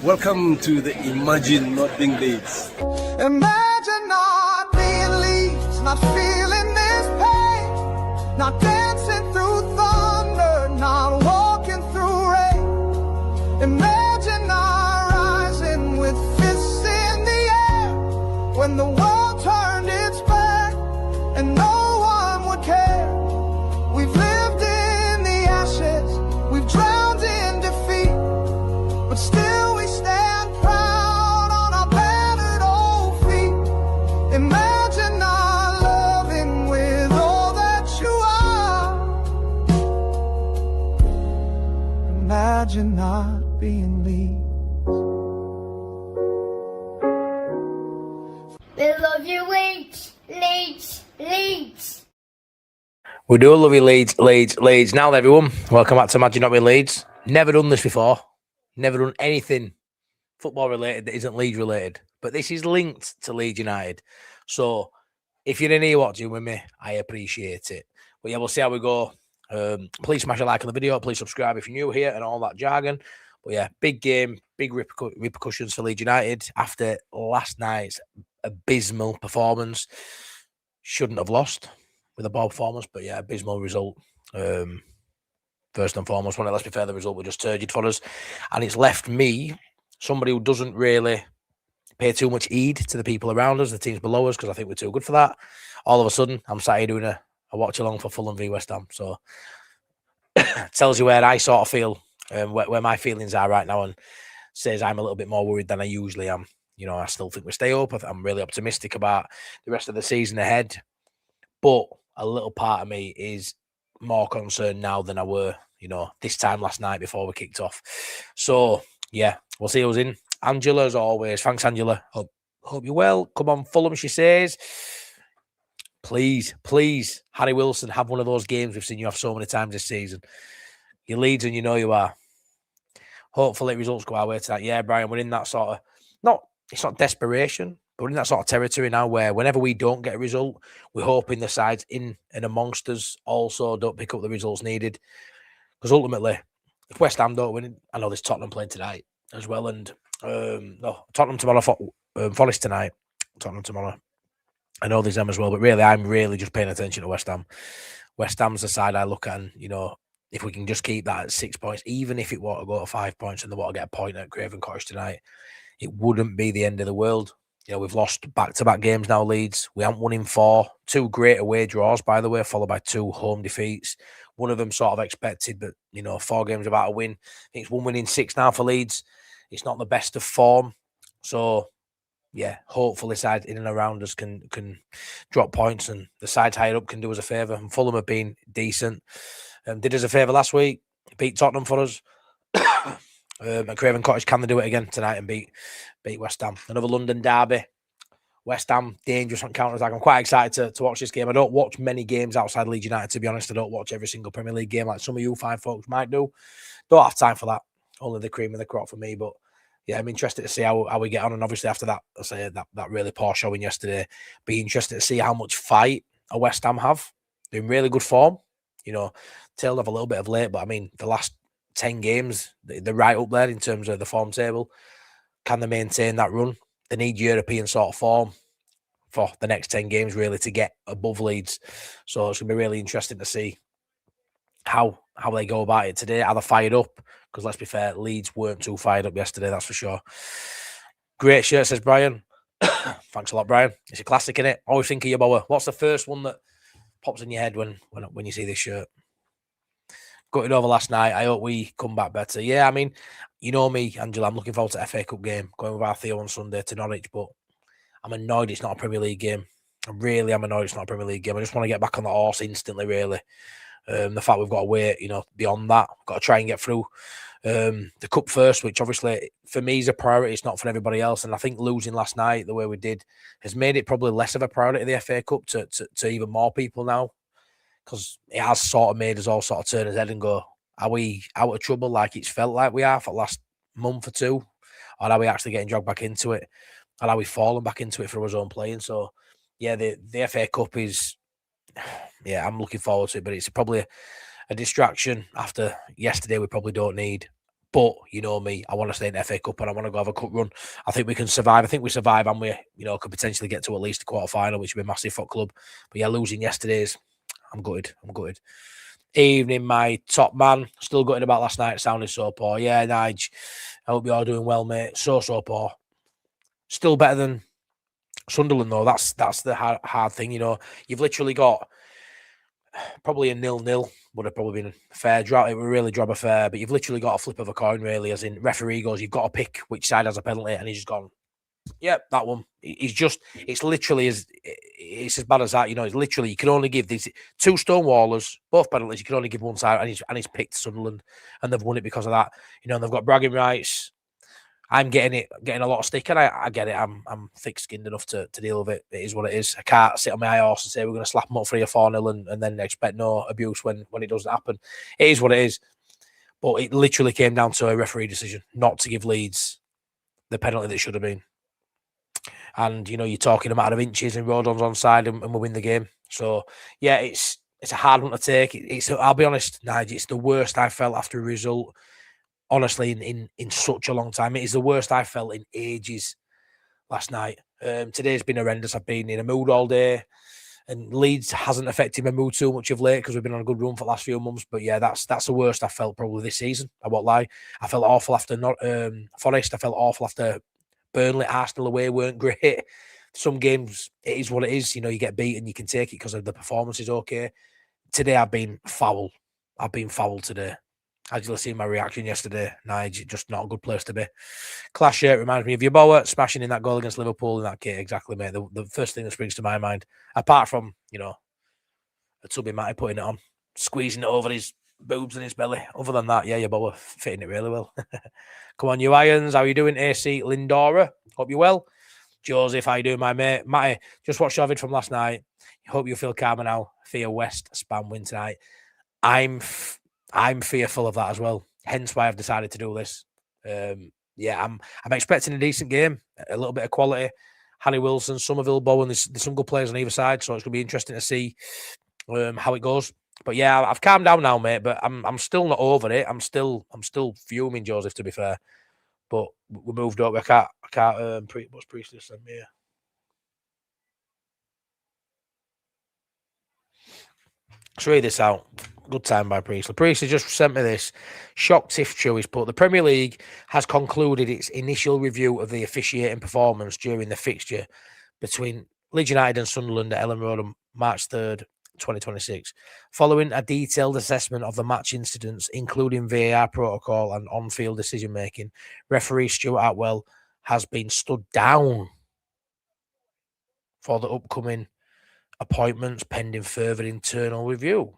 Welcome to the Imagine Not Being Leeds. Imagine not being Leeds, not feeling this pain, not dancing through thunder, not walking through rain. Imagine not rising with fists in the air when the world turned its back and no one would care. We've lived in the ashes, we've drowned in defeat, but still we stand proud on our battered old feet. Imagine not loving with all that you are. Imagine not being Leeds. We love you, Leeds, Leeds, Leeds. We do love you, Leeds, Leeds, Leeds. Now, everyone, welcome back to Imagine Not Being Leeds. Never done this before. Never done anything football related that isn't Leeds related. But this is linked to Leeds United. So if you're in here watching with me, I appreciate it. But yeah, we'll see how we go. Please smash a like on the video. Please subscribe if you're new here and all that jargon. But yeah, big game, big repercussions for Leeds United after last night's abysmal performance. Shouldn't have lost with a ball performance, but yeah, abysmal result. First and foremost, let's be fair, the result was just turgid for us. And it's left me, somebody who doesn't really pay too much heed to the people around us, the teams below us, because I think we're too good for that. All of a sudden, I'm sat here doing a watch-along for Fulham v West Ham. So it tells you where I sort of feel, where my feelings are right now, and says I'm a little bit more worried than I usually am. You know, I still think we stay up. I'm really optimistic about the rest of the season ahead. But a little part of me is more concerned now than I were, this time last night before we kicked off. So, yeah, we'll see who's in. Angela, as always. Thanks, Angela. Hope you're well. Come on, Fulham, she says. Please, Harry Wilson, have one of those games we've seen you have so many times this season. You're Leeds and you know you are. Hopefully results go our way tonight. Yeah, Brian, we're in that sort of, it's not desperation, but we're in that sort of territory now where whenever we don't get a result, we're hoping the sides in and amongst us also don't pick up the results needed. Because ultimately, if West Ham don't win, I know there's Tottenham playing tonight as well. And Tottenham tomorrow, Forest tonight. Tottenham tomorrow. I know there's them as well, but really, I'm really just paying attention to West Ham. West Ham's the side I look at, and, if we can just keep that at 6 points, even if it were to go to 5 points and they want to get a point at Craven Cottage tonight, it wouldn't be the end of the world. We've lost back-to-back games now, Leeds. We haven't won in 4. 2 great away draws, by the way, followed by 2 home defeats. One of them sort of expected, but, 4 games about a win. I think it's 1 win in 6 now for Leeds. It's not the best of form. So, yeah, hopefully sides in and around us can drop points and the sides higher up can do us a favour. And Fulham have been decent. Did us a favour last week. Beat Tottenham for us. At Craven Cottage, can they do it again tonight and beat West Ham? Another London derby. West Ham, dangerous on counter-attack. I'm quite excited to watch this game. I don't watch many games outside Leeds United, to be honest. I don't watch every single Premier League game like some of you fine folks might do. Don't have time for that. Only the cream of the crop for me. But yeah, I'm interested to see how we get on. And obviously after that, I say that really poor showing yesterday, be interested to see how much fight a West Ham have. They're in really good form. Tailed off a little bit of late, but I mean, the last 10 games, they're right up there in terms of the form table. Can they maintain that run? They need European sort of form for the next 10 games, really, to get above Leeds. So it's going to be really interesting to see how they go about it today. Are they fired up? Because let's be fair, Leeds weren't too fired up yesterday, that's for sure. Great shirt, says Brian. Thanks a lot, Brian. It's a classic, innit? Always think of your bower. What's the first one that pops in your head when you see this shirt? Got it over last night. I hope we come back better. Yeah, I mean, you know me, Angela, I'm looking forward to FA Cup game, going with our Theo on Sunday to Norwich, but I'm annoyed it's not a Premier League game. I really am annoyed it's not a Premier League game. I just want to get back on the horse instantly, really. The fact we've got to wait, beyond that, we've got to try and get through the Cup first, which obviously for me is a priority. It's not for everybody else. And I think losing last night the way we did has made it probably less of a priority, the FA Cup, to even more people now. Because it has sort of made us all sort of turn his head and go, are we out of trouble like it's felt like we are for the last month or two? Or are we actually getting dragged back into it? Or are we falling back into it for our own playing? So, yeah, the FA Cup is, yeah, I'm looking forward to it, but it's probably a distraction after yesterday we probably don't need. But you know me, I want to stay in the FA Cup and I want to go have a cup run. I think we can survive. I think we survive and we, could potentially get to at least a quarter final, which would be massive for club. But yeah, losing yesterday's, I'm gutted. Evening, my top man. Still gutted about last night. It sounded so poor. Yeah, Nige. I hope you're all doing well, mate. So poor. Still better than Sunderland, though. That's the hard thing, You've literally got probably a 0-0 would have probably been a fair draw. It would really drop a fair, but you've literally got a flip of a coin, really, as in referee goes, you've got to pick which side has a penalty, and he's just gone, yep, that one. It's literally it's as bad as that, It's literally, you can only give these two Stonewallers, both penalties, you can only give one side, and he's picked Sunderland, and they've won it because of that. And they've got bragging rights. I'm getting a lot of stick, and I get it. I'm thick-skinned enough to deal with it. It is what it is. I can't sit on my high horse and say we're going to slap them up 3 or 4-0 and then expect no abuse when it doesn't happen. It is what it is. But it literally came down to a referee decision not to give Leeds the penalty that should have been. And, you're talking a matter of inches and Rodon's onside and we win the game. So, yeah, it's a hard one to take. I'll be honest, Nigel, it's the worst I felt after a result. Honestly, in such a long time. It is the worst I've felt in ages last night. Today's been horrendous. I've been in a mood all day. And Leeds hasn't affected my mood too much of late because we've been on a good run for the last few months. But yeah, that's the worst I felt probably this season. I won't lie. I felt awful after Forest. I felt awful after Burnley. Arsenal away weren't great. Some games, it is what it is. You get beaten, you can take it because of the performance is okay. Today, I've been foul. I've been foul today. As you'll see my reaction yesterday, Nige, just not a good place to be. Clash shirt reminds me of your Boa smashing in that goal against Liverpool in that kit. Exactly, mate. The first thing that springs to my mind, apart from, a tubby Matty putting it on, squeezing it over his boobs and his belly. Other than that, yeah, your Boa fitting it really well. Come on, you Irons. How are you doing, AC Lindora? Hope you're well. Joseph, how you doing, my mate? Matty, just watched your vid from last night. Hope you feel calmer now for your West Spam win tonight. I'm fearful of that as well. Hence why I've decided to do this. I'm expecting a decent game, a little bit of quality. Harry Wilson, Somerville, Bowen. There's some good players on either side, so it's going to be interesting to see how it goes. But yeah, I've calmed down now, mate. But I'm still not over it. I'm still fuming, Joseph. To be fair, but we moved up. I can't. What's Priestley sent me here? Let's read this out. Good time by Priestley. Priestley just sent me this. Shocked if true. He's put, the Premier League has concluded its initial review of the officiating performance during the fixture between Leeds United and Sunderland at Ellen Road on March 3rd, 2026. Following a detailed assessment of the match incidents, including VAR protocol and on-field decision-making, referee Stuart Atwell has been stood down for the upcoming appointments pending further internal review.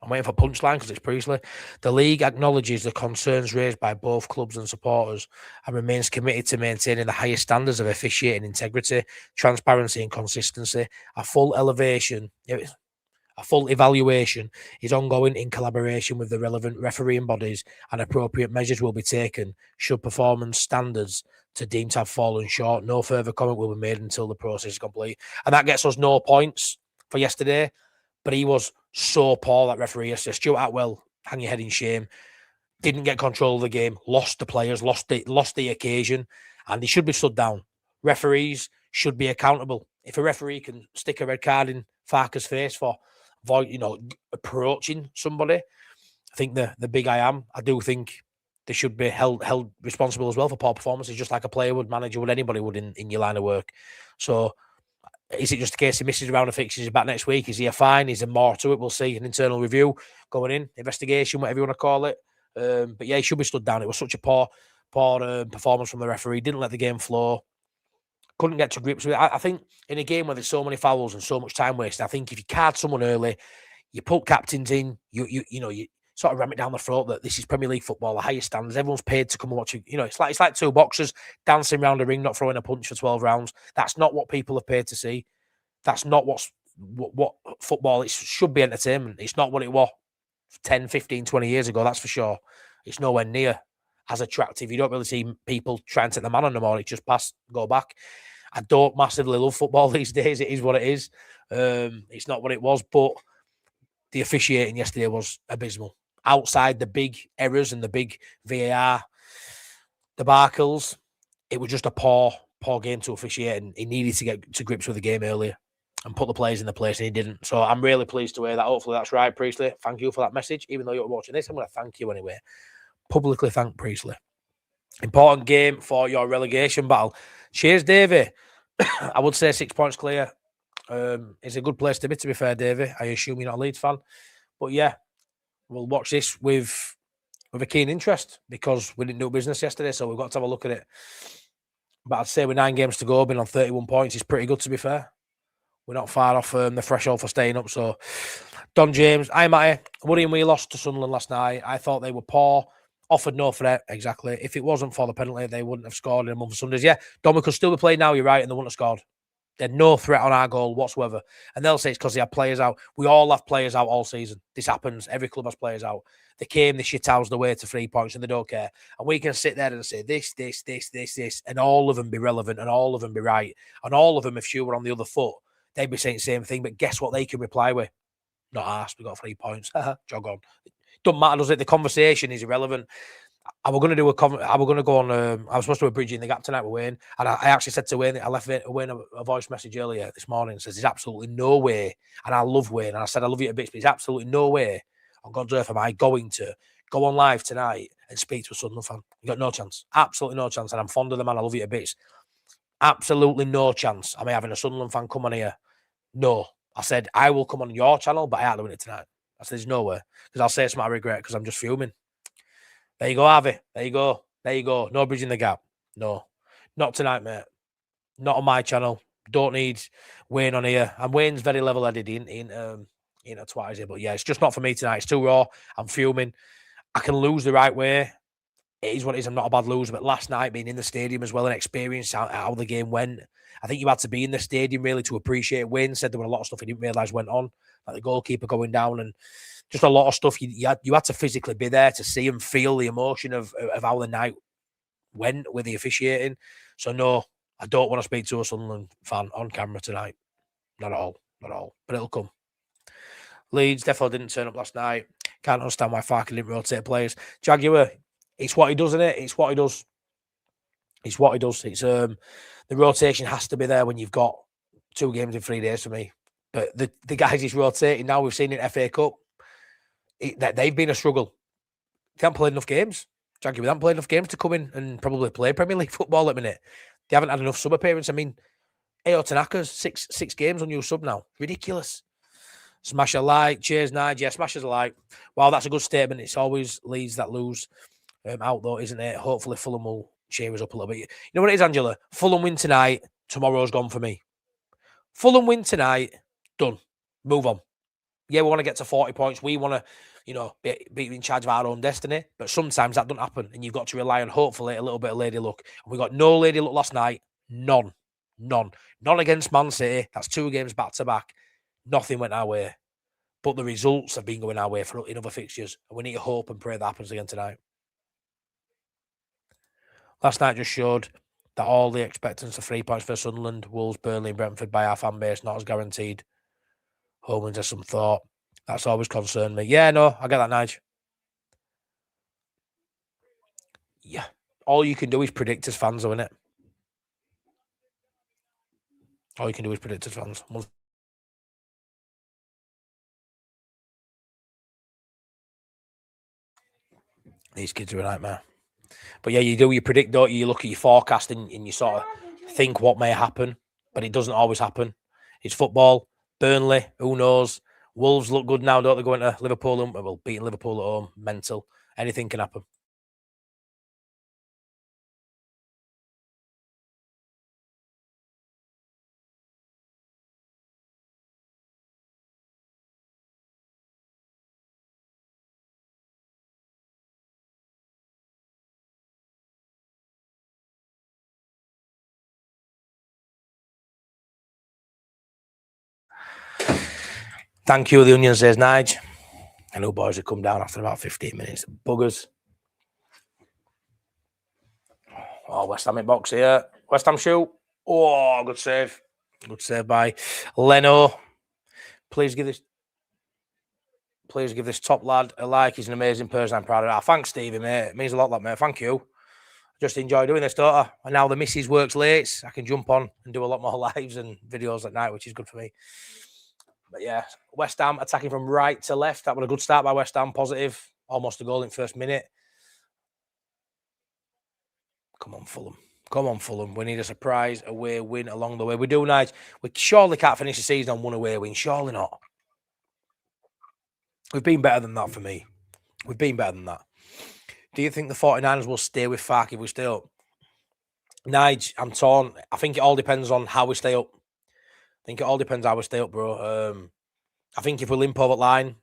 I'm waiting for punchline because it's Priestley. The league acknowledges the concerns raised by both clubs and supporters and remains committed to maintaining the highest standards of officiating integrity, transparency and consistency. A full evaluation is ongoing in collaboration with the relevant refereeing bodies, and appropriate measures will be taken should performance standards to deem to have fallen short. No further comment will be made until the process is complete. And that gets us no points for yesterday. But he was so poor, that referee yesterday. Stuart Atwell, hang your head in shame. Didn't get control of the game. Lost the players. Lost the occasion. And he should be stood down. Referees should be accountable. If a referee can stick a red card in Farke's face for approaching somebody, I think the big I do think they should be held responsible as well for poor performances, just like a player would, manager would, anybody would in your line of work. So is it just a case he misses around the fixtures, he's back next week? Is he a fine? Is there more to it? We'll see. An internal review going in, investigation, whatever you want to call it. But yeah, he should be stood down. It was such a poor performance from the referee. Didn't let the game flow. Couldn't get to grips with it. I think in a game where there's so many fouls and so much time wasted, I think if you card someone early, you put captains in, you sort of ram it down the throat that this is Premier League football, the highest standards. Everyone's paid to come and watch it. It's like two boxers dancing around a ring, not throwing a punch for 12 rounds. That's not what people have paid to see. That's not what football, it should be entertainment. It's not what it was 10, 15, 20 years ago, that's for sure. It's nowhere near as attractive. You don't really see people trying to take the man on them all. It just go back. I don't massively love football these days. It is what it is. It's not what it was, but the officiating yesterday was abysmal. outside the big errors and the big VAR debacles, it was just a poor game to officiate, and he needed to get to grips with the game earlier and put the players in the place, and he didn't. So I'm really pleased to hear that. Hopefully that's right, Priestley. Thank you for that message. Even though you're watching this, I'm going to thank you anyway. Publicly thank Priestley. Important game for your relegation battle. Cheers, Davey. I would say 6 points clear. It's a good place to be fair, Davey. I assume you're not a Leeds fan. But yeah, we'll watch this with a keen interest because we didn't do business yesterday, so we've got to have a look at it. But I'd say with 9 games to go, being on 31 points is pretty good, to be fair. We're not far off the threshold for staying up. So, Don James, hi, Matty. Worrying we lost to Sunderland last night. I thought they were poor. Offered no threat, exactly. If it wasn't for the penalty, they wouldn't have scored in a month of Sundays. Yeah, Don, we could still be playing now, you're right, and they wouldn't have scored. They had no threat on our goal whatsoever. And they'll say it's because they had players out. We all have players out all season. This happens. Every club has players out. They came, they shithoused the way to 3 points, and they don't care. And we can sit there and say this, and all of them be relevant, and all of them be right. And all of them, if you were on the other foot, they'd be saying the same thing. But guess what they can reply with? Not asked. We got 3 points. Jog on. Doesn't matter, does it? The conversation is irrelevant. I was going to go on. I was supposed to be bridging the gap tonight with Wayne, and I actually said to Wayne, I left Wayne a voice message earlier this morning. Says there's absolutely no way, and I love Wayne, and I said I love you a bit, but there's absolutely no way on God's earth am I going to go on live tonight and speak to a Sunderland fan. You got no chance, absolutely no chance, and I'm fond of the man. I love you a bit. Absolutely no chance. Am I having a Sunderland fan come on here? No. I said I will come on your channel, but I ain't doing it tonight. I said there's no way because I'll say something I regret because I'm just fuming. There you go, Harvey. There you go. There you go. No bridging the gap. No. Not tonight, mate. Not on my channel. Don't need Wayne on here. And Wayne's very level-headed. He ain't a twat, is he? But yeah, it's just not for me tonight. It's too raw. I'm fuming. I can lose the right way. It is what it is. I'm not a bad loser. But last night, being in the stadium as well and experiencing how the game went, I think you had to be in the stadium really to appreciate it. Wayne said there were a lot of stuff he didn't realise went on. Like the goalkeeper going down and just a lot of stuff. You had to physically be there to see and feel the emotion of how the night went with the officiating. So no, I don't want to speak to a Sunderland fan on camera tonight. Not at all. Not at all. But it'll come. Leeds definitely didn't turn up last night. Can't understand why Farke didn't rotate players. Jaguar, it's what he does, isn't it? It's what he does. It's what he does. It's the rotation has to be there when you've got 2 games in 3 days for me. But the guys he's rotating now, we've seen in FA Cup, they've been a struggle. They haven't played enough games. Jaguar, they haven't played enough games to come in and probably play Premier League football at the minute. They haven't had enough sub appearances. I mean, Ayo Tanaka's six games on your sub now. Ridiculous. Smash a like. Cheers, Nige. Yeah, smash us a like. Wow, that's a good statement. It's always Leeds that lose out, though, isn't it? Hopefully Fulham will cheer us up a little bit. You know what it is, Angela? Fulham win tonight. Tomorrow's gone for me. Fulham win tonight. Done. Move on. Yeah, we want to get to 40 points. We want to, be in charge of our own destiny. But sometimes that doesn't happen. And you've got to rely on, hopefully, a little bit of lady luck. And we got no lady luck last night. None. Not against Man City. That's 2 games back to back. Nothing went our way. But the results have been going our way in other fixtures. And we need to hope and pray that happens again tonight. Last night just showed that all the expectance of 3 points for Sunderland, Wolves, Burnley and Brentford by our fan base, not as guaranteed. Holman's has some thought. That's always concerned me. Yeah, no, I get that, Nige. Yeah. All you can do is predict as fans, though, innit? All you can do is predict as fans. These kids are a nightmare. But yeah, you predict, don't you? You look at your forecast and you sort of think what may happen, but it doesn't always happen. It's football. Burnley, who knows? Wolves look good now, don't they? Going to Liverpool, well, beating Liverpool at home, mental. Anything can happen. Thank you, the Onion, says Nige. I know boys have come down after about 15 minutes. Buggers. Oh, West Ham in box here. West Ham shoot. Oh, good save. Good save by Leno. Please give Please give this top lad a like. He's an amazing person. I'm proud of that. Thanks, Stevie, mate. It means a lot, that, mate. Thank you. Just enjoy doing this, don't I? And now the missus works late. I can jump on and do a lot more lives and videos at night, which is good for me. But yeah, West Ham attacking from right to left. That was a good start by West Ham. Positive. Almost a goal in first minute. Come on, Fulham. Come on, Fulham. We need a surprise away win along the way. We do, Nige. We surely can't finish the season on one away win. Surely not. We've been better than that for me. We've been better than that. Do you think the 49ers will stay with Farke if we stay up? Nige, I'm torn. I think it all depends on how we stay up. I think it all depends how we stay up, bro. I think if we limp over the line,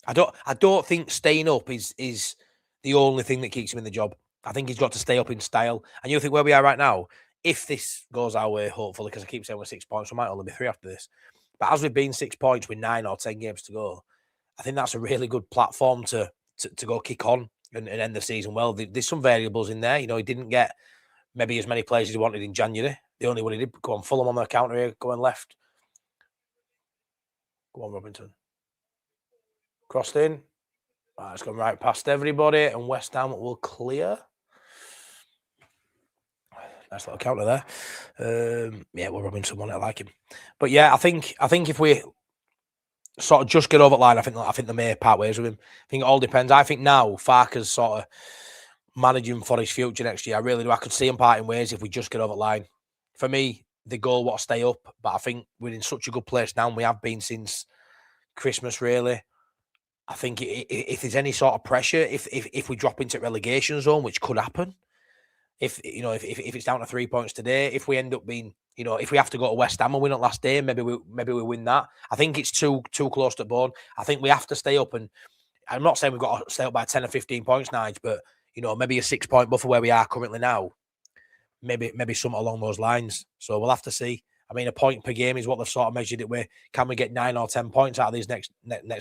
I don't think staying up is the only thing that keeps him in the job. I think he's got to stay up in style. And you think where we are right now, if this goes our way, hopefully, because I keep saying we're 6 points, we might only be 3 after this. But as we've been 6 points with 9 or 10 games to go, I think that's a really good platform to go kick on and end the season well. There's some variables in there. You know, he didn't get maybe as many players as he wanted in January. The only one he did go on Fulham on the counter here, going left. Go on, Robinson. Crossed in. It's gone right past everybody, and West Ham will clear. Nice little counter there. Yeah, we're rubbing someone. I like him. But yeah, I think if we sort of just get over the line, I think they may part ways with him. I think it all depends. I think now Farke's sort of managing for his future next year. I really do. I could see him parting ways if we just get over the line. For me, the goal was to stay up, but I think we're in such a good place now, and we have been since Christmas, really. I think if there's any sort of pressure, if we drop into relegation zone, which could happen, if it's down to 3 points today, if we end up being, if we have to go to West Ham and win it last day, maybe we win that. I think it's too close to the bone. I think we have to stay up, and I'm not saying we've got to stay up by 10 or 15 points, Nige, but maybe a 6 point buffer where we are currently now. Maybe something along those lines. So we'll have to see. I mean, a point per game is what they've sort of measured it with. Can we get 9 or 10 points out of these next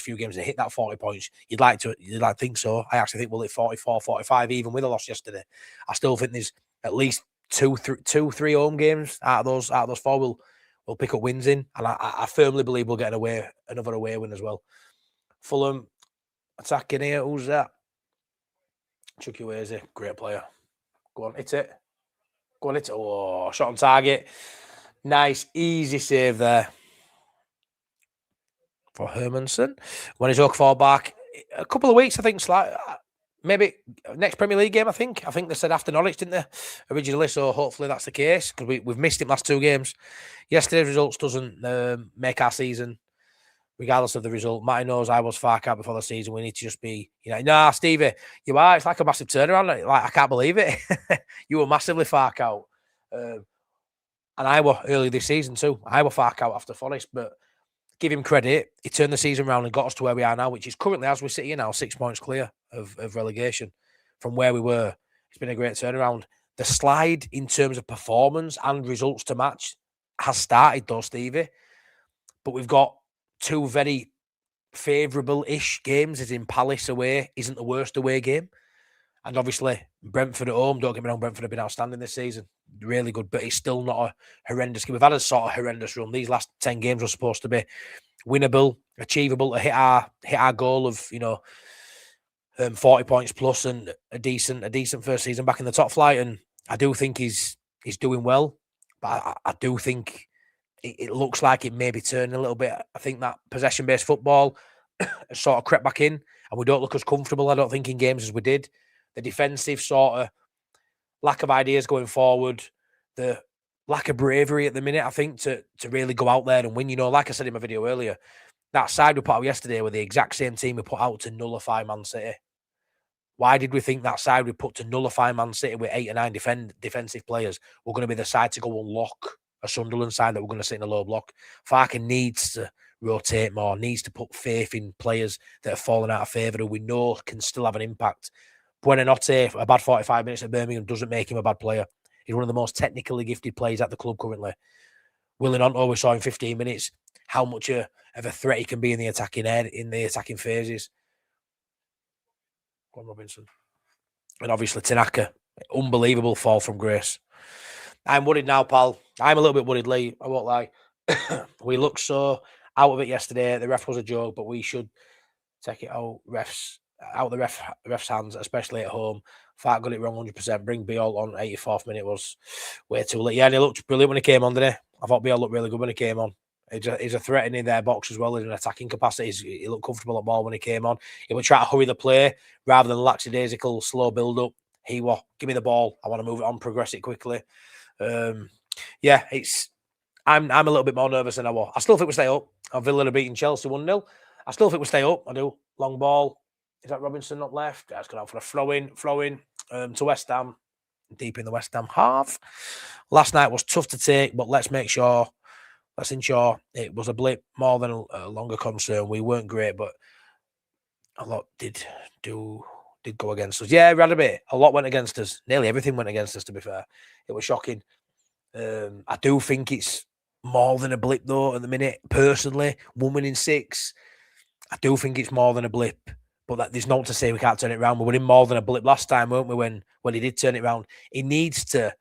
few games and hit that 40 points? You'd like to think so. I actually think we'll hit 44, 45, even with a loss yesterday. I still think there's at least two, 3 home games out of those 4 we'll pick up wins in. And I firmly believe we'll get another away win as well. Fulham attacking here. Who's that? Chucky Wazy, great player. Go on, hit it. Go on, hit it. Oh, shot on target. Nice, easy save there for Hermanson. When he's Okafor back, a couple of weeks, I think, maybe next Premier League game, I think. I think they said after Norwich, didn't they, originally? So hopefully that's the case, because we've missed him last 2 games. Yesterday's results doesn't make our season, regardless of the result. Matty knows I was Farke out before the season. We need to just be, nah, Stevie, you are. It's like a massive turnaround. Like, I can't believe it. You were massively Farke out. And I were early this season too. I were Farke out after Forest, but give him credit. He turned the season around and got us to where we are now, which is currently, as we sit here now, 6 points clear of relegation from where we were. It's been a great turnaround. The slide in terms of performance and results to match has started though, Stevie. But we've got 2 very favourable-ish games, as in Palace away isn't the worst away game. And obviously, Brentford at home, don't get me wrong, Brentford have been outstanding this season. Really good, but it's still not a horrendous game. We've had a sort of horrendous run. These last 10 games were supposed to be winnable, achievable, to hit our goal of, 40 points plus and a decent first season back in the top flight. And I do think he's doing well, but I do think it looks like it may be turning a little bit. I think that possession-based football has sort of crept back in, and we don't look as comfortable, I don't think, in games as we did. The defensive sort of lack of ideas going forward, the lack of bravery at the minute, I think, to really go out there and win. Like I said in my video earlier, that side we put out yesterday were the exact same team we put out to nullify Man City. Why did we think that side we put to nullify Man City with 8 or 9 defensive players were going to be the side to go unlock a Sunderland side that we're going to sit in a low block? Farke needs to rotate more, needs to put faith in players that have fallen out of favour, who we know can still have an impact. Buonanotte, a bad 45 minutes at Birmingham doesn't make him a bad player. He's one of the most technically gifted players at the club currently. Willing Onto, we saw in 15 minutes how much of a threat he can be in the attacking phases. Go on, Robinson. And obviously Tanaka, unbelievable fall from grace. I'm worried now, pal. I'm a little bit worried, Lee. I won't lie. We looked so out of it yesterday. The ref was a joke, but we should Take it out, out the ref's hands, especially at home. Farke got it wrong 100%. Bring Beal on 84th minute was way too late. Yeah, and he looked brilliant when he came on, didn't he? I thought Beal looked really good when he came on. He's a threat in their box as well in an attacking capacity. He looked comfortable at ball when he came on. He would try to hurry the play rather than lackadaisical, slow build up. He was, give me the ball. I want to move it on, progress it quickly. Yeah, I'm a little bit more nervous than I was. I still think we stay up. Villa are beating Chelsea 1-0. I still think we stay up. I do. Long ball. Is that Robinson up left? That's going out for a throw in to West Ham. Deep in the West Ham half. Last night was tough to take, but let's ensure it was a blip more than a longer concern. We weren't great, but a lot did go against us. Yeah, we had a bit. A lot went against us. Nearly everything went against us, to be fair. It was shocking. I do think it's more than a blip, though, at the minute, personally. 1 win in 6. I do think it's more than a blip. But there's not to say we can't turn it around. We were in more than a blip last time, weren't we, when he did turn it around. He needs to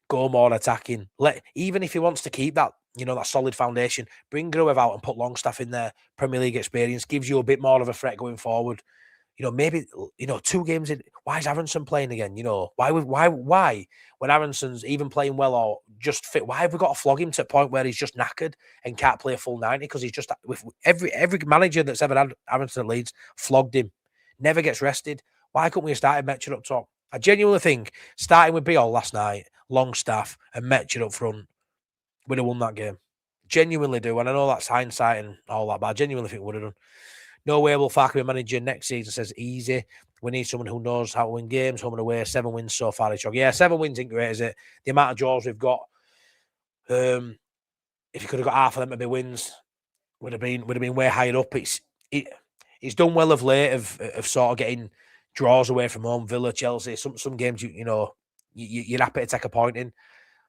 go more attacking. Even if he wants to keep that, that solid foundation, bring Gruev out and put Longstaff in there. Premier League experience gives you a bit more of a threat going forward. Maybe 2 games in. Why is Aronson playing again? Why when Aronson's even playing well or just fit? Why have we got to flog him to a point where he's just knackered and can't play a full 90? Because he's just with every manager that's ever had Aronson at Leeds flogged him. Never gets rested. Why couldn't we have started Metchard up top? I genuinely think starting with Beal last night, Longstaff and Metchard up front, we'd have won that game. Genuinely do, and I know that's hindsight and all that, but I genuinely think we would have done. No way will Farke be manager next season, says Easy. We need someone who knows how to win games, home and away. 7 wins so far. Yeah, 7 wins ain't great, is it? The amount of draws we've got. If you could have got half of them to be wins, would have been way higher up. He's done well of late of sort of getting draws away from home. Villa, Chelsea, some games you're happy to take a point in.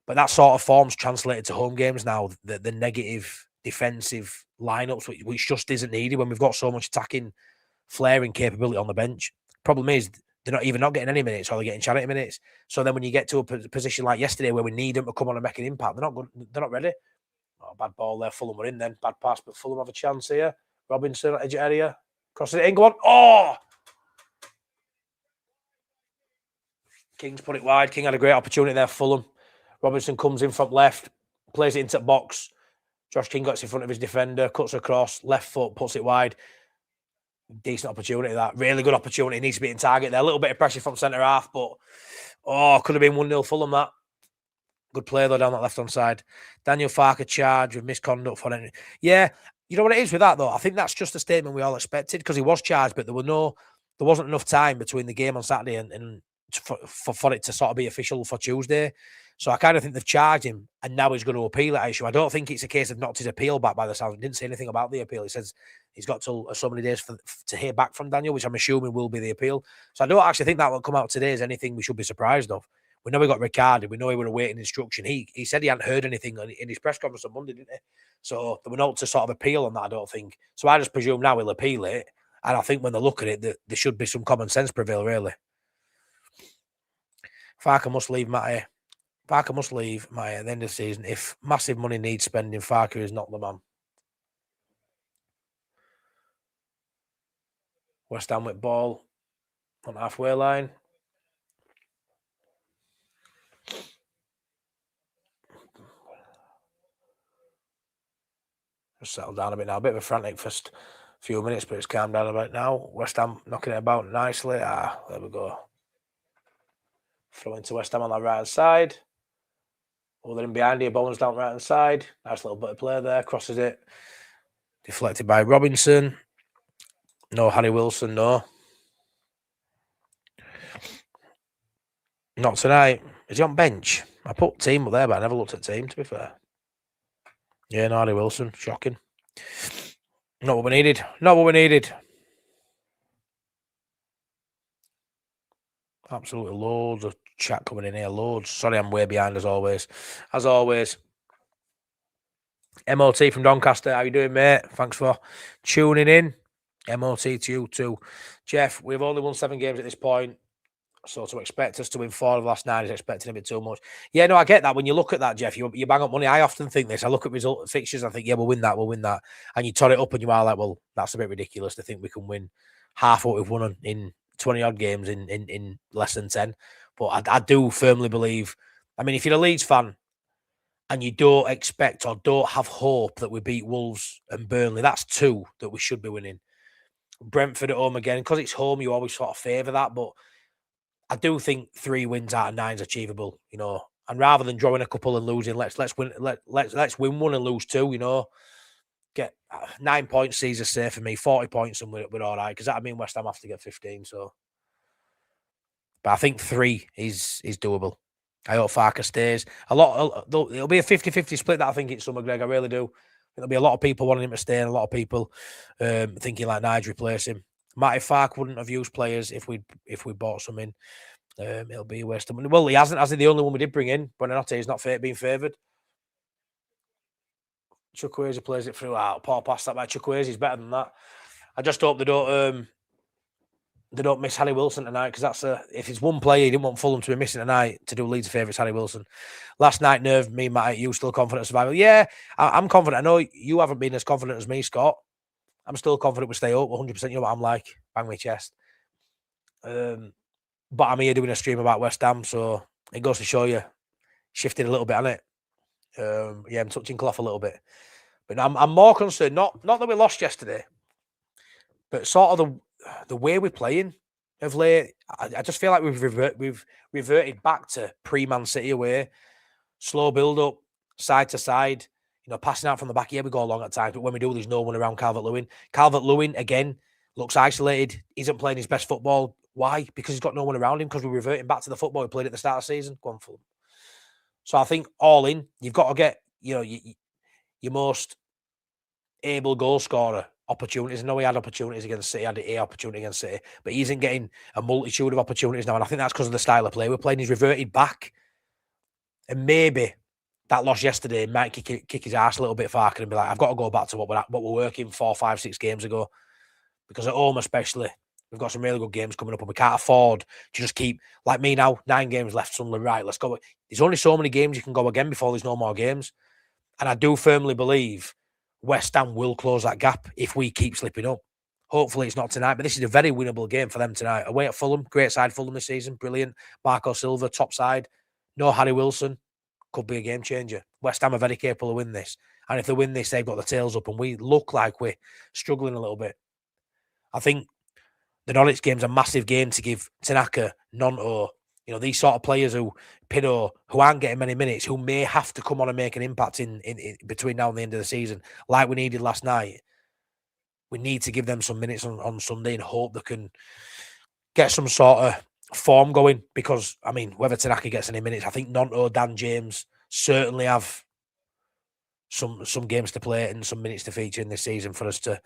But that sort of form's translated to home games now. The negative defensive lineups, which just isn't needed when we've got so much attacking flair and capability on the bench. Problem is, they're not getting any minutes, or they're getting charity minutes. So then when you get to a position like yesterday where we need them to come on and make an impact, they're not good. They're not ready. Oh, bad ball there. Fulham were in then. Bad pass, but Fulham have a chance here. Robinson, edge area. Crosses it in. Go on. Oh! King's put it wide. King had a great opportunity there, Fulham. Robinson comes in from left, plays it into the box. Josh King gets in front of his defender, cuts across, left foot, puts it wide. Decent opportunity, that. Really good opportunity. Needs to be in target there. A little bit of pressure from centre half, but could have been 1-0 Fulham, that. Good play, though, down that left-hand side. Daniel Farke charged with misconduct for it. Yeah, you know what it is with that, though? I think that's just a statement we all expected, because he was charged, but there wasn't enough time between the game on Saturday and for it to sort of be official for Tuesday. So I kind of think they've charged him, and now he's going to appeal that issue. I don't think it's a case of knocked his appeal back by the sound. He didn't say anything about the appeal. He says he's got till so many days to hear back from Daniel, which I'm assuming will be the appeal. So I don't actually think that will come out today as anything we should be surprised of. We know we got Ricardo. We know he were awaiting instruction. He said he hadn't heard anything in his press conference on Monday, didn't he? So there were not to sort of appeal on that, I don't think. So I just presume now he'll appeal it. And I think when they look at it, there should be some common sense prevail, really. Farke must leave Matty. Farke must leave Matty at the end of the season. If massive money needs spending, Farke is not the man. West Ham with ball on halfway line. Just settle down a bit now. A bit of a frantic first few minutes, but it's calmed down a bit now. West Ham knocking it about nicely. There we go. Throw into West Ham on that right hand side. Other than behind here, Bowen's down right hand side. Nice little bit of play there. Crosses it. Deflected by Robinson. No Harry Wilson, no. Not tonight. Is he on bench? I put team up there, but I never looked at team, to be fair. Yeah, no Harry Wilson. Shocking. Not what we needed. Not what we needed. Absolutely loads of chat coming in here. Loads. Sorry, I'm way behind as always. As always. MOT from Doncaster. How you doing, mate? Thanks for tuning in. MOT to you too. Jeff, we've only won 7 games at this point. So to expect us to win 4 of the last 9 is expecting a bit too much. Yeah, no, I get that. When you look at that, Jeff, you bang up money. I often think this. I look at result fixtures. I think, yeah, we'll win that. And you tot it up, and you are like, well, that's a bit ridiculous to think we can win half what we've won in 20 odd games in less than 10. But I do firmly believe. I mean, if you're a Leeds fan and you don't expect or don't have hope that we beat Wolves and Burnley, that's 2 that we should be winning. Brentford at home again, because it's home, you always sort of favour that. But I do think 3 wins out of 9 is achievable, you know. And rather than drawing a couple and losing, let's win. Let's win 1 and lose 2, you know. Get 9 points sees us safe for me. 40 points and we're all right, because that would mean West Ham have to get 15. So, but I think 3 is doable. I hope Farke stays. It'll be a 50-50 split. That I think it's Summer, Greg. I really do. There'll be a lot of people wanting him to stay, and a lot of people thinking like Nige replace him. Matty Farke wouldn't have used players if we bought some in. It'll be a waste of money. Well, he hasn't. As the only one we did bring in, Buonanotte is not being favoured. Chukwueze plays it through out. Paul passed that by Chukwueze. He's better than that. I just hope they don't miss Harry Wilson tonight, because that's if it's one player you didn't want Fulham to be missing tonight to do Leeds' favourites, Harry Wilson. Last night nerved me, Matt. You still confident of survival? Yeah, I'm confident. I know you haven't been as confident as me, Scott. I'm still confident we stay up 100%. You know what I'm like? Bang my chest. But I'm here doing a stream about West Ham, so it goes to show you, shifted a little bit, hasn't it? Yeah, I'm touching cloth a little bit. But I'm more concerned, not that we lost yesterday, but sort of the way we're playing of late. I just feel like we've reverted back to pre-Man City away. Slow build-up, side to side, you know, passing out from the back. Yeah, we go along at times, but when we do, there's no one around Calvert-Lewin. Calvert-Lewin, again, looks isolated, isn't playing his best football. Why? Because he's got no one around him, because we're reverting back to the football we played at the start of the season. Go on, Fulham. So I think all in, you've got to get, you know, your most able goal scorer opportunities. I know he had opportunities against City, had an opportunity against City, but he isn't getting a multitude of opportunities now. And I think that's because of the style of play we're playing. He's reverted back. And maybe that loss yesterday might kick his ass a little bit, Farke, and be like, I've got to go back to what we're working 4, 5, 6 games ago. Because at home especially, we've got some really good games coming up, and we can't afford to just keep, like me now, 9 games left, Sunderland, right, let's go. There's only so many games you can go again before there's no more games. And I do firmly believe West Ham will close that gap if we keep slipping up. Hopefully it's not tonight, but this is a very winnable game for them tonight. Away at Fulham, great side Fulham this season, brilliant. Marco Silva, top side. No Harry Wilson, could be a game changer. West Ham are very capable of winning this. And if they win this, they've got the tails up, and we look like we're struggling a little bit. I think the Norwich game's a massive game to give Tanaka, Nonto, you know, these sort of players Pino, who aren't getting many minutes, who may have to come on and make an impact in between now and the end of the season, like we needed last night. We need to give them some minutes on Sunday and hope they can get some sort of form going, because, I mean, whether Tanaka gets any minutes, I think Nonto, Dan James certainly have some games to play and some minutes to feature in this season for us to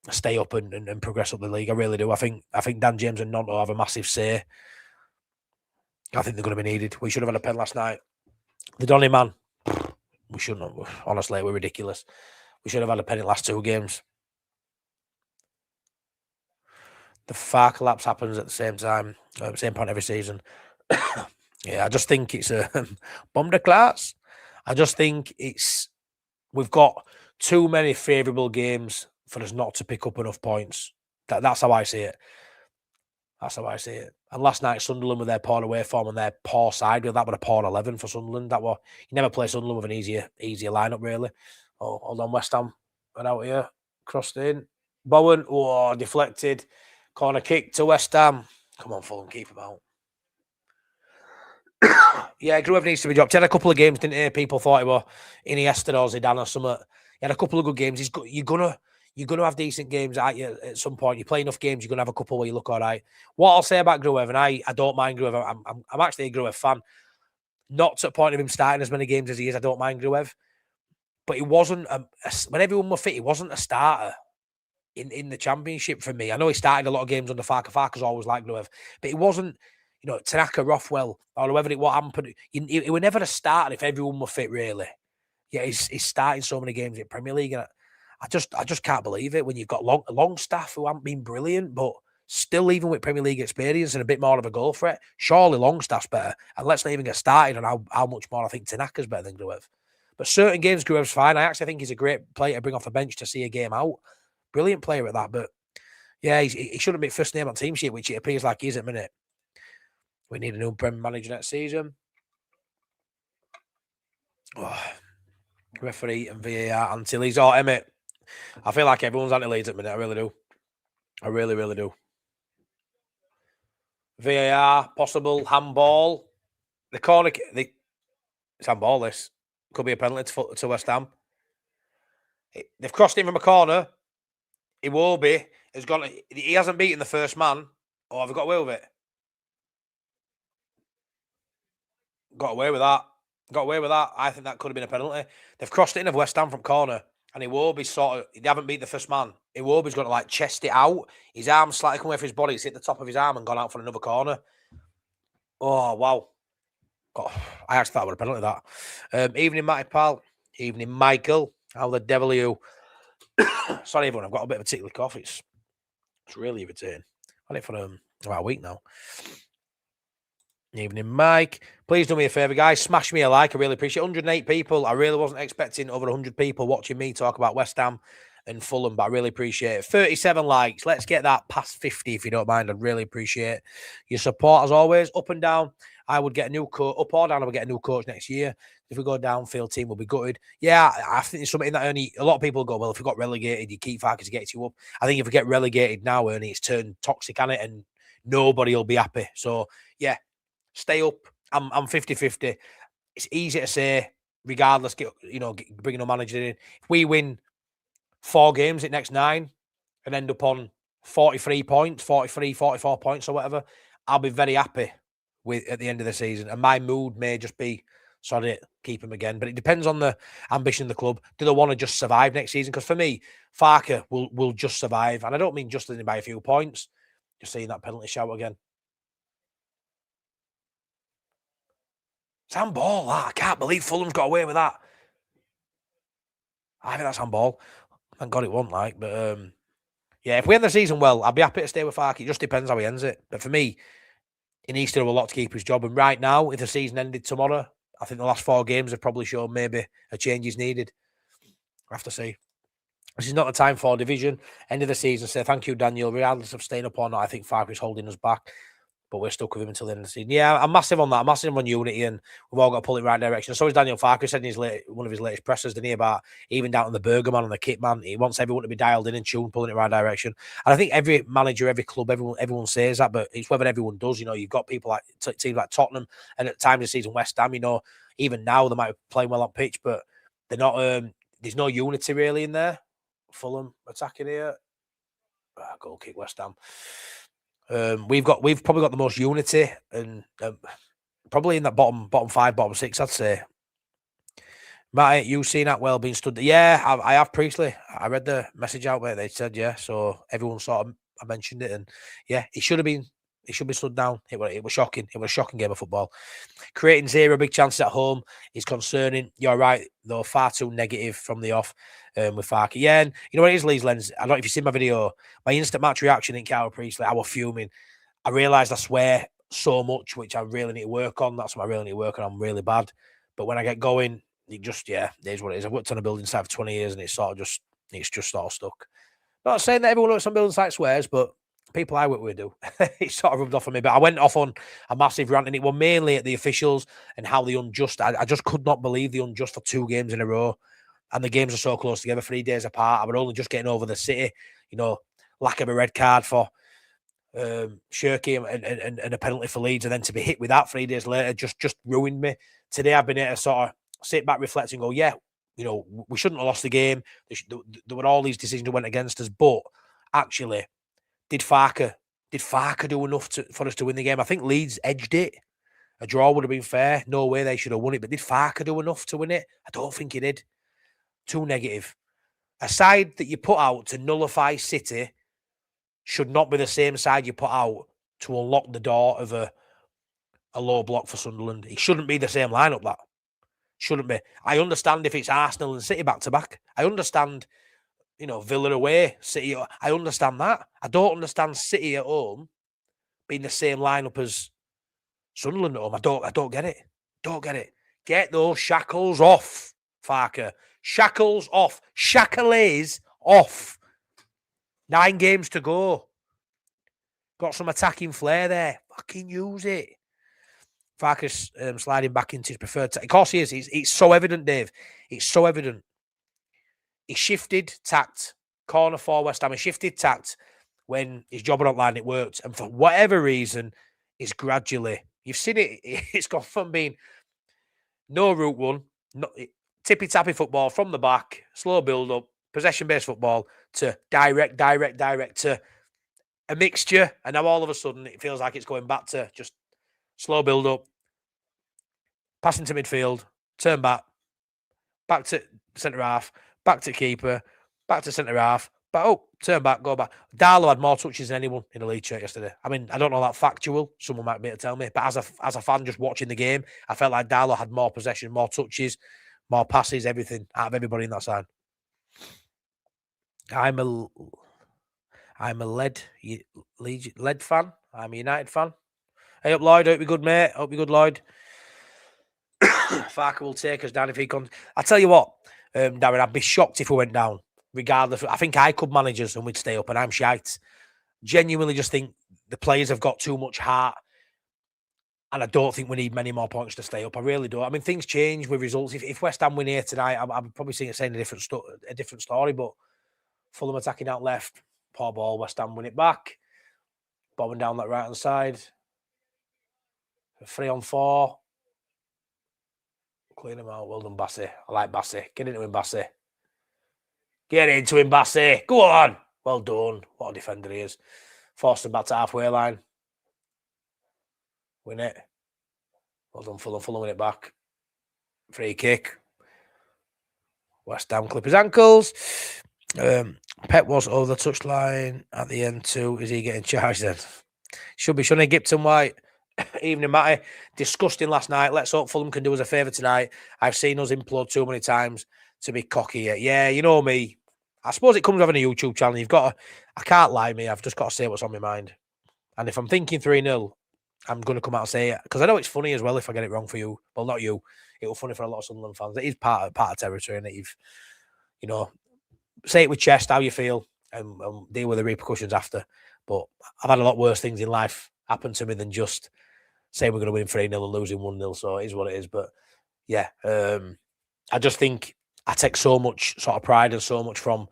stay up and progress up the league. I really do. I think Dan James and Nonto have a massive say. I think they're going to be needed. We should have had a pen last night. The Donny man, we shouldn't have. Honestly, we're ridiculous. We should have had a pen in the last 2 games. The Farke collapse happens at the same time, same point every season. Yeah, I just think it's a bomb de class. I just think we've got too many favourable games for us not to pick up enough points. That's how I see it. That's how I see it. And last night, Sunderland with their poor away form and their poor side, that was a poor 11 for Sunderland. You never play Sunderland with an easier lineup, really. Oh, hold on, West Ham went out here, crossed in. Bowen, deflected. Corner kick to West Ham. Come on, Fulham, keep him out. Yeah, Gruev needs to be dropped. He had a couple of games, didn't he? People thought he were Iniesta or Zidane or something. He had a couple of good games. You're gonna have decent games at some point. You play enough games, you're gonna have a couple where you look all right. What I'll say about Gruev, and I don't mind Gruev. I'm actually a Gruev fan. Not to the point of him starting as many games as he is. I don't mind Gruev, but he wasn't when everyone were fit. He wasn't a starter in the Championship for me. I know he started a lot of games under Farke. Farke's always liked Gruev, but he wasn't. You know, Tanaka, Rothwell, or whoever it was, he was never a starter if everyone were fit, really. Yeah, he's starting so many games in Premier League, and I just can't believe it when you've got long staff who haven't been brilliant, but Still, even with Premier League experience and a bit more of a goal threat, surely Longstaff's better. And let's not even get started on how much more I think Tanaka's better than Gruev. But certain games, Gruev's fine. I actually think he's a great player to bring off the bench to see a game out. Brilliant player at that. But yeah, he shouldn't be first name on team sheet, which it appears like he is at the minute. We need a new Premier manager next season. Oh, referee and VAR anti-Leeds. Oh, Emmett, I feel like everyone's anti-Leeds at the minute. I really do. I really, really do. VAR, possible handball. The corner, it's handball, this. Could be a penalty to West Ham. They've crossed him from a corner. Iwobi has gone. He hasn't beaten the first man. Or have they got away with it? Got away with that. Got away with that. I think that could have been a penalty. They've crossed it in of West Ham from corner. And Iwobi's they haven't beat the first man. Iwobi's got to like chest it out. His arm's slightly come away from his body. It's hit the top of his arm and gone out for another corner. Oh, wow. God, I actually thought it was a penalty, that. Evening, Matty Pal. Evening, Michael. How the devil are you? Sorry, everyone. I've got a bit of a tickly cough. It's really irritating. I've had it for about a week now. Evening, Mike. Please do me a favour, guys. Smash me a like. I really appreciate it. 108 people. I really wasn't expecting over 100 people watching me talk about West Ham and Fulham, but I really appreciate it. 37 likes. Let's get that past 50 if you don't mind. I'd really appreciate your support as always. Up and down. I would get a new coach. Up or down, I would get a new coach next year. If we go downfield, team will be gutted. Yeah, I think there's something that only a lot of people go, well, if we got relegated, you keep Farke to get you up. I think if we get relegated now, Ernie, it's turned toxic on it and nobody will be happy. So, yeah, stay up. I'm 50-50. It's easy to say, regardless, bringing a manager in. If we win 4 games in next 9 and end up on 43 points, 43, 44 points or whatever, I'll be very happy at the end of the season. And my mood may just be, sorry, keep him again. But it depends on the ambition of the club. Do they want to just survive next season? Because for me, Farke will just survive. And I don't mean just by a few points. Just seeing that penalty shout again. It's handball, that. I can't believe Fulham's got away with that. I think that's handball. Thank God it won't, like. But, yeah, if we end the season well, I'll be happy to stay with Farke. It just depends how he ends it. But for me, he needs to do a lot to keep his job. And right now, if the season ended tomorrow, I think the last 4 games have probably shown maybe a change is needed. We'll have to see. This is not the time for division. End of the season. Say thank you, Daniel. Regardless of staying up or not, I think Farke is holding us back. But we're stuck with him until the end of the season. Yeah, I'm massive on that. I'm massive on unity, and we've all got to pull it in the right direction. So is Daniel Farke said in one of his latest pressers, didn't he, about even down to the burger man and the kit man. He wants everyone to be dialed in and tuned, pulling it in the right direction. And I think every manager, every club, everyone says that, but it's whether everyone does. You've got people like teams like Tottenham, and at times of the season, West Ham. Even now they might be playing well on pitch, but they're not. There's no unity really in there. Fulham attacking here. Goal kick, West Ham. We've probably got the most unity, and probably in that bottom 5, bottom 6, I'd say. Matt, you seen that well being stood there? Yeah, I have Priestley. I read the message out where they said yeah, so everyone sort of I mentioned it, and yeah, it should be stood down. It was shocking. It was a shocking game of football. Creating 0 big chances at home is concerning. You're right, though, far too negative from the off with Farke. Yeah, and you know what it is, Leeds Lens? I don't know if you've seen my video. My instant match reaction in Carol Priestley, I was fuming. I realised I swear so much, which I really need to work on. That's what I really need to work on. I'm really bad. But when I get going, it is what it is. I've worked on a building site for 20 years and it's just sort of stuck. Not saying that everyone who works on building site swears, but people I work with do. It sort of rubbed off on me. But I went off on a massive rant, and it was mainly at the officials and how the unjust. I just could not believe the unjust for 2 games in a row. And the games are so close together, 3 days apart. I was only just getting over the City, lack of a red card for Shirky and a penalty for Leeds, and then to be hit with that 3 days later just ruined me. Today I've been able to sort of sit back, reflect, and go, yeah, we shouldn't have lost the game. There were all these decisions that went against us, but actually, did Farke do enough for us to win the game? I think Leeds edged it. A draw would have been fair. No way they should have won it. But did Farke do enough to win it? I don't think he did. Too negative. A side that you put out to nullify City should not be the same side you put out to unlock the door of a low block for Sunderland. It shouldn't be the same lineup, that. Shouldn't be. I understand if it's Arsenal and City back-to-back. I understand Villa away, City. I understand that. I don't understand City at home being the same lineup as Sunderland at home. I don't get it. Don't get it. Get those shackles off, Farke. Shackles off. Shackles off. 9 games to go. Got some attacking flair there. Fucking use it. Farke's sliding back into his preferred. Of course he is. It's so evident, Dave. It's so evident. He shifted tact. Corner for West Ham. He shifted tact when his job on line, it worked. And for whatever reason, it's gradually, you've seen it, it's gone from being no route one, tippy-tappy football from the back, slow build-up, possession-based football, to direct, to a mixture. And now all of a sudden, it feels like it's going back to just slow build-up, passing to midfield, turn back to centre-half, back to keeper, back to centre-half, but turn back, go back. Darlow had more touches than anyone in the Leeds shirt yesterday. I mean, I don't know that factual. Someone might be able to tell me. But as a fan just watching the game, I felt like Darlow had more possession, more touches, more passes, everything out of everybody in that side. I'm a lead fan. I'm a United fan. Hey up, Lloyd. Hope you're good, mate. Hope you're good, Lloyd. Farke will take us down if he comes. I tell you what, Darren, I'd be shocked if we went down. Regardless, I think I could manage us and we'd stay up, and I'm shite. Genuinely just think the players have got too much heart, and I don't think we need many more points to stay up. I really don't. I mean, things change with results. If West Ham win here tonight, I'm probably saying a different story, but Fulham attacking out left, poor ball, West Ham win it back, bombing down that right-hand side, 3-on-4, clean him out, well done, Bassey. I like Bassey. Get into him, Bassey. Get into him, Bassey. Go on. Well done. What a defender he is. Forced him back to halfway line. Win it. Well done, Fulham. Fulham win it back. Free kick. West Ham clip his ankles. Pep was over the touchline at the end too. Is he getting charged then? Should be, shouldn't he? Gipton White. Evening, Matty. Disgusting last night. Let's hope Fulham can do us a favour tonight. I've seen us implode too many times to be cocky. Yeah, you know me. I suppose it comes having a YouTube channel. You've got to, I can't lie, me. I've just got to say what's on my mind. And if I'm thinking 3-0, I'm going to come out and say it. Because I know it's funny as well if I get it wrong for you. Well, not you. It was funny for a lot of Sunderland fans. It is part of territory, and you've, say it with chest, how you feel, and deal with the repercussions after. But I've had a lot worse things in life happen to me than just saying we're going to win 3-0 and losing 1-0. So it is what it is. But yeah, I just think I take so much sort of pride and so much from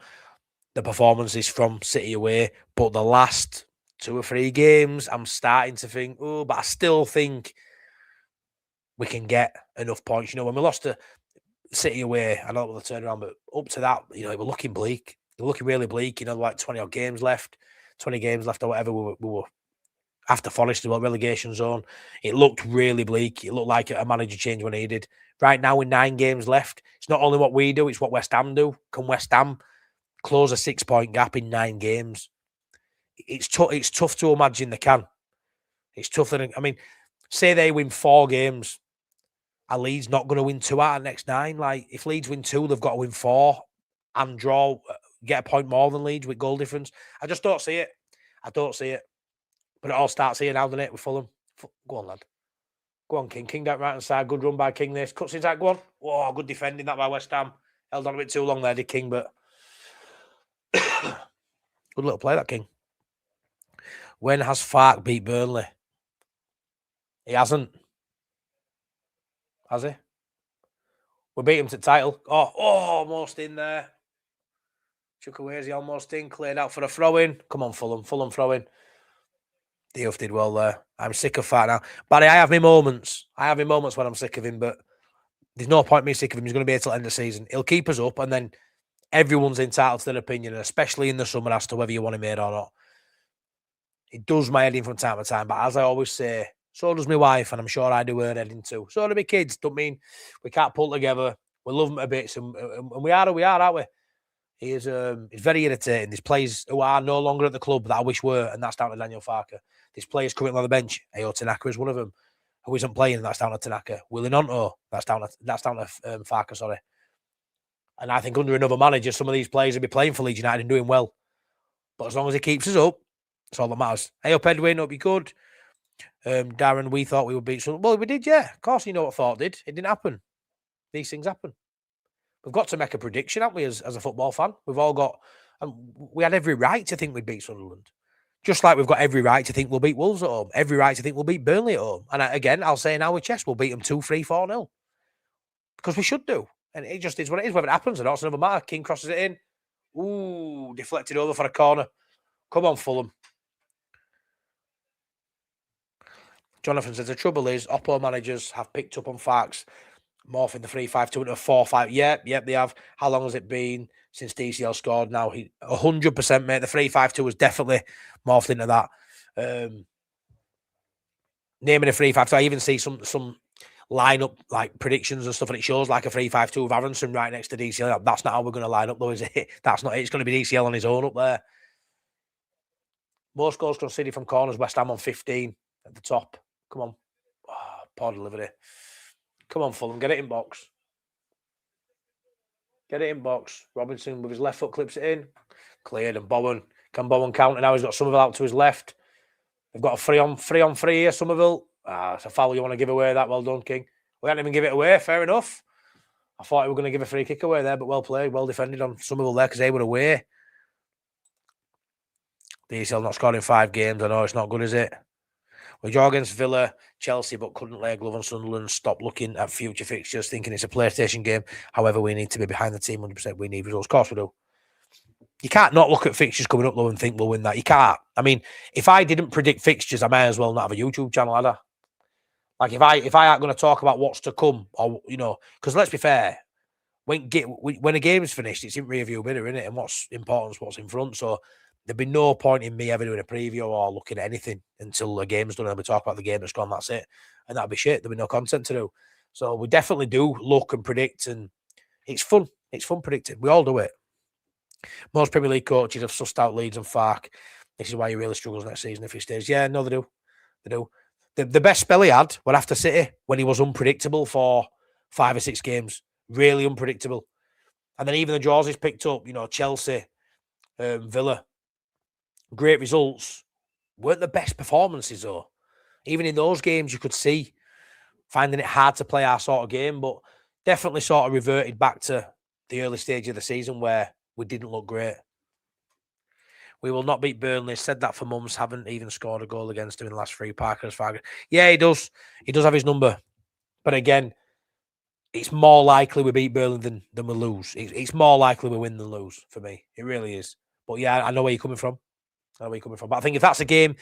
the performances from City away. But the last 2 or 3 games, I'm starting to think, but I still think we can get enough points. When we lost to City away, I know the turnaround, but up to that, it was looking bleak. It was looking really bleak, like 20 games left or whatever. We were after Forest, the relegation zone. It looked really bleak. It looked like a manager change were needed. Right now, with 9 games left, it's not only what we do, it's what West Ham do. Can West Ham close a 6-point gap in 9 games? It's tough to imagine they can. It's tougher. I mean, say they win 4 games, are Leeds not going to win 2 out of the next 9? Like, if Leeds win 2, they've got to win 4 and draw, get a point more than Leeds with goal difference. I just don't see it. I don't see it. But it all starts here now, doesn't it, with Fulham? Go on, lad. Go on, King. King down right hand side. Good run by King this. Cuts inside. Go on. Whoa, good defending that by West Ham. Held on a bit too long there, did King, but good little play, that King. When has Farke beat Burnley? He hasn't. Has he? We beat him to the title. Oh, almost in there. Chuck away, is he almost in? Cleared out for a throw-in. Come on, Fulham. Fulham throw-in. Diouf did well there. I'm sick of Farke now. Barry, I have my moments. When I'm sick of him, but there's no point me sick of him. He's going to be here till the end of the season. He'll keep us up, and then everyone's entitled to their opinion, especially in the summer, as to whether you want him here or not. It does my head in from time to time, but as I always say, so does my wife, and I'm sure I do her head in too. So do my kids. Don't mean we can't pull together. We love him a bit, and we are, aren't we? He's very irritating. There's players who are no longer at the club that I wish were, and that's down to Daniel Farke. There's players currently on the bench. Ayo Tanaka is one of them, who isn't playing, and that's down to Tanaka. Willie Nonto, that's down to Farke, sorry. And I think under another manager, some of these players will be playing for Leeds United and doing well. But as long as he keeps us up, that's all that matters. Hey up, Edwin, hope you good. Darren, we thought we would beat Sunderland. Well, we did, yeah. Of course, you know what thought did. It didn't happen. These things happen. We've got to make a prediction, haven't we, as a football fan? We've all got... we had every right to think we'd beat Sunderland. Just like we've got every right to think we'll beat Wolves at home. Every right to think we'll beat Burnley at home. And again, I'll say now with chest, we'll beat them 2-3, 4-0. Because we should do. And it just is what it is. Whether it happens or not, it's another matter. King crosses it in. Ooh, deflected over for a corner. Come on, Fulham. Jonathan says, the trouble is, Oppo managers have picked up on Farke's morphing the 3-5-2 into a 4-5. Yep, they have. How long has it been since DCL scored? Now, 100%, mate. The 3-5-2 was definitely morphed into that. Naming a 3-5-2, I even see some lineup like predictions and stuff, and it shows like a 3-5-2 with Aronson right next to DCL. That's not how we're going to line up, though, is it? That's not it. It's going to be DCL on his own up there. Most goals conceded from corners, West Ham on 15 at the top. Come on. Oh, poor delivery. Come on, Fulham. Get it in box. Get it in box. Robinson with his left foot clips it in. Cleared, and Bowen. Can Bowen counter? Now he's got Somerville out to his left. They've got a 3-on-3 here, Somerville. It's a foul you want to give away. That well done, King. We hadn't even give it away. Fair enough. I thought we were going to give a free kick away there, but well played, well defended on Somerville there because they were away. DCL not scored in 5 games. I know it's not good, is it? We draw against Villa, Chelsea, but couldn't lay a glove on Sunderland. Stop looking at future fixtures, thinking it's a PlayStation game. However, we need to be behind the team 100%. We need results. Of course we do. You can't not look at fixtures coming up, though, and think we'll win that. You can't. I mean, if I didn't predict fixtures, I may as well not have a YouTube channel, had I? Like, if I aren't going to talk about what's to come, or, you know, because let's be fair, when a game is finished, it's in rearview mirror, isn't it? And what's important is what's in front. So there'd be no point in me ever doing a preview or looking at anything until the game's done and we talk about the game that's gone, that's it. And that'd be shit. There'd be no content to do. So we definitely do look and predict, and it's fun. It's fun predicting. We all do it. Most Premier League coaches have sussed out Leeds and Farke. This is why he really struggles next season if he stays. Yeah, no, they do. They do. The best spell he had were after City, when he was unpredictable for 5 or 6 games. Really unpredictable. And then even the draws he's picked up, you know, Chelsea, Villa, great results, weren't the best performances, though. Even in those games, you could see finding it hard to play our sort of game, but definitely sort of reverted back to the early stage of the season where we didn't look great. We will not beat Burnley. Said that for months. Haven't even scored a goal against him in the last 3. Parker's Farke. Yeah, he does. He does have his number. But again, it's more likely we beat Burnley than we lose. It's more likely we win than lose for me. It really is. But yeah, I know where you're coming from. But I think if that's a game,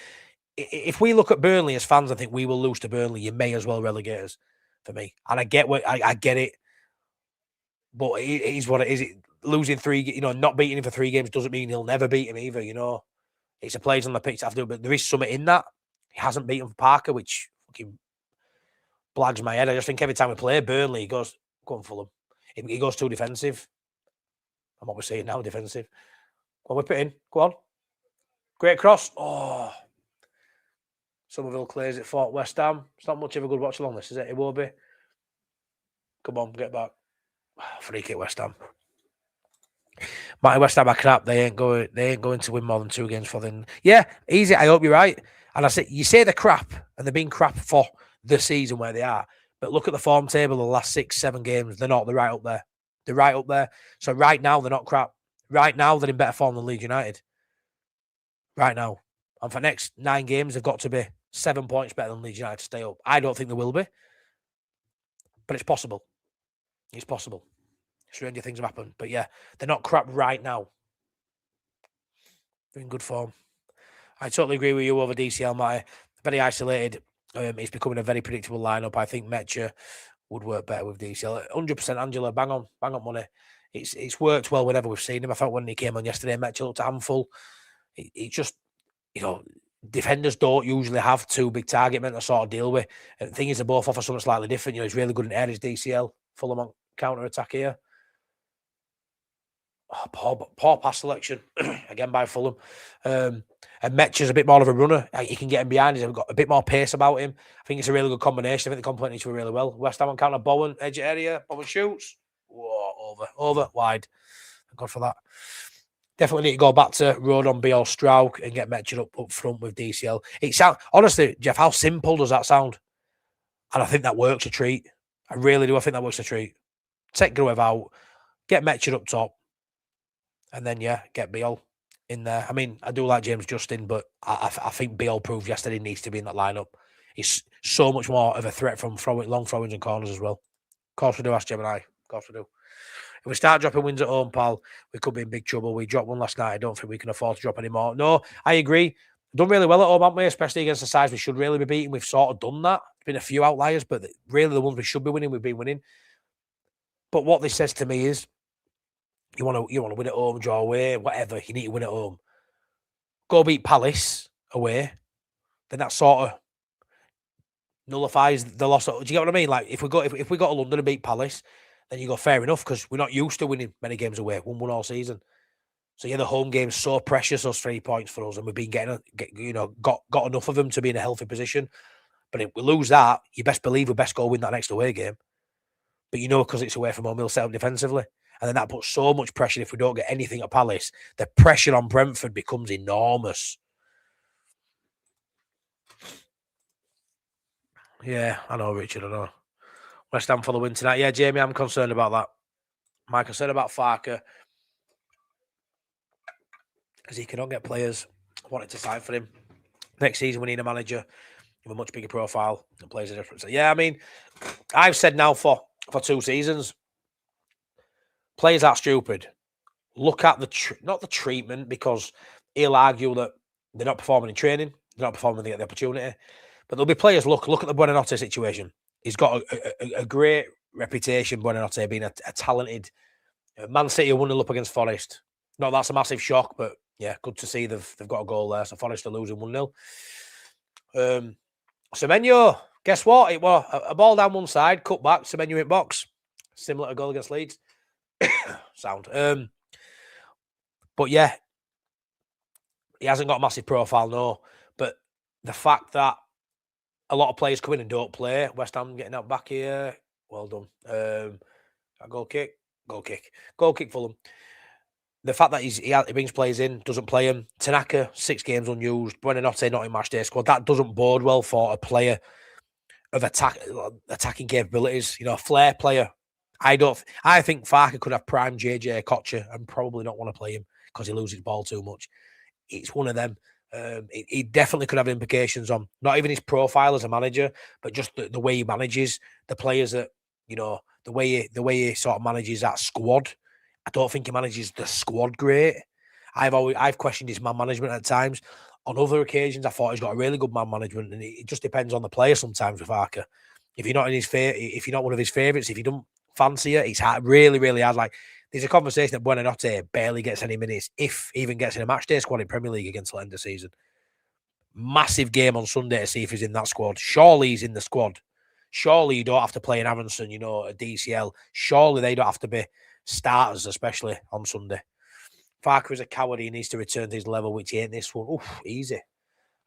if we look at Burnley as fans, I think we will lose to Burnley. You may as well relegate us for me. And I get it. But it is what it is. Losing 3, you know, not beating him for 3 games doesn't mean he'll never beat him either, you know. It's a players on the pitch that have to do, but there is something in that. He hasn't beaten for Parker, which fucking blags my head. I just think every time we play Burnley, he goes, go on, Fulham. He goes too defensive. I'm what we're saying now, defensive. Go on, whip it in. Go on. Great cross. Oh. Somerville clears it for West Ham. It's not much of a good watch along this, is it? It will be. Come on, get back. Free kick, West Ham. Mighty West Ham are crap. They ain't going to win more than 2 games for them. Yeah, easy. I hope you're right. And I say, you say they're crap, and they've been crap for the season where they are. But look at the form table of the last 6, 7 games. They're not. They're right up there. They're right up there. So right now, they're not crap. Right now, they're in better form than Leeds United. Right now. And for the next 9 games, they've got to be 7 points better than Leeds United to stay up. I don't think they will be. But it's possible. It's possible. Stranger things have happened. But yeah, they're not crap right now. They're in good form. I totally agree with you over DCL, Matty. Very isolated. It's becoming a very predictable lineup. I think Metcha would work better with DCL. 100% Angela, bang on money. It's worked well whenever we've seen him. I thought when he came on yesterday, Metcha looked a handful. It just, you know, defenders don't usually have 2 big target men to sort of deal with. And the thing is, they both offer something slightly different. You know, he's really good in air, his DCL. Fulham on counter-attack here. Oh, poor pass selection again by Fulham. And Metcha's a bit more of a runner. He can get him behind. He's got a bit more pace about him. I think it's a really good combination. I think they complement each other really well. West Ham on counter, Bowen, edge area. Bowen shoots. Whoa, over, wide. Thank God for that. Definitely need to go back to Rodon, Biel, Strauch and get Metchin up front with DCL. It sounds, honestly, Jeff, how simple does that sound? And I think that works a treat. I really do. I think that works a treat. Take Gruev out, get Metchin up top, and then, get Biel in there. I mean, I do like James Justin, but I think Biel proved yesterday he needs to be in that lineup. He's so much more of a threat from long throw-ins and corners as well. Of course we do, ask Gemini. Of course we do. If we start dropping wins at home, pal, we could be in big trouble. We dropped one last night. I don't think we can afford to drop any more. No, I agree. Done really well at home, haven't we? Especially against the sides we should really be beating. We've sort of done that. There's been a few outliers, but really the ones we should be winning, we've been winning. But what this says to me is, you want to win at home, draw away, whatever. You need to win at home. Go beat Palace away, then that sort of nullifies the loss. Do you get what I mean? Like if we go to London and beat Palace, then you go fair enough because we're not used to winning many games away. Won all season. So the home game's so precious, those 3 points for us, and we've been got enough of them to be in a healthy position. But if we lose that, you best believe we best go win that next away game. But because it's away from home, we'll set up defensively. And then that puts so much pressure if we don't get anything at Palace. The pressure on Brentford becomes enormous. Yeah, I know, Richard, I know. West Ham for the win tonight. Yeah, Jamie, I'm concerned about that. My concern about Farke is he cannot get players wanting to sign for him. Next season, we need a manager with a much bigger profile that plays a difference. Yeah, I mean, I've said now for 2 seasons, players are stupid. Look at not the treatment, because he'll argue that they're not performing in training, they're not performing when they get the opportunity. But there'll be players, look at the Buonanotte situation. He's got a great reputation, Buonanotte, being a talented Man City 1-0 up against Forest. No, that's a massive shock, but yeah, good to see they've got a goal there. So Forest are losing 1-0. Semenyo, guess what? It was a ball down one side, cut back, Semenyo in box. Similar to a goal against Leeds. Sound. But yeah, he hasn't got a massive profile, no. But the fact that a lot of players come in and don't play, West Ham getting that back here, well done. A goal kick, Fulham. The fact that he brings players in, doesn't play them. Tanaka, 6 games unused. Buonanotte not in match day squad. That doesn't bode well for a player of attacking capabilities. A flair player. I think Farke could have prime JJ Cottage and probably not want to play him because he loses the ball too much. It's one of them. He definitely could have implications on not even his profile as a manager, but just the way he manages the players. That the way he sort of manages that squad. I don't think he manages the squad great. I've questioned his man management at times. On other occasions, I thought he's got a really good man management, and it just depends on the player sometimes with Farke. If you're not if you're not one of his favourites, if you don't fancy it, it's hard, really, really hard. Like there's a conversation that Buonanotte barely gets any minutes, if even gets in a match day squad in Premier League against the end of the season. Massive game on Sunday to see if he's in that squad. Surely he's in the squad. Surely you don't have to play an Aronson, a DCL. Surely they don't have to be starters, especially on Sunday. Farke is a coward. He needs to return to his level, which he ain't this one. Oof, easy.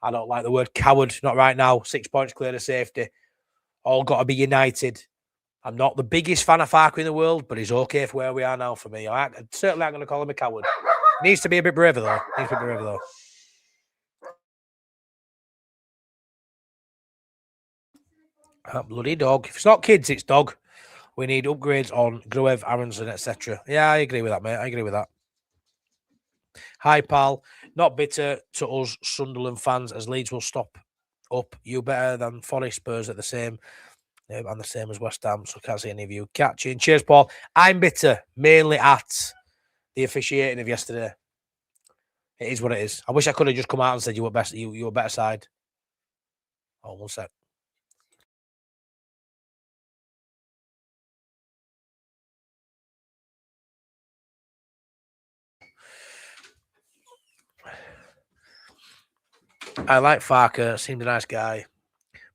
I don't like the word coward. Not right now. 6 points clear of safety. All got to be united. I'm not the biggest fan of Farke in the world, but he's okay for where we are now for me. I certainly aren't going to call him a coward. Needs to be a bit braver, though. Bloody dog. If it's not kids, it's dog. We need upgrades on Gruev, Aronson, etc. Yeah, I agree with that, mate. I agree with that. Hi, pal. Not bitter to us Sunderland fans, as Leeds will stop up. You better than Forest, Spurs at the same. And the same as West Ham, so can't see any of you catching. Cheers, Paul. I'm bitter, mainly at the officiating of yesterday. It is what it is. I wish I could have just come out and said you were best. You were better side. Oh, one sec. I like Farke. Seemed a nice guy.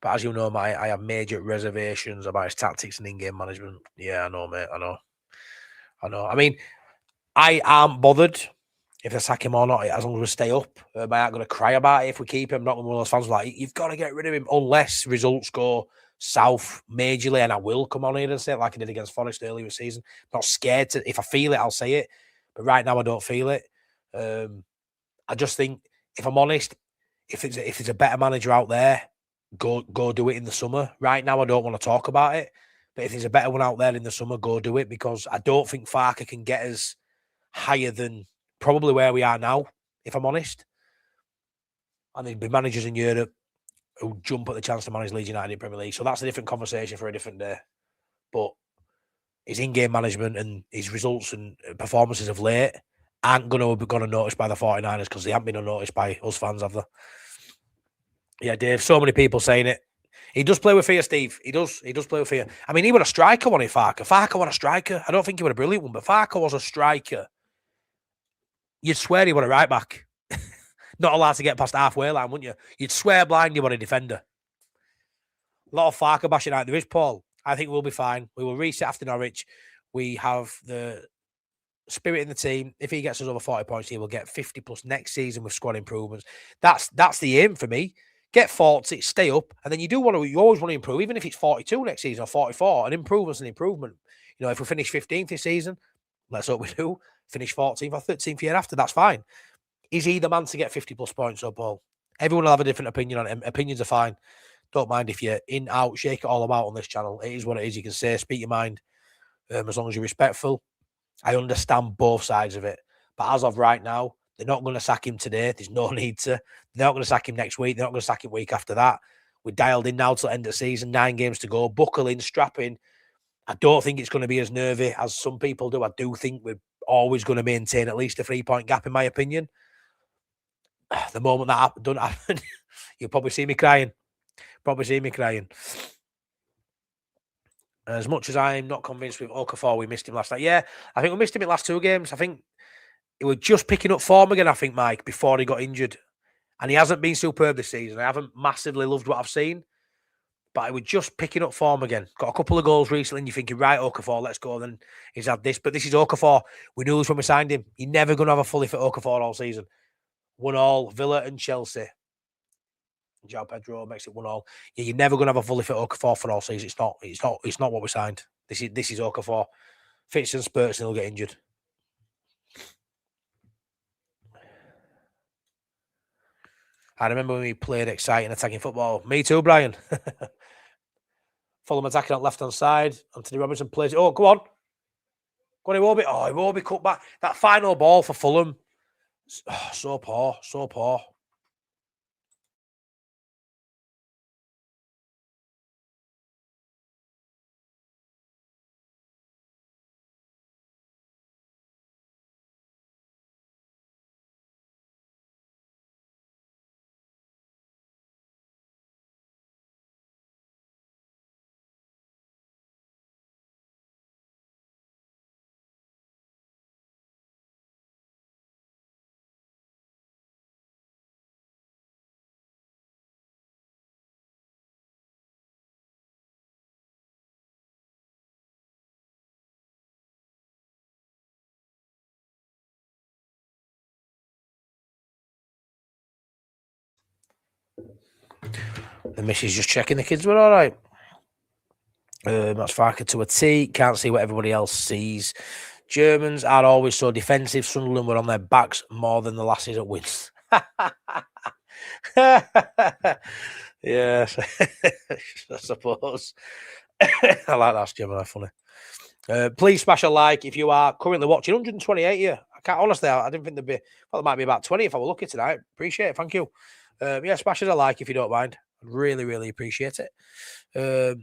But as you know, I have major reservations about his tactics and in-game management. Yeah, I know, mate. I know. I mean, I aren't bothered if they sack him or not, as long as we stay up. I ain't going to cry about it if we keep him. Not one of those fans like, you've got to get rid of him unless results go south majorly, and I will come on here and say it like I did against Forest earlier this season. Not scared to. If I feel it, I'll say it. But right now, I don't feel it. I just think, if I'm honest, if it's a better manager out there, go do it in the summer. Right now, I don't want to talk about it. But if there's a better one out there in the summer, go do it, because I don't think Farke can get us higher than probably where we are now, if I'm honest. And there'd be managers in Europe who jump at the chance to manage Leeds United in Premier League. So that's a different conversation for a different day. But his in-game management and his results and performances of late aren't going to be unnoticed by the 49ers, because they haven't been unnoticed by us fans, have they? Yeah, Dave, so many people saying it. He does play with fear, Steve. He does play with fear. I mean, he was a striker, wasn't he, Farke? Farke was a striker. I don't think he was a brilliant one, but Farke was a striker. You'd swear he was a right back. Not allowed to get past the halfway line, wouldn't you? You'd swear blind he was a defender. A lot of Farke bashing out there is, Paul. I think we'll be fine. We will reset after Norwich. We have the spirit in the team. If he gets us over 40 points, he will get 50 plus next season with squad improvements. That's the aim for me. Get 40, stay up, and then you always want to improve, even if it's 42 next season or 44. An improvement's an improvement. You know, if we finish 15th this season, let's hope we do. Finish 14th or 13th year after, that's fine. Is he the man to get 50 plus points up, Paul? Everyone will have a different opinion on it. Opinions are fine. Don't mind if you're in, out, shake it all about on this channel. It is what it is. You can say, speak your mind, as long as you're respectful. I understand both sides of it. But as of right now, they're not going to sack him today. There's no need to. They're not going to sack him next week. They're not going to sack him week after that. We're dialed in now till the end of the season. 9 games to go. Buckle in, strap in. I don't think it's going to be as nervy as some people do. I do think we're always going to maintain at least a 3-point gap, in my opinion. The moment that doesn't happen, you'll probably see me crying. As much as I'm not convinced with Okafor, we missed him last night. Yeah, I think we missed him in the last 2 games. I think he was just picking up form again, I think, Mike, before he got injured. And he hasn't been superb this season. I haven't massively loved what I've seen. But he was just picking up form again. Got a couple of goals recently, and you're thinking, right, Okafor, let's go. Then he's had this. But this is Okafor. We knew this when we signed him. You're never going to have a fully fit Okafor all season. 1-1, Villa and Chelsea. João Pedro makes it 1-1. Yeah, you're never going to have a fully fit Okafor for all season. It's not what we signed. This is Okafor. Fits and spurts and he'll get injured. I remember when we played exciting attacking football. Me too, Brian. Fulham attacking on left-hand side. Anthony Robinson plays it. Oh, go on. Go on, Iwobi. Oh, Iwobi cut back. That final ball for Fulham. Oh, so poor. The missus just checking the kids were all right. That's Farke to a T. Can't see what everybody else sees. Germans are always so defensive. Sunderland were on their backs more than the lasses at wins. Yes, I suppose. I like that, Gemini. Funny. Please smash a like if you are currently watching. 128 here. I can't honestly. I didn't think there'd be. Well, it might be about 20 if I were lucky tonight. Appreciate it. Thank you. Yeah, smash us a like if you don't mind. Really, really appreciate it.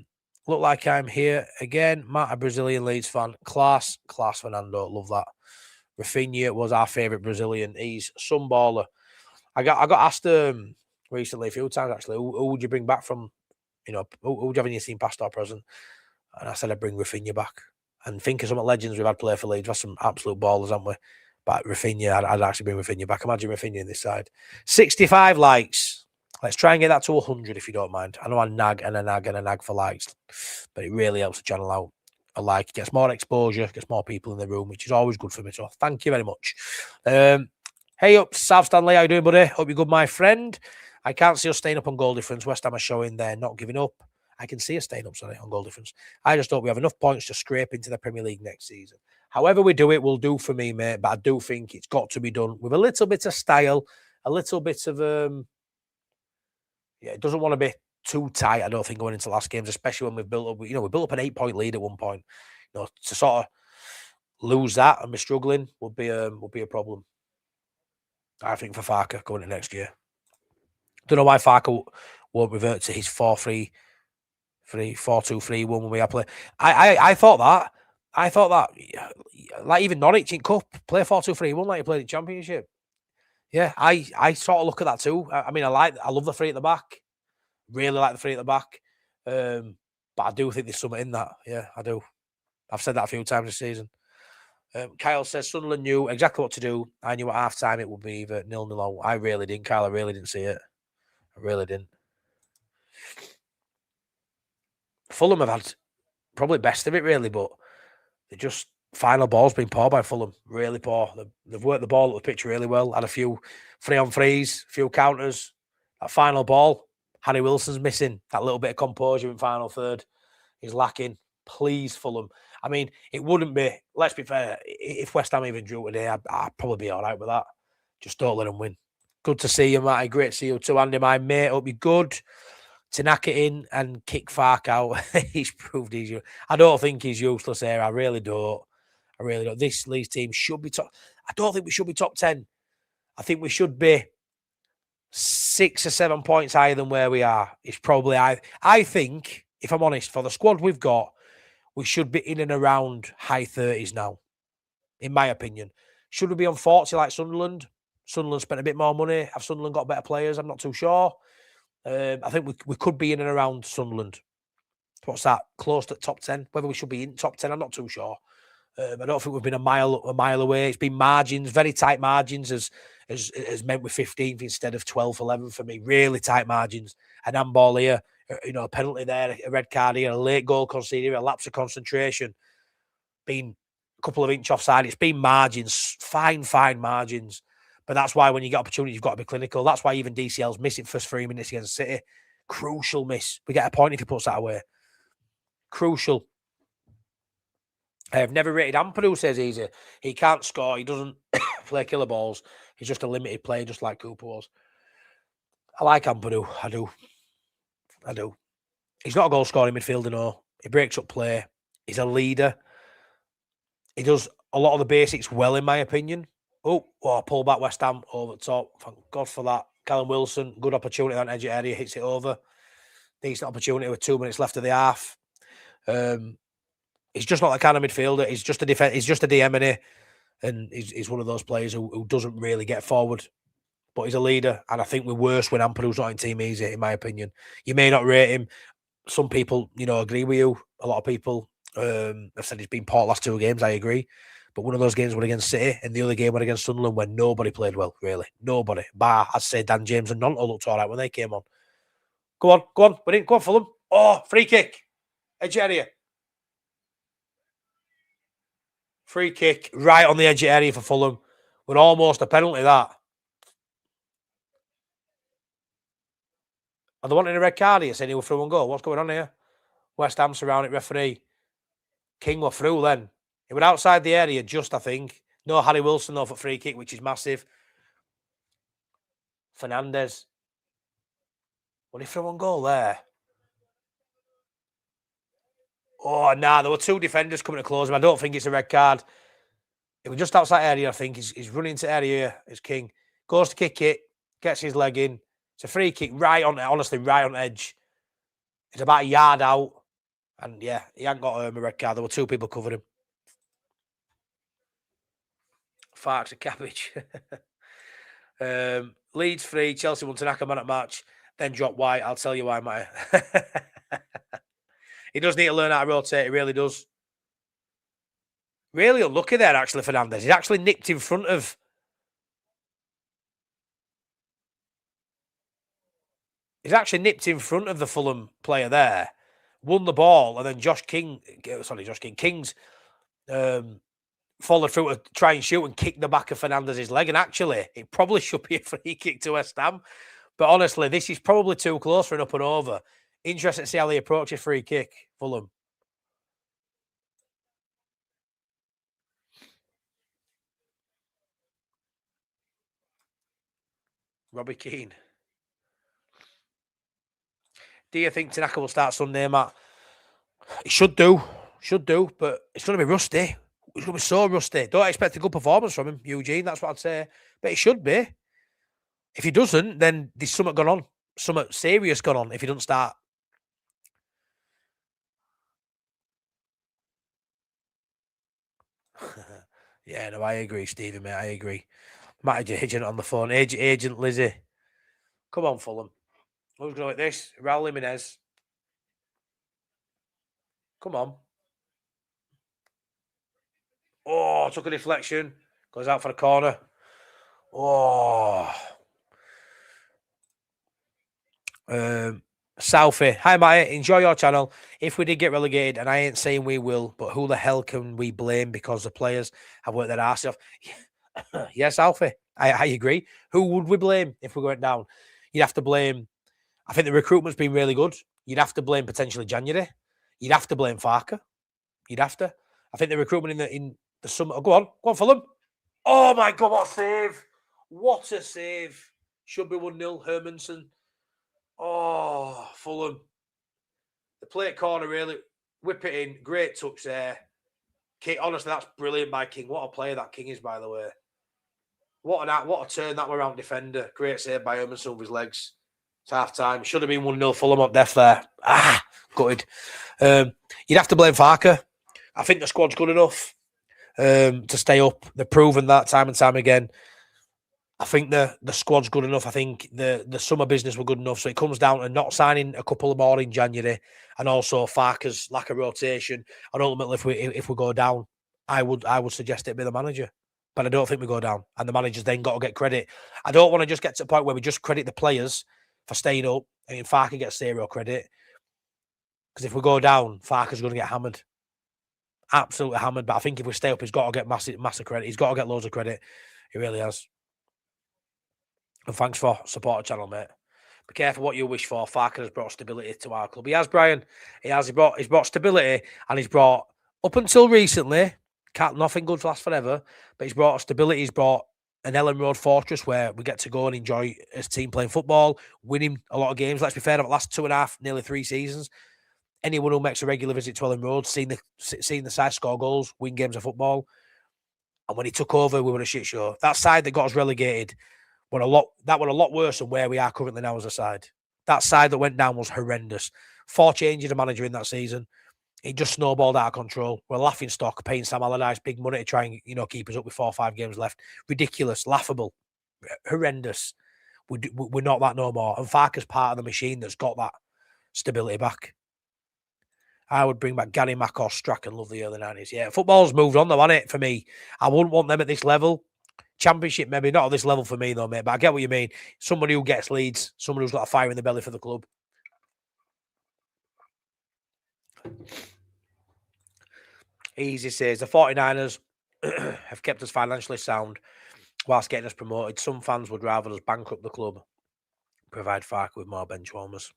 Look like I'm here again. Matt, a Brazilian Leeds fan. Class, Fernando. Love that. Rafinha was our favourite Brazilian. He's some baller. I got asked recently a few times actually. Who would you bring back from? You know, who would you have in your team, past or present? And I said I'd bring Rafinha back. And think of some legends we've had play for Leeds. We've had some absolute ballers, haven't we? But Rafinha, I'd actually bring Rafinha back. Imagine Rafinha in this side. 65 likes. Let's try and get that to 100 if you don't mind. I know I nag for likes, but it really helps the channel out. A like, gets more exposure, gets more people in the room, which is always good for me. So thank you very much. Hey up, Sav Stanley. How you doing, buddy? Hope you're good, my friend. I can't see us staying up on goal difference. West Ham are showing they're not giving up. I can see us staying up, sorry, on goal difference. I just hope we have enough points to scrape into the Premier League next season. However we do it, will do for me, mate. But I do think it's got to be done with a little bit of style, a little bit of it doesn't want to be too tight. I don't think going into last games, especially when we've built up. We built up an 8-point lead at one point. To sort of lose that and be struggling would be a problem. I think for Farke going into next year. Don't know why Farke won't revert to his 4-3-1 when we are playing. I thought that. Like even Norwich in Cup, play 4-2-3-1 like he played in Championship. Yeah, I sort of look at that too. I mean, I love the three at the back. Really like the three at the back. But I do think there's something in that. Yeah, I do. I've said that a few times this season. Kyle says Sunderland knew exactly what to do. I knew at half time it would be either 0-0. I really didn't, Kyle. I really didn't see it. I really didn't. Fulham have had probably best of it, really, but they just final ball's been poor by Fulham. Really poor. They've worked the ball at the pitch really well. Had a few 3-on-3s, a few counters. That final ball, Harry Wilson's missing. That little bit of composure in final third is lacking. Please, Fulham. I mean, it wouldn't be, let's be fair, if West Ham even drew today, I'd probably be all right with that. Just don't let them win. Good to see you, Matty. Great to see you too, Andy, my mate. Hope you're good. To knock it in and kick Farke out, he's proved he's useless. I don't think he's useless here. I really don't. This Leeds team should be top. I don't think we should be top 10. I think we should be 6 or 7 points higher than where we are. It's probably, I think, if I'm honest, for the squad we've got, we should be in and around high 30s now, in my opinion. Should we be on 40 like Sunderland? Sunderland spent a bit more money. Have Sunderland got better players? I'm not too sure. I think we could be in and around Sunderland. What's that? Close to top 10. Whether we should be in top 10, I'm not too sure. I don't think we've been a mile away. It's been margins, very tight margins, as meant with 15th instead of 12th, 11th for me. Really tight margins. An handball here, a penalty there, a red card here, a late goal conceded, a lapse of concentration. Been a couple of inch offside. It's been margins, fine margins. But that's why when you get opportunity, you've got to be clinical. That's why even DCL's missing first 3 minutes against City. Crucial miss. We get a point if he puts that away. Crucial. I have never rated Ampadu, says easy. He can't score. He doesn't play killer balls. He's just a limited player, just like Cooper was. I like Ampadu. I do. He's not a goal-scoring midfielder, no. He breaks up play. He's a leader. He does a lot of the basics well, in my opinion. Pull back West Ham over the top. Thank God for that. Callum Wilson, good opportunity on edge area, hits it over. Decent opportunity with 2 minutes left of the half. He's just not that kind of midfielder. He's just a defense. He's just a DM in it, and he's one of those players who doesn't really get forward. But he's a leader, and I think we're worse when Ampadu's not in team easy, in my opinion. You may not rate him. Some people, agree with you. A lot of people have said he's been poor last 2 games. I agree. But one of those games were against City, and the other game were against Sunderland, where nobody played well, really. Nobody. Bar, I'd say Dan James and Nonto looked all right when they came on. Go on. We didn't go on, Fulham. Oh, free kick. Edge area. Free kick right on the edge area for Fulham. With almost a penalty, that. Are they wanting a red card here, saying he was through and goal? What's going on here? West Ham surrounding referee. King were through then. He was outside the area just, I think. No Harry Wilson, though, for free kick, which is massive. Fernandez. What he threw on goal there? Oh, nah, there were 2 defenders coming to close him. I don't think it's a red card. It was just outside area, I think. He's running into area here, is King. Goes to kick it, gets his leg in. It's a free kick right on edge. It's about a yard out. And, yeah, he hadn't got a red card. There were 2 people covering him. Farke's a cabbage. Leeds 3, Chelsea won to knock a man at match, then drop White. I'll tell you why, mate. He does need to learn how to rotate. He really does. Really unlucky there, actually, Fernandez. He's actually nipped in front of... the Fulham player there. Won the ball, and then King's followed through to try and shoot and kick the back of Fernandez's leg. And actually, it probably should be a free kick to West Ham. But honestly, this is probably too close for an up and over. Interesting to see how they approach a free kick, Fulham. Robbie Keane. Do you think Tanaka will start Sunday, Matt? It should do, but it's going to be rusty. It's going to be so rusty. Don't expect a good performance from him, Eugene. That's what I'd say. But it should be. If he doesn't, then there's something gone on. Something serious gone on if he doesn't start. Yeah, no, I agree, Stevie, mate. I agree. Matt Agent on the phone. Agent Lizzie. Come on, Fulham. Who's going like this? Raul Jimenez. Come on. Oh, took a deflection. Goes out for the corner. Oh. Southie. Hi, Maya. Enjoy your channel. If we did get relegated, and I ain't saying we will, but who the hell can we blame because the players have worked their arse off? Yes, Southie. I agree. Who would we blame if we went down? You'd have to blame. I think the recruitment's been really good. You'd have to blame potentially January. You'd have to blame Farke. You'd have to. I think the recruitment in the summer. Go on, Fulham. Oh my God, what a save! What a save! Should be 1-0. Hermanson. Oh, Fulham. The plate corner really whip it in. Great touch there. King, honestly, that's brilliant by King. What a player that King is, by the way. What a turn that were around defender. Great save by Hermanson with his legs. It's half time. Should have been 1-0 Fulham up death there. Gutted. You'd have to blame Farke. I think the squad's good enough to stay up. They've proven that time and time again. I think the squad's good enough. I think the summer business were good enough. So it comes down to not signing a couple more in January, and also Farke's lack of rotation. And ultimately, if we go down, I would suggest it be the manager. But I don't think we go down, and the manager's then got to get credit. I don't want to just get to the point where we just credit the players for staying up, and Farke gets zero credit. Because if we go down, Farke's going to get hammered, absolutely hammered. But I think if we stay up, he's got to get massive credit. He's got to get loads of credit. He really has. And thanks for supporting the channel, mate. Be careful what you wish for. Farke has brought stability to our club. He has, Brian. He has. He's brought stability, and he's brought, up until recently, nothing good lasts forever, but he's brought stability. He's brought an Ellen Road fortress where we get to go and enjoy as a team playing football, winning a lot of games. Let's be fair, over the last 2.5, nearly 3 seasons, anyone who makes a regular visit to Ellen Road, seeing the side score goals, win games of football. And when he took over, we were a shit show. That side that got us relegated were a lot worse than where we are currently now as a side. That side that went down was horrendous. 4 changes of manager in that season. It just snowballed out of control. We're a laughing stock, paying Sam Allardyce big money to try and keep us up with 4 or 5 games left. Ridiculous, laughable, horrendous. We're not that no more. And Farke's part of the machine that's got that stability back. I would bring back Gary Mack or Strachan. Love the early 90s. Yeah, football's moved on though, hasn't it, for me? I wouldn't want them at this level. Championship, maybe not at this level for me though, mate. But I get what you mean. Somebody who gets Leeds, somebody who's got a fire in the belly for the club. Easy says the 49ers have kept us financially sound whilst getting us promoted. Some fans would rather us bankrupt the club, provide Farke with more bench warmers.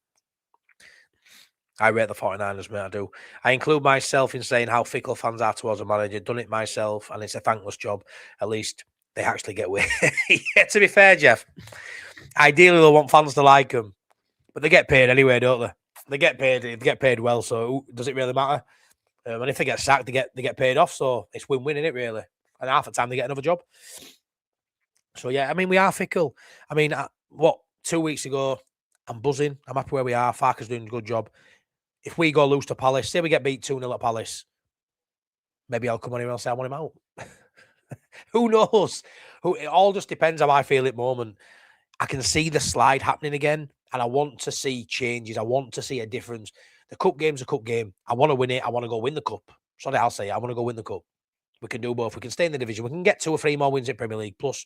I rate the 49ers, mate, I do. I include myself in saying how fickle fans are towards a manager. Done it myself, and it's a thankless job. At least they actually get away. Yeah, to be fair, Jeff, ideally they want fans to like them, but they get paid anyway, don't they? They get paid well, so does it really matter? And if they get sacked, they get paid off, so it's win-win, isn't it, really? And half the time they get another job. So, yeah, I mean, we are fickle. I mean, 2 weeks ago, I'm buzzing. I'm happy where we are. Farke's doing a good job. If we go lose to Palace, say we get beat 2-0 at Palace, maybe I'll come on here and say I want him out. Who knows? It all just depends how I feel at the moment. I can see the slide happening again, and I want to see changes. I want to see a difference. The cup game's a cup game. I want to win it. I want to go win the cup. Sorry, I'll say it. I want to go win the cup. We can do both. We can stay in the division. We can get 2 or 3 more wins in Premier League, plus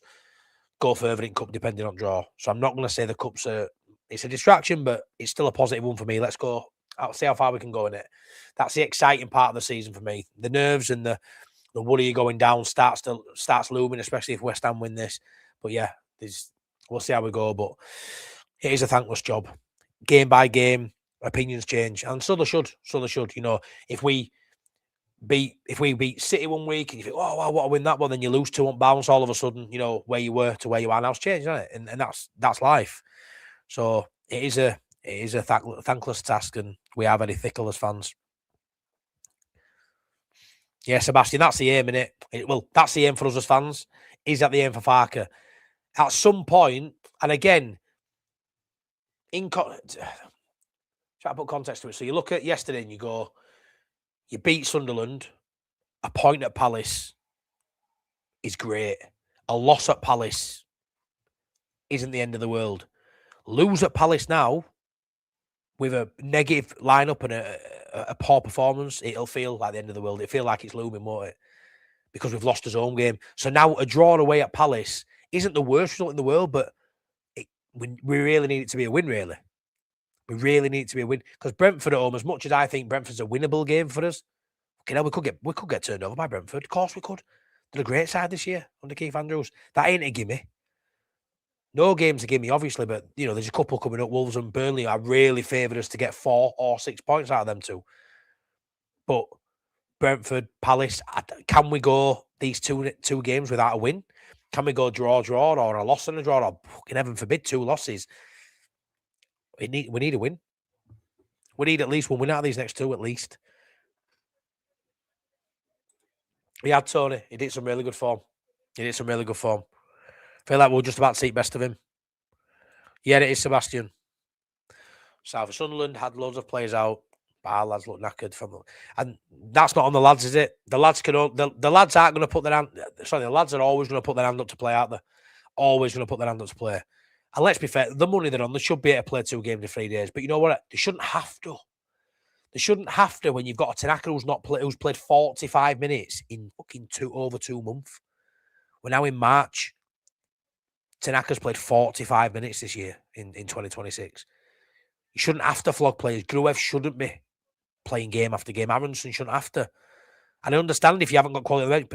go further in cup depending on draw. So I'm not going to say the cup's it's a distraction, but it's still a positive one for me. Let's go. I'll see how far we can go in it. That's the exciting part of the season for me. The nerves and the the worry of going down starts looming, especially if West Ham win this. But yeah, we'll see how we go. But it is a thankless job, game by game. Opinions change, and so they should. You know, if we beat City one week and you think, oh, wow, what a win that one, then you lose 2 on bounce, all of a sudden, you know, where you were to where you are now, it's changed, isn't it? And that's life. So it is a thankless task, and we are very fickle as fans. Yeah, Sebastian, that's the aim, innit? Well, that's the aim for us as fans. Is that the aim for Farke? At some point, and again, try to put context to it. So you look at yesterday and you go, you beat Sunderland, a point at Palace is great. A loss at Palace isn't the end of the world. Lose at Palace now with a negative lineup and a poor performance, it'll feel like the end of the world. It'll feel like it's looming, won't it? Because we've lost his home game. So now a draw away at Palace isn't the worst result in the world, but we really need it to be a win, really. We really need it to be a win. Because Brentford at home, as much as I think Brentford's a winnable game for us, okay, now we could get turned over by Brentford. Of course we could. They're a great side this year under Keith Andrews. That ain't a gimme. No game's a gimme, obviously, but you know, there's a couple coming up. Wolves and Burnley are really favoured us to get 4 or 6 points out of them two. But Brentford, Palace, can we go these two games without a win? Can we go draw, or a loss and a draw, or fucking heaven forbid 2 losses? We need a win. We need at least 1 win out of these next 2, at least. We had Tony. He did some really good form. Feel like we're just about to see best of him. Yeah, it is Sebastian. South of Sunderland had loads of players out. But our lads look knackered and that's not on the lads, is it? The lads the lads aren't going to put their hand. Sorry, the lads are always going to put their hand up to play, aren't they? Always going to put their hand up to play. And let's be fair, the money they're on, they should be able to play 2 games in 3 days. But you know what? They shouldn't have to. They shouldn't have to when you've got a Tanaka who's played 45 minutes in fucking over 2 months. We're now in March. Tanaka's played 45 minutes this year in 2026. You shouldn't have to flog players. Gruev shouldn't be playing game after game. Aronson shouldn't have to. And I understand if you haven't got quality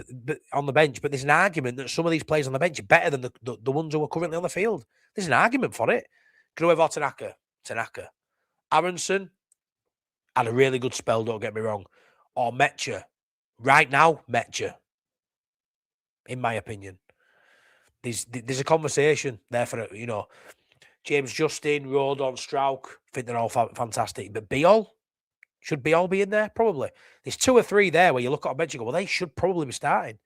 on the bench, but there's an argument that some of these players on the bench are better than the ones who are currently on the field. There's an argument for it. Gruev or Tanaka. Aronson had a really good spell, don't get me wrong. Or Metcher. Right now, Metcher. In my opinion. There's a conversation there for, you know, James Justin, Rodon, Strauch. I think they're all fantastic. But Biol? Should Biol be in there? Probably. There's 2 or 3 there where you look at a bench and go, well, they should probably be starting.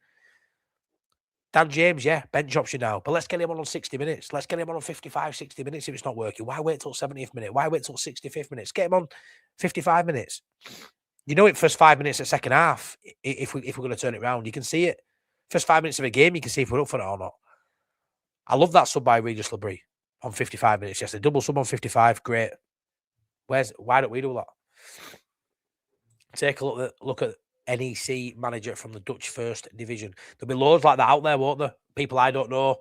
Dan James, yeah, bench option now. But let's get him on 60 minutes. Let's get him on 55, 60 minutes if it's not working. Why wait till 70th minute? Why wait till 65th minute? Get him on 55 minutes. You know it first 5 minutes of second half, if we're going to turn it around. You can see it. First 5 minutes of a game, you can see if we're up for it or not. I love that sub by Regis Labrie on 55 minutes yesterday. Double sub on 55, great. Why don't we do that? Take a look at NEC manager from the Dutch First Division. There'll be loads like that out there, won't there? People I don't know.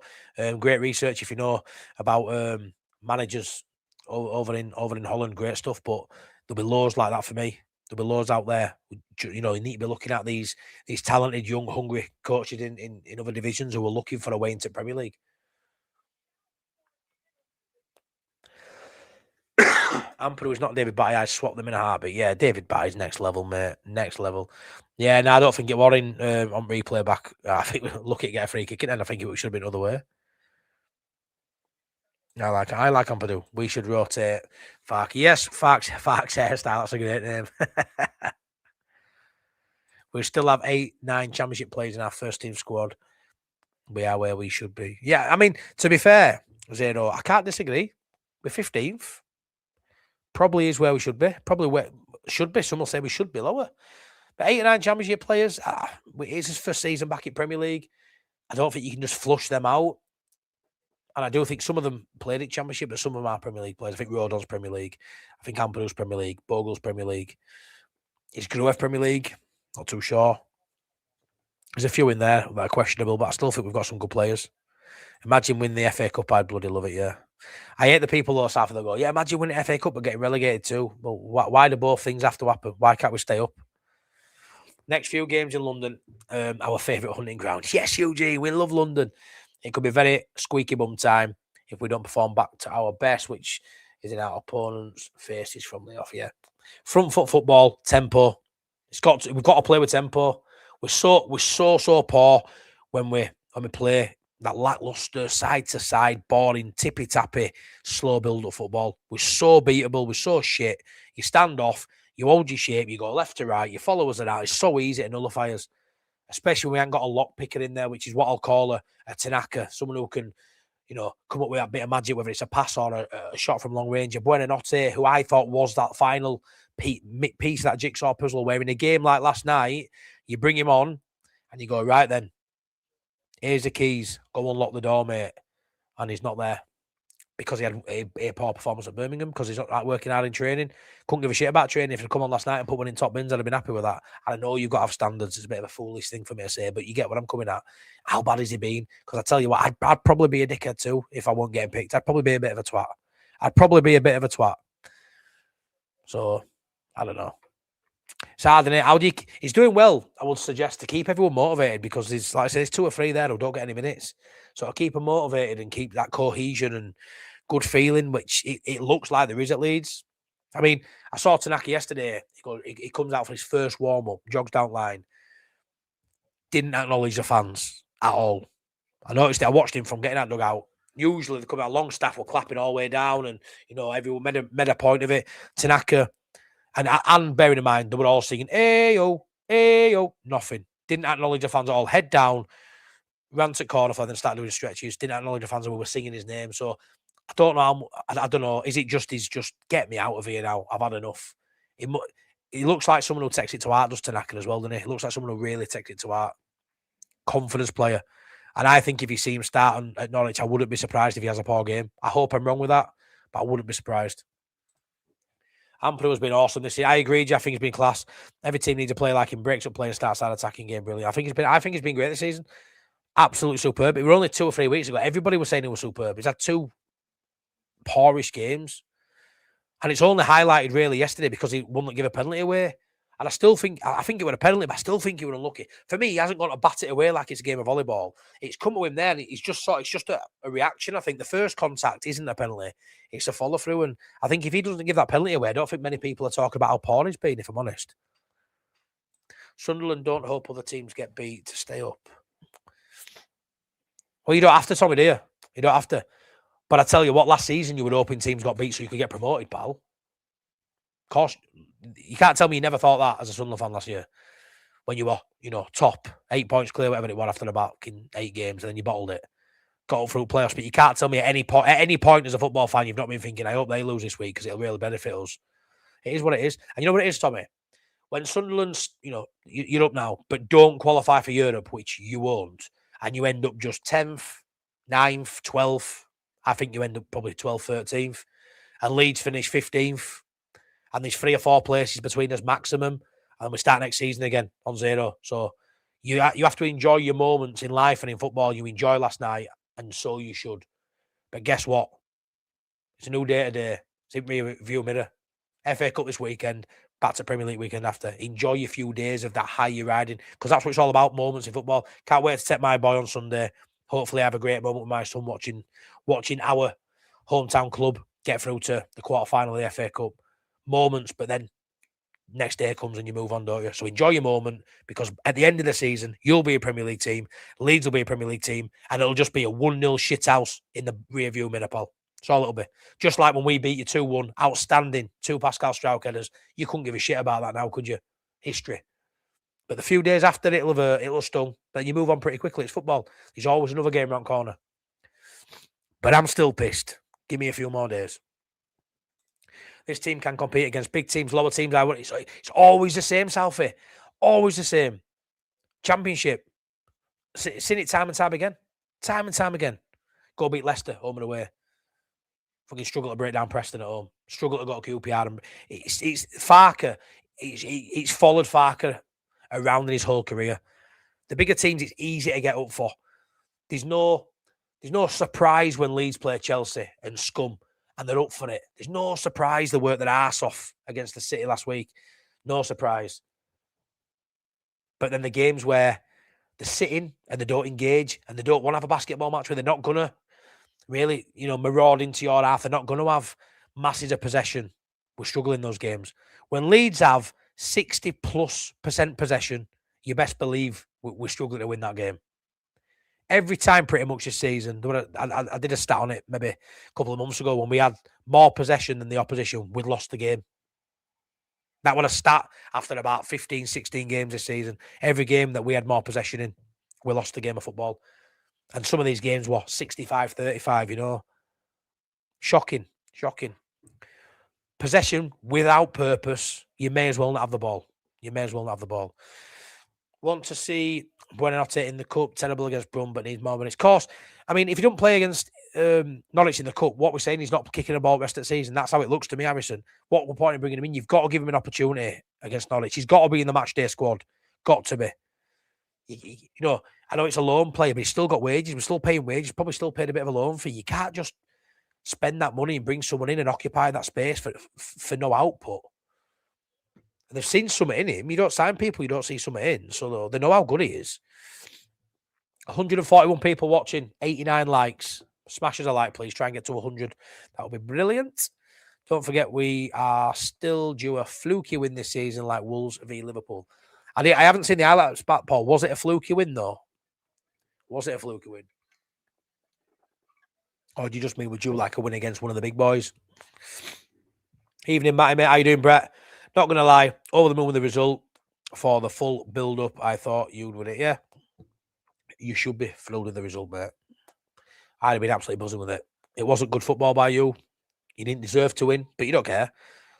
Great research if you know about managers over in Holland. Great stuff, but there'll be loads like that for me. There'll be loads out there. You know, you need to be looking at these talented, young, hungry coaches in other divisions who are looking for a way into Premier League. Amper is not David Batty. I swapped them in a heartbeat. Yeah, David Batty's next level, mate. Next level. Yeah, no, I don't think it was in on replay back. I think we're lucky to get a free kick in, and I think it should have been the other way. I like Ampadu. We should rotate Farke. Yes, Farke's hairstyle. That's a great name. We still have 8, 9 championship players in our first team squad. We are where we should be. Yeah, I mean, to be fair, Zeno, I can't disagree. We're 15th. Probably is where we should be. Probably where should be. Some will say we should be lower. But 8 or 9 championship players, it's his first season back in Premier League. I don't think you can just flush them out. And I do think some of them played at Championship, but some of them are Premier League players. I think Rodon's Premier League. I think Ampadu's Premier League. Bogle's Premier League. Is Gruev Premier League? Not too sure. There's a few in there that are questionable, but I still think we've got some good players. Imagine winning the FA Cup. I'd bloody love it, yeah. I hate the people who are south of the go, yeah, imagine winning the FA Cup but getting relegated too. Well, why do both things have to happen? Why can't we stay up? Next few games in London, our favourite hunting ground. Yes, Eugene, we love London. It could be very squeaky bum time if we don't perform back to our best, which is in our opponents' faces from the off. Yeah, front foot football, tempo. We've got to play with tempo. We're so poor when we play that lackluster side to side, boring, tippy tappy, slow build up football. We're so beatable. We're so shit. You stand off, you hold your shape, you go left to right, your followers are out. It's so easy to nullify us, especially when we ain't got a lock picker in there, which is what I'll call a Tanaka, someone who can, come up with a bit of magic, whether it's a pass or a shot from long range. Buonanotte, who I thought was that final piece of that jigsaw puzzle, where in a game like last night, you bring him on and you go, right then, here's the keys, go unlock the door, mate. And he's not there because he had a poor performance at Birmingham, because he's not like working hard in training. Couldn't give a shit about training. If he'd come on last night and put one in top bins, I'd have been happy with that. I know you've got to have standards. It's a bit of a foolish thing for me to say, but you get what I'm coming at. How bad has he been? Because I tell you what, I'd probably be a dickhead too if I wasn't getting picked. I'd probably be a bit of a twat. So, I don't know. It's hard, isn't it? He's doing well. I would suggest to keep everyone motivated, because there's, like I said, there's 2 or 3 there who don't get any minutes. So I'll keep them motivated and keep that cohesion and good feeling, which it looks like there is at Leeds. I mean, I saw Tanaka yesterday. He comes out for his first warm-up, jogs down line. Didn't acknowledge the fans at all. I noticed it. I watched him from getting out dugout. Usually they come out, long staff were clapping all the way down, and everyone made a point of it. Tanaka, and bearing in mind, they were all singing, "Ayo, ayo," nothing. Didn't acknowledge the fans at all. Head down, ran to corner for them, started doing stretches. Didn't acknowledge the fans when we were singing his name. So I don't know. I don't know. Is it just get me out of here now? I've had enough. He looks like someone who takes it to heart, does Tanaka as well, doesn't he? He looks like someone who really takes it to heart. Confidence player. And I think if you see him start at Norwich, I wouldn't be surprised if he has a poor game. I hope I'm wrong with that, but I wouldn't be surprised. Ampadu has been awesome this year. I agree, I think he's been class. Every team needs to play like him, breaks up play and starts that attacking game brilliant. I think he's been great this season. Absolutely superb. It were only 2 or 3 weeks ago. Everybody was saying he was superb. He's had 2 poorish games. And it's only highlighted really yesterday because he wouldn't give a penalty away. And I think it was a penalty, but I still think he was unlucky. For me, he hasn't got to bat it away like it's a game of volleyball. It's come to him there, and it's just a reaction. I think the first contact isn't a penalty. It's a follow-through. And I think if he doesn't give that penalty away, I don't think many people are talking about how poor he's been, if I'm honest. Sunderland don't hope other teams get beat to stay up. Well, you don't have to, Tommy, do you? You don't have to. But I tell you what, last season you were hoping teams got beat so you could get promoted, pal. Of course, you can't tell me you never thought that as a Sunderland fan last year, when you were, top 8 points clear, whatever it was, after about 8 games, and then you bottled it, got up through playoffs. But you can't tell me at any point as a football fan you've not been thinking, I hope they lose this week because it'll really benefit us. It is what it is, and you know what it is, Tommy. When Sunderland's, you're up now, but don't qualify for Europe, which you won't, and you end up just 10th, 9th, 12th. I think you end up probably 12th, 13th, and Leeds finish 15th. And there's 3 or 4 places between us maximum, and we start next season again on 0. So you have to enjoy your moments in life and in football. You enjoy last night, and so you should. But guess what? It's a new day today. It's in review mirror. FA Cup this weekend, back to Premier League weekend after. Enjoy your few days of that high you're riding, because that's what it's all about, moments in football. Can't wait to take my boy on Sunday. Hopefully I have a great moment with my son watching our hometown club get through to the quarter-final of the FA Cup. Moments, but then next day comes and you move on, don't you? So enjoy your moment, because at the end of the season, you'll be a Premier League team, Leeds will be a Premier League team, and it'll just be a 1-0 shithouse in the rearview mirror, pal. It's all it'll be. Just like when we beat you 2-1, outstanding, 2 Pascal Strauch headers. You couldn't give a shit about that now, could you? History. But the few days after, it'll stung. Then you move on pretty quickly. It's football. There's always another game around corner. But I'm still pissed. Give me a few more days. This team can compete against big teams, lower teams. It's always the same, Southie. Always the same. Championship. Seen it time and time again. Time and time again. Go beat Leicester, home and away. Fucking struggle to break down Preston at home. Struggle to go to QPR. And it's Farke. It's followed Farke around in his whole career. The bigger teams, it's easy to get up for. There's no surprise when Leeds play Chelsea and scum, and they're up for it. There's no surprise they worked their arse off against the City last week. No surprise. But then the games where they're sitting and they don't engage and they don't want to have a basketball match where they're not going to really, maraud into your half. They're not going to have masses of possession. We're struggling in those games. When Leeds have 60+% possession, you best believe we're struggling to win that game. Every time pretty much this season, I did a stat on it maybe a couple of months ago when we had more possession than the opposition, we'd lost the game. That was a stat after about 15, 16 games this season. Every game that we had more possession in, we lost the game of football. And some of these games were 65-35, Shocking. Possession without purpose, you may as well not have the ball. Want to see Buonanotte in the cup, terrible against Brum, but needs more minutes. Of course, I mean, if you don't play against Norwich in the cup, what we're saying is not kicking a ball the rest of the season. That's how it looks to me, Harrison. What we're point in bringing him in, you've got to give him an opportunity against Norwich. He's got to be in the match day squad. Got to be. I know it's a loan player, but he's still got wages. We're still paying wages. Probably still paid a bit of a loan fee. You can't just spend that money and bring someone in and occupy that space for no output. And they've seen something in him. You don't sign people, you don't see something in. So they know how good he is. 141 people watching, 89 likes. Smash us a like, please. Try and get to 100. That would be brilliant. Don't forget, we are still due a fluky win this season like Wolves v Liverpool. I haven't seen the highlights back, Paul. Was it a fluky win, though? Was it a fluky win? Or do you just mean would you like a win against one of the big boys? Evening, Matty, mate. How you doing, Brett? Not going to lie. Over the moon with the result. For the full build-up, I thought you'd win it. Yeah. You should be thrilled with the result, mate. I'd have been absolutely buzzing with it. It wasn't good football by you. You didn't deserve to win, but you don't care.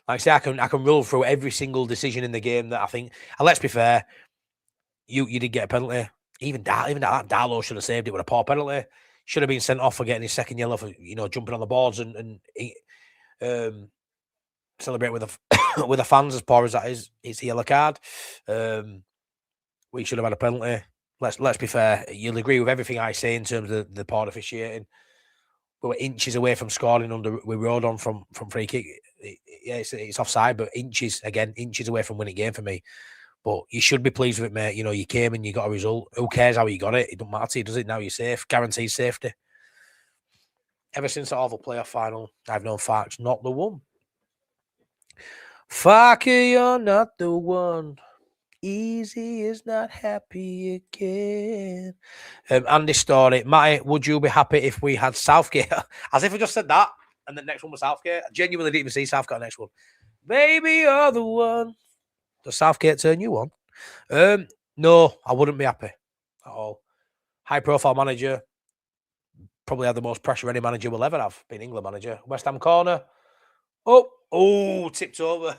Like I say, I can roll through every single decision in the game that I think. And let's be fair, you did get a penalty. Even that Darlow should have saved it with a poor penalty. Should have been sent off for getting his second yellow for jumping on the boards and celebrate with the fans as poor as that is. It's a yellow card. We should have had a penalty. Let's be fair. You'll agree with everything I say in terms of the poor officiating. We were inches away from scoring we rode on from free kick. It's offside, but inches away from winning game for me. But you should be pleased with it, mate. You came and you got a result. Who cares how you got it? It doesn't matter to you, does it? Now you're safe. Guaranteed safety. Ever since the Orville playoff final, I've known Farke's not the one. Farke, you're not the one. Easy is not happy again. Andy Story. Matty, would you be happy if we had Southgate? As if I just said that. And the next one was Southgate. I genuinely didn't even see Southgate next one. Baby, you're the one. Does Southgate turn you on? No, I wouldn't be happy at all. High profile manager. Probably had the most pressure any manager will ever have. Being England manager. West Ham corner. Oh, tipped over.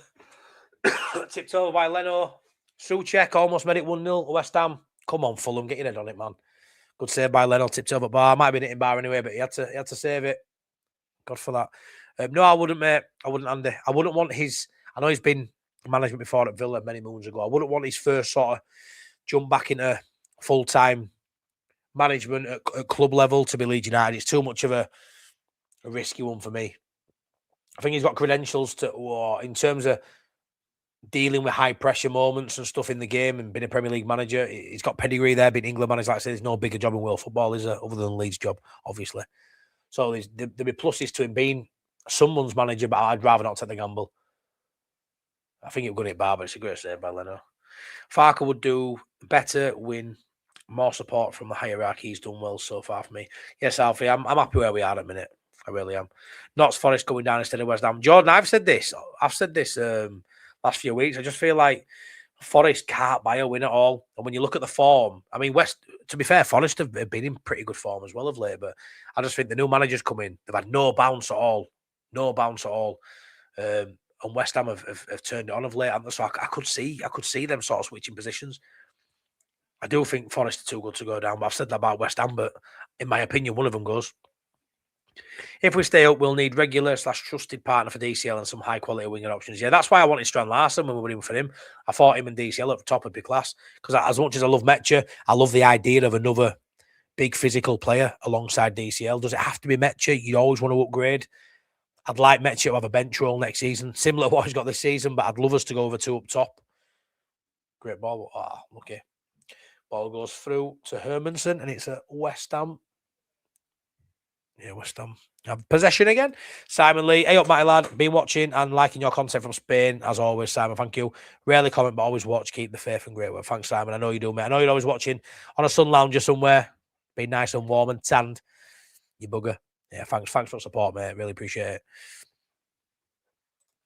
Tipped over by Leno. Souček almost made it 1-0. West Ham. Come on, Fulham. Get your head on it, man. Good save by Leno. Tipped over bar. Might have been hitting bar anyway, but he had to save it. God for that. No, I wouldn't, mate. I wouldn't, Andy. I wouldn't want his... I know he's been management before at Villa many moons ago. I wouldn't want his first sort of jump back into full-time management at club level to be Leeds United. It's too much of a risky one for me. I think he's got credentials in terms of dealing with high-pressure moments and stuff in the game and being a Premier League manager. He's got pedigree there, being England manager. Like I said, there's no bigger job in world football, is there, other than Leeds' job, obviously. So there'll be pluses to him being someone's manager, but I'd rather not take the gamble. I think it would go hit bar, but it's a great save by Leno. Farke would do better, win, more support from the hierarchy. He's done well so far for me. Yes, Alfie, I'm happy where we are at the minute. I really am. Notts Forest going down instead of West Ham. Jordan, I've said this last few weeks. I just feel like Forest can't buy a win at all. And when you look at the form, I mean, to be fair, Forest have been in pretty good form as well of late, but I just think the new managers come in. They've had no bounce at all. And West Ham have turned it on of late. So I could see them sort of switching positions. I do think Forest are too good to go down, but I've said that about West Ham, but in my opinion, one of them goes. If we stay up, we'll need regular/trusted partner for DCL and some high-quality winger options. Yeah, that's why I wanted Strand Larsen when we were in for him. I thought him and DCL at the top would be class. Because as much as I love Metcha, I love the idea of another big physical player alongside DCL. Does it have to be Metcha? You always want to upgrade. I'd like Metcha to have a bench role next season, similar to what he's got this season, but I'd love us to go over two up top. Great ball. Oh, lucky. Ball goes through to Hermanson, and it's a West Ham. Yeah, West Ham have possession again. Simon Lee, hey up, mighty lad. Been watching and liking your content from Spain, as always, Simon. Thank you. Rarely comment, but always watch. Keep the faith and great work. Thanks, Simon. I know you do, mate. I know you're always watching on a sun lounger somewhere. Be nice and warm and tanned. You bugger. Yeah, thanks for the support, mate. Really appreciate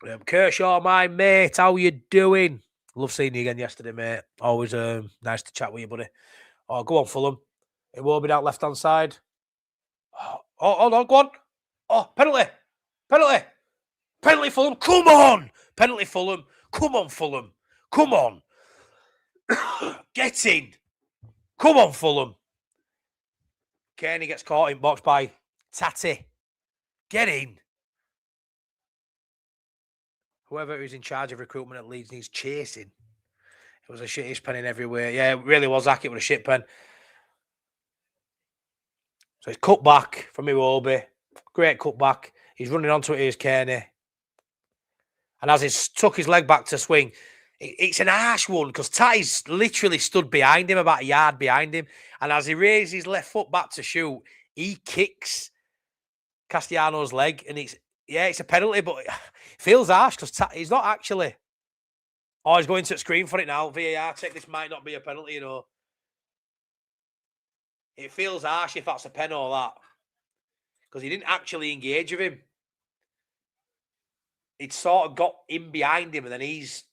it. Kershaw, my mate, how you doing? Love seeing you again yesterday, mate. Always nice to chat with you, buddy. Oh, go on, Fulham. It will be that left-hand side. Oh, hold on, go on. Oh, penalty. Penalty, Fulham. Come on. Penalty, Fulham. Come on, Fulham. Come on. Get in. Come on, Fulham. Kearney gets caught in box by Tati. Get in. Whoever is in charge of recruitment at Leeds needs chasing. It was a shittish pen in everywhere. Yeah, it really was. It was a shit pen. So he's cut back from Iwobi. Great cut back. He's running onto it. Here's Kearney. And as he's took his leg back to swing, it's an harsh one because Tati's literally stood behind him, about a yard behind him. And as he raises his left foot back to shoot, he kicks Castellanos' leg. And it's a penalty, but it feels harsh because he's not actually. Oh, he's going to the screen for it now. VAR check. This might not be a penalty, you know. It feels harsh if that's a pen or that. Because he didn't actually engage with him. It sort of got in behind him and then he's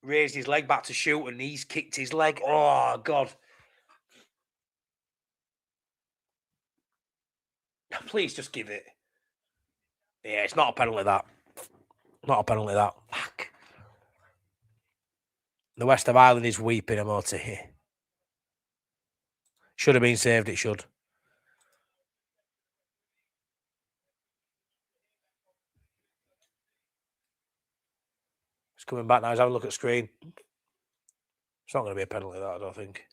raised his leg back to shoot and he's kicked his leg. Oh, God. Please just give it. Yeah, it's not a penalty, that. Not a penalty, that. Fuck. The West of Ireland is weeping, Amoti here. Should have been saved, it should. He's coming back now. He's having a look at the screen. It's not going to be a penalty, that, I don't think.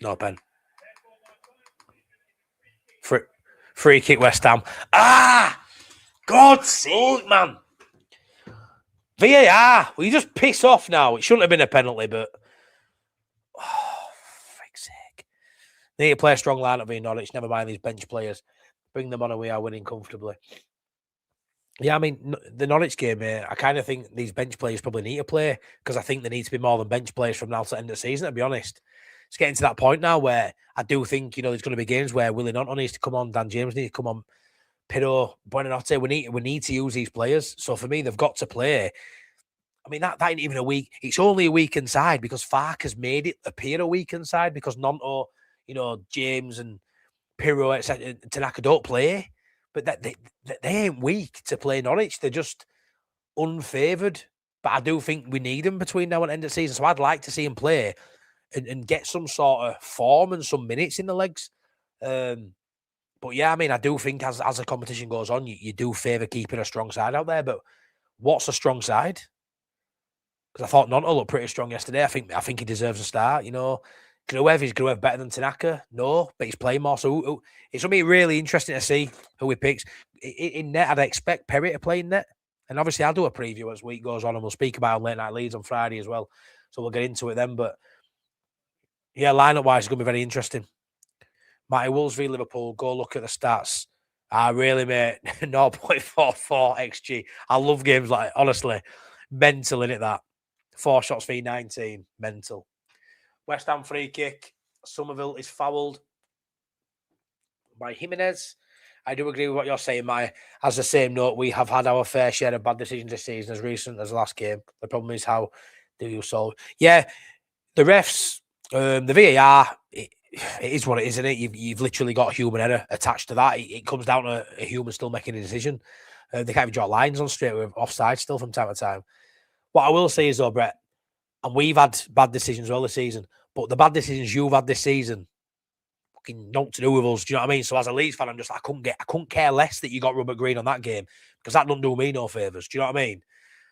No pen. Free kick, West Ham. Ah! God's sake, man. VAR. Will you just piss off now? It shouldn't have been a penalty, but... Oh, frick's sake. They need to play a strong line-up being Norwich. Never mind these bench players. Bring them on and we are winning comfortably. Yeah, I mean, the Norwich game, mate, I kind of think these bench players probably need to play because I think there needs to be more than bench players from now to the end of the season, to be honest. It's getting to that point now where I do think, you know, there's going to be games where Willie Nonton needs to come on, Dan James needs to come on, Pido, Buonanotte. We need to use these players. So for me, they've got to play. I mean, that ain't even a week. It's only a week inside because Farke has made it appear a week inside because Nonto, you know, James and Piro, etc., Tanaka don't play. But they ain't weak to play Norwich. They're just unfavoured. But I do think we need them between now and end of the season. So I'd like to see him play and get some sort of form and some minutes in the legs. But yeah, I mean, I do think as the competition goes on, you do favour keeping a strong side out there. But what's a strong side? Because I thought Nonto looked pretty strong yesterday. I think he deserves a start. You know, is Gruev better than Tanaka? No, but he's playing more. So it's going to be really interesting to see who he picks. In net, I'd expect Perry to play in net. And obviously, I'll do a preview as week goes on and we'll speak about Late Night Leeds on Friday as well. So we'll get into it then. But yeah, lineup-wise, it's going to be very interesting. Matty Wolves v Liverpool, go look at the stats. Really, mate, 0.44 XG. I love games like, honestly, mental, innit, that? 4 shots v 19, mental. West Ham free kick. Somerville is fouled by Jimenez. I do agree with what you're saying, Matty. As the same note, we have had our fair share of bad decisions this season, as recent as the last game. The problem is how do you solve? Yeah, the refs, the VAR, it is what it is, isn't it? You've literally got human error attached to that. It comes down to a human still making a decision. They can't even draw lines on straight with offside still from time to time. What I will say is, though, Brett, and we've had bad decisions all this season, but the bad decisions you've had this season, fucking not to do with us. Do you know what I mean? So as a Leeds fan, I'm just like, I couldn't care less that you got Robert Green on that game because that doesn't do me no favours. Do you know what I mean?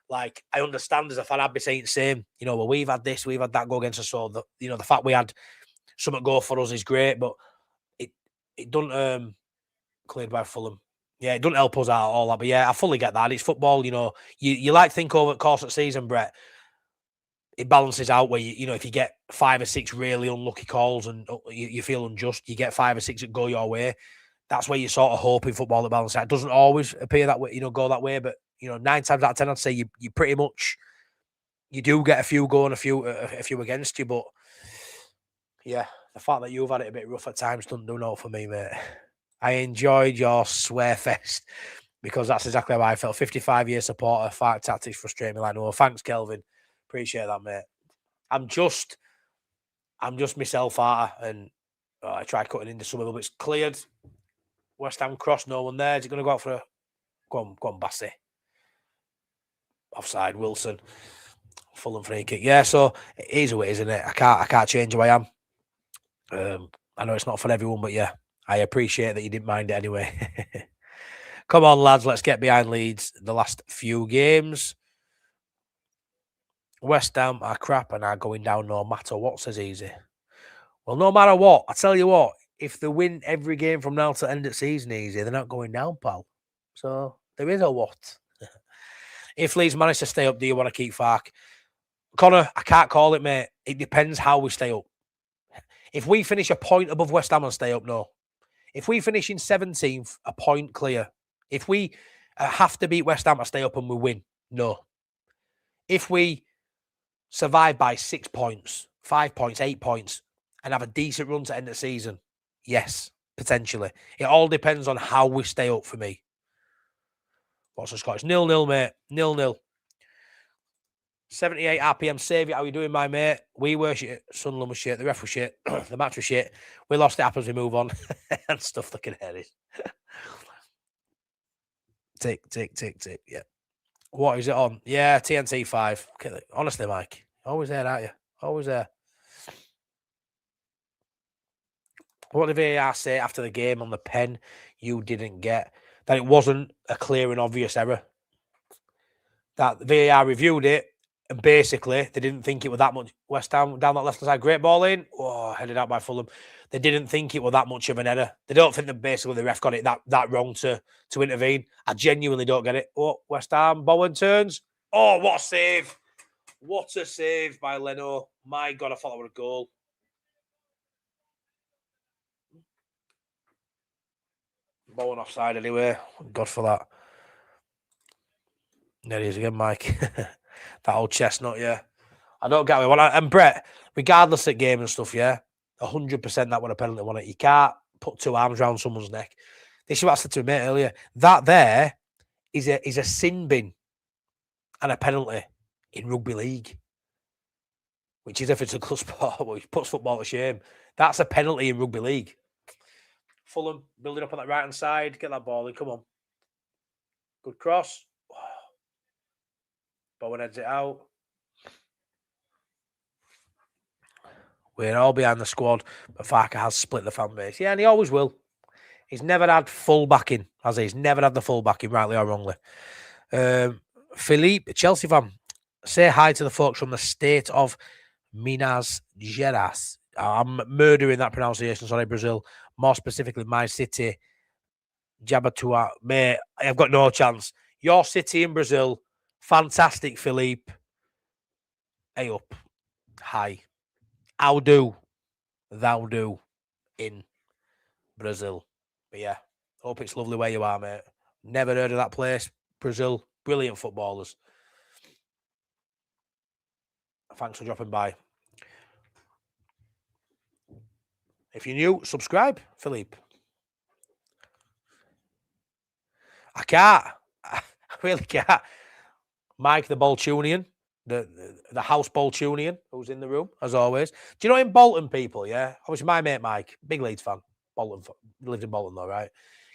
Like, I understand as a fan, I'd be saying the same. You know, well, we've had this, we've had that go against us. So, the fact we had something go for us is great, but it doesn't cleared by Fulham. Yeah, it doesn't help us out at all. But yeah, I fully get that. It's football, you know. You like think over the course of the season, Brett, it balances out where you know if you get 5 or 6 really unlucky calls and you feel unjust, you get 5 or 6 that go your way. That's where you sort of hope in football to balance out. It doesn't always appear that way, you know, go that way, but you know, 9 times out of 10, I'd say you pretty much you do get a few going, a few against you, but yeah, the fact that you've had it a bit rough at times doesn't do no for me, mate. I enjoyed your swear fest because that's exactly how I felt. 55-year supporter, Farke tactics frustrate me like no. Thanks, Kelvin. Appreciate that, mate. I'm just myself, and I tried cutting into some of them. It's cleared. West Ham cross, no one there. Is he going to go out for a go on, Bassey? Offside, Wilson. Fulham free kick. Yeah, so it is what it is, isn't it? I can't change who I am. I know it's not for everyone, but yeah, I appreciate that you didn't mind it anyway. Come on, lads, let's get behind Leeds. The last few games. West Ham are crap and are going down no matter what, says Easy. Well, no matter what, I tell you what, if they win every game from now to end of season, Easy, they're not going down, pal. So there is a what. If Leeds manage to stay up, do you want to keep Farke? Connor, I can't call it, mate. It depends how we stay up. If we finish a point above West Ham and stay up, no. If we finish in 17th, a point clear. If we have to beat West Ham to stay up and we win, no. If we survive by 6 points, 5 points, 8 points, and have a decent run to end the season, yes, potentially. It all depends on how we stay up for me. What's the score? It's 0-0, mate. 0-0. 78 RPM, save it. How you doing, my mate? We were shit. Sunderland was shit. The ref was shit. The match was shit. We lost. It happens. We move on. And stuff looking at it. Tick. Yeah. What is it on? Yeah, TNT 5. Okay, honestly, Mike. Always there, aren't you? Always there. What did VAR say after the game on the pen you didn't get? That it wasn't a clear and obvious error. That VAR reviewed it. And basically, they didn't think it was that much. West Ham down that left-hand side, great ball in. Oh, headed out by Fulham. They didn't think it was that much of an error. They don't think that basically the ref got it that wrong to intervene. I genuinely don't get it. Oh, West Ham, Bowen turns. Oh, what a save. What a save by Leno. My God, I thought that was a goal. Bowen offside anyway. God for that. There he is again, Mike. That old chestnut, yeah. I don't get it. And Brett, regardless of game and stuff, yeah, 100% that would a penalty, wasn't it? You can't put 2 arms around someone's neck. This is what I said to a mate earlier. That there is a sin bin and a penalty in rugby league, which is a physical sport, which puts football to shame. That's a penalty in rugby league. Fulham building up on that right-hand side. Get that ball in. Come on. Good cross. Bowen heads it out. We're all behind the squad, but Farke has split the fan base. Yeah, and he always will. He's never had full backing, has he? He's never had the full backing, rightly or wrongly. Philippe, Chelsea fan, say hi to the folks from the state of Minas Gerais. I'm murdering that pronunciation, sorry, Brazil. More specifically, my city, Jabatuá. Mate, I've got no chance. Your city in Brazil, fantastic, Philippe. Hey up. Hi. How do thou do in Brazil? But yeah, hope it's lovely where you are, mate. Never heard of that place. Brazil, brilliant footballers. Thanks for dropping by. If you're new, subscribe, Philippe. I can't. I really can't. Mike the Boltunian, the house Boltunian, who's in the room, as always. Do you know in Bolton, people, yeah? Obviously, my mate Mike, big Leeds fan. Bolton, lived in Bolton, though, right?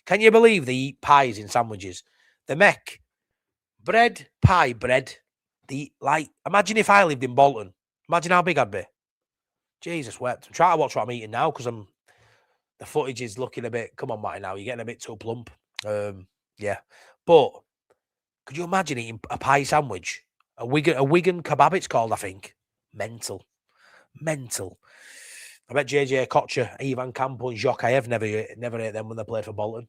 Can you believe they eat pies in sandwiches? They make bread, pie, bread. Imagine if I lived in Bolton. Imagine how big I'd be. Jesus wept. I'm trying to watch what I'm eating now because the footage is looking a bit, come on, Matty, now. You're getting a bit too plump. Yeah. But could you imagine eating a pie sandwich? A Wigan kebab, it's called, I think. Mental. I bet JJ Cottage, Ivan Campo and Jacques, I have never ate them when they played for Bolton.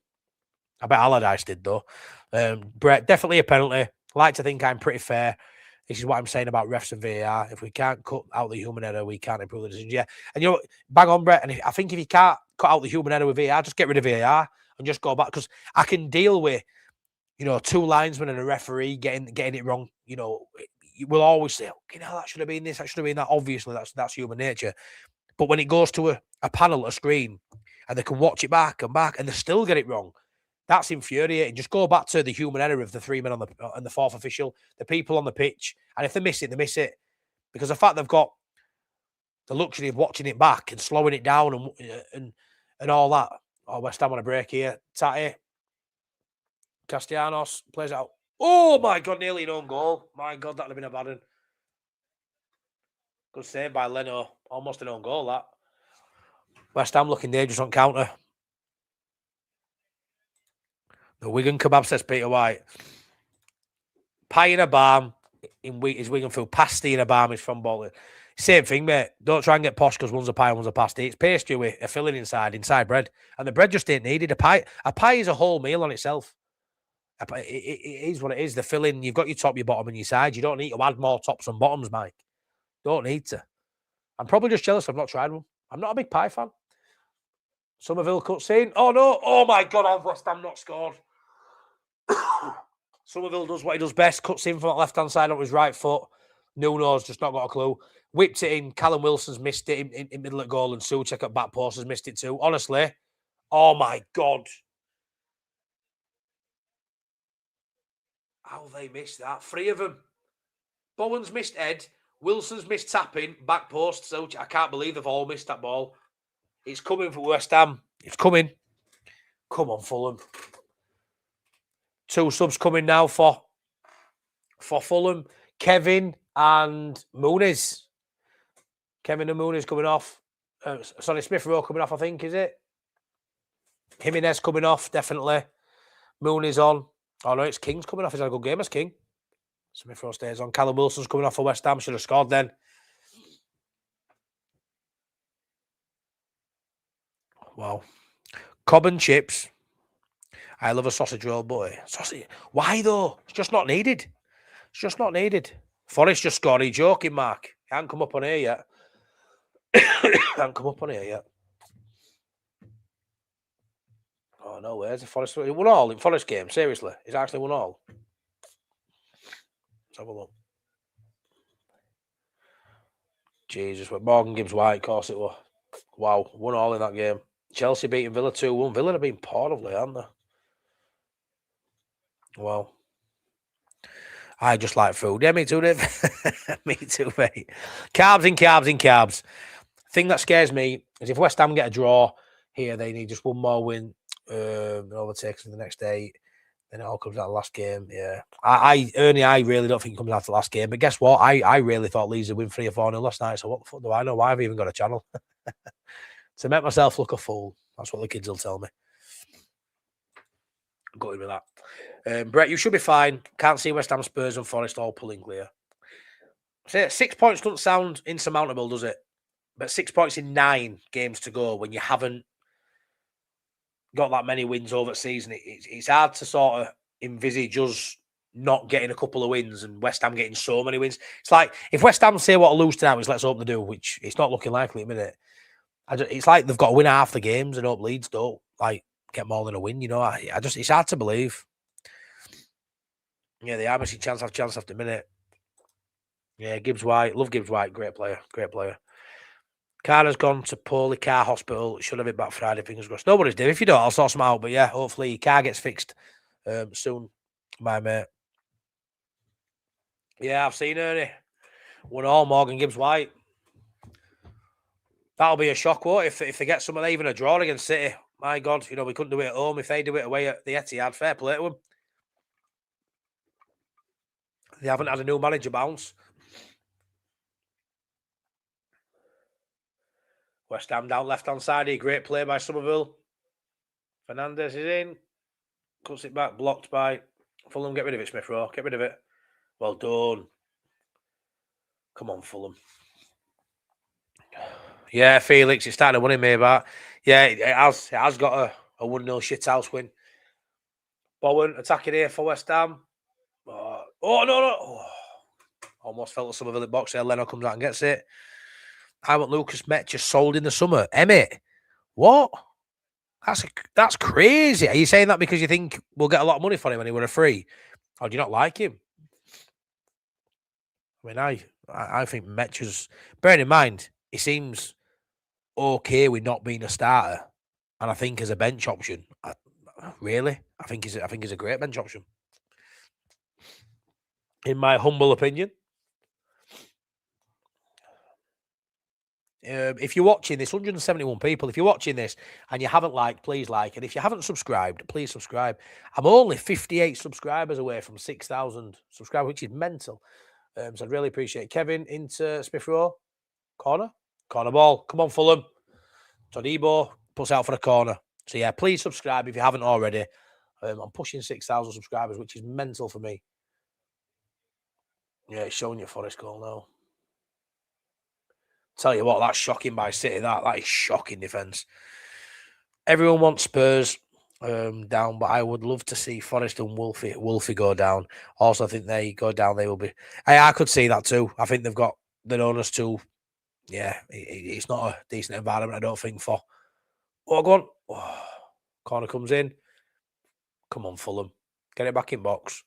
I bet Allardyce did, though. Brett, definitely a penalty. Like to think I'm pretty fair. This is what I'm saying about refs and VAR. If we can't cut out the human error, we can't improve the decisions. Yeah. And you know, bang on, Brett. And I think if you can't cut out the human error with VAR, just get rid of VAR and just go back. Because I can deal with, you know, two linesmen and a referee getting it wrong. You know, we'll always say, okay, now that should have been this, that should have been that. Obviously, that's human nature. But when it goes to a panel, a screen, and they can watch it back and they still get it wrong, that's infuriating. Just go back to the human error of the three men on the fourth official, the people on the pitch, and if they miss it, they miss it. Because the fact they've got the luxury of watching it back and slowing it down and all that. Oh, West Ham on a break here. Tati. Castellanos plays out. Oh my God, nearly an own goal. My God, that'd have been a bad one. Good save by Leno. Almost an own goal, that. West Ham looking dangerous on counter. The Wigan kebab, says Peter White. Pie in a barm is Wigan food. Pasty in a barm is from Bolton. Same thing, mate. Don't try and get posh because one's a pie and one's a pasty. It's pastry with a filling inside bread. And the bread just ain't needed. A pie is a whole meal on itself. It is what it is. The filling, you've got your top, your bottom, and your side. You don't need to add more tops and bottoms, Mike. Don't need to. I'm probably just jealous I've not tried one. I'm not a big pie fan. Somerville cutscene. Oh, no. Oh, my God. I've West Ham not scored. Somerville does what he does best. Cuts in from the left-hand side on his right foot. Nuno's just not got a clue. Whipped it in. Callum Wilson's missed it in middle of goal, and Souček at back post has missed it too. Honestly. Oh, my God. How they missed that? 3 of them. Bowen's missed Ed. Wilson's missed tapping. Back post. So I can't believe they've all missed that ball. It's coming for West Ham. It's coming. Come on, Fulham. 2 subs coming now for Fulham. Kevin and Muniz. Kevin and Muniz coming off. Sorry, Smith Rowe coming off, I think, is it? Jimenez coming off, definitely. Muniz on. Oh, no, it's King's coming off. He's had a good game as King. Smith Rowe stays on. Callum Wilson's coming off for West Ham. Should have scored then. Wow. Cobb and chips. I love a sausage roll, boy. Sausage. Why, though? It's just not needed. It's just not needed. Forrest just scored. Are you joking, Mark? He hasn't come up on here yet. Oh, no, where's the Forest? He won all in Forest game, seriously. He's actually won all. Let's have a look. Jesus, what Morgan Gibbs White, of course it was. Wow, won all in that game. Chelsea beating Villa 2-1. Villa have been poor of late, haven't they? Well, I just like food. Yeah, me too, Dave. Me too, mate. Carbs. Thing that scares me is if West Ham get a draw here, they need just one more win. Overtakes the next day. Then it all comes out of the last game. Yeah. Ernie, I really don't think it comes out of the last game. But guess what? I really thought Leeds would win 3 or 4-0 last night. So what the fuck do I know? Why have I even got a channel? To make myself look a fool. That's what the kids will tell me. Going with that. Brett, you should be fine. Can't see West Ham, Spurs and Forest all pulling clear. So 6 points doesn't sound insurmountable, does it? But 6 points in 9 games to go when you haven't got that many wins over the season, it's hard to sort of envisage us not getting a couple of wins and West Ham getting so many wins. It's like if West Ham say what to lose tonight, which let's hope they do, which it's not looking likely at the minute. It's like they've got to win half the games and hope Leeds don't like get more than a win. You know, it's hard to believe. Yeah, they are missing chance after minute. Yeah, Gibbs White, love Gibbs White, great player. Car has gone to Poorly Car Hospital. Should have it back Friday, fingers crossed. Nobody's doing. If you don't, I'll sort some out. But yeah, hopefully your car gets fixed soon, my mate. Yeah, I've seen Ernie. Won all, Morgan Gibbs White. That'll be a shock, won't it? If they get some of that, even a draw against City. My God, we couldn't do it at home. If they do it away at the Etihad, fair play to them. They haven't had a new manager bounce. West Ham down left-hand side. A great play by Somerville. Fernandez is in. Cuts it back. Blocked by Fulham. Get rid of it, Smith Rowe. Get rid of it. Well done. Come on, Fulham. Yeah, Felix. It's starting to win him, maybe. Yeah, it has got a 1-0 shithouse win. Bowen attacking here for West Ham. Oh, no. Oh, almost felt some of the box there. Leno comes out and gets it. I want Lucas Met just sold in the summer. Emmett, what? That's crazy. Are you saying that because you think we'll get a lot of money for him when he were a free? Or do you not like him? I mean, I think Metch's, bearing in mind, he seems okay with not being a starter. And I think as a bench option, I think he's a great bench option. In my humble opinion. If you're watching this, 171 people, if you're watching this and you haven't liked, please like. And if you haven't subscribed, please subscribe. I'm only 58 subscribers away from 6,000 subscribers, which is mental. So I'd really appreciate it. Kevin into Smith Rowe. Corner ball. Come on, Fulham. Todibo puts out for a corner. So yeah, please subscribe if you haven't already. I'm pushing 6,000 subscribers, which is mental for me. Yeah, it's showing you Forest goal now. Tell you what, that's shocking by City. That is shocking defence. Everyone wants Spurs down, but I would love to see Forest and Wolfie go down. Also, I think they go down. They will be. I could see that too. I think they've got the owners too. Yeah, it's not a decent environment, I don't think, for. Oh, go on. Oh, corner comes in. Come on, Fulham. Get it back in box.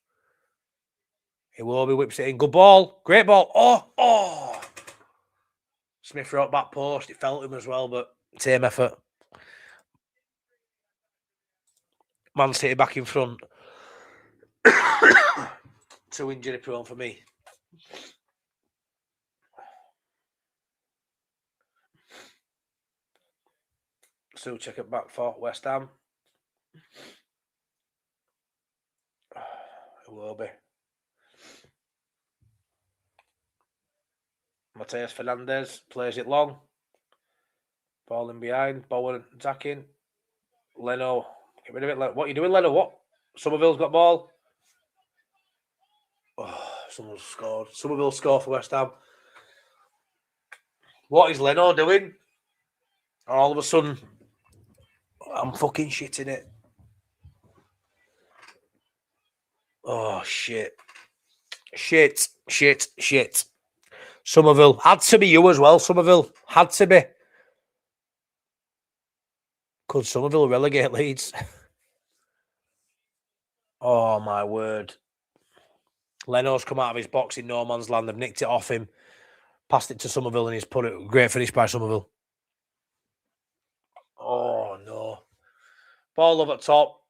Iwobi whips it in. Good ball. Great ball. Oh. Smith wrote back post. It felt him as well, but same effort. Man City back in front. Too injury prone for me. So check it back for West Ham. It will be. Mateus Fernandez plays it long. Ball in behind. Bowen attacking. Leno. Get rid of it. What are you doing, Leno? What? Somerville's got ball. Oh, someone's scored. Somerville score for West Ham. What is Leno doing? All of a sudden, I'm fucking shitting it. Oh, shit. Shit. Somerville. Had to be you as well, Somerville. Had to be. Could Somerville relegate Leeds? Oh, my word. Leno's come out of his box in no man's land. They've nicked it off him. Passed it to Somerville and he's put it. Great finish by Somerville. Oh, no. Ball up at top.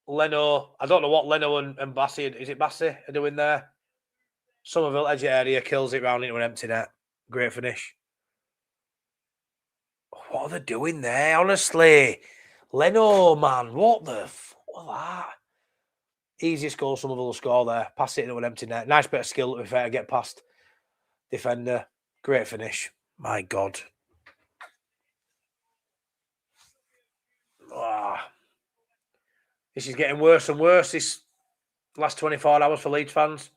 Leno. I don't know what Leno and Bassi. Is it Bassi are doing there? Somerville, edge area, kills it round into an empty net. Great finish. What are they doing there, honestly? Leno, man, what the fuck was that? Easiest goal Somerville will score there. Pass it into an empty net. Nice bit of skill, to be fair, get past defender. Great finish. My God. This is getting worse and worse, this last 24 hours for Leeds fans.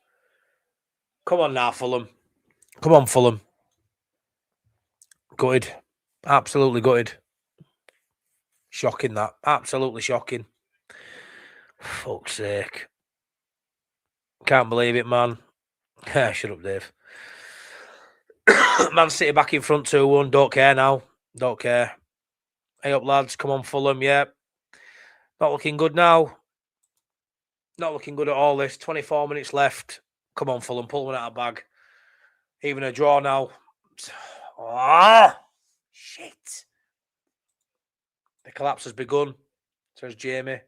Come on now, Fulham. Come on, Fulham. Gutted. Absolutely gutted. Shocking, that. Absolutely shocking. Fuck's sake. Can't believe it, man. Shut up, Dave. Man City back in front 2-1. Don't care now. Don't care. Hey up, lads. Come on, Fulham. Yeah. Not looking good now. Not looking good at all, this. 24 minutes left. Come on, Fulham. Pull one out of the bag. Even a draw now. Ah! Shit. The collapse has begun, says Jamie.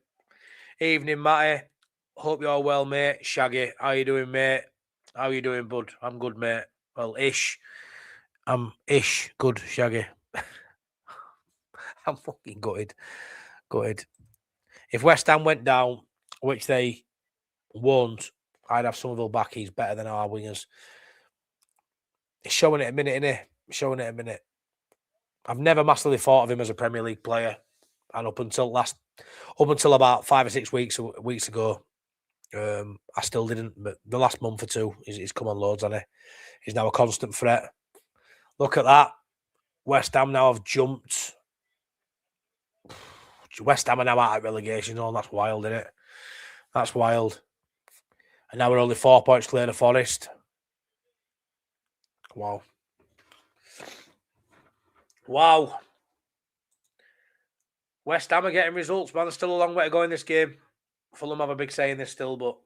Evening, Matty. Hope you're well, mate. Shaggy. How you doing, mate? How you doing, bud? I'm good, mate. Well, ish. I'm ish. Good, Shaggy. I'm fucking gutted. Gutted. If West Ham went down, which they won't, I'd have Somerville back. He's better than our wingers. He's showing it a minute, innit? Showing it a minute. I've never massively thought of him as a Premier League player. And up until about 5 or 6 weeks ago, I still didn't. But the last month or two, he's come on loads, hasn't he? He's now a constant threat. Look at that. West Ham now have jumped. West Ham are now out of relegation. Oh, that's wild, isn't it? That's wild. And now we're only 4 points clear of Forest. Wow. Wow. West Ham are getting results, man. There's still a long way to go in this game. Fulham have a big say in this still, but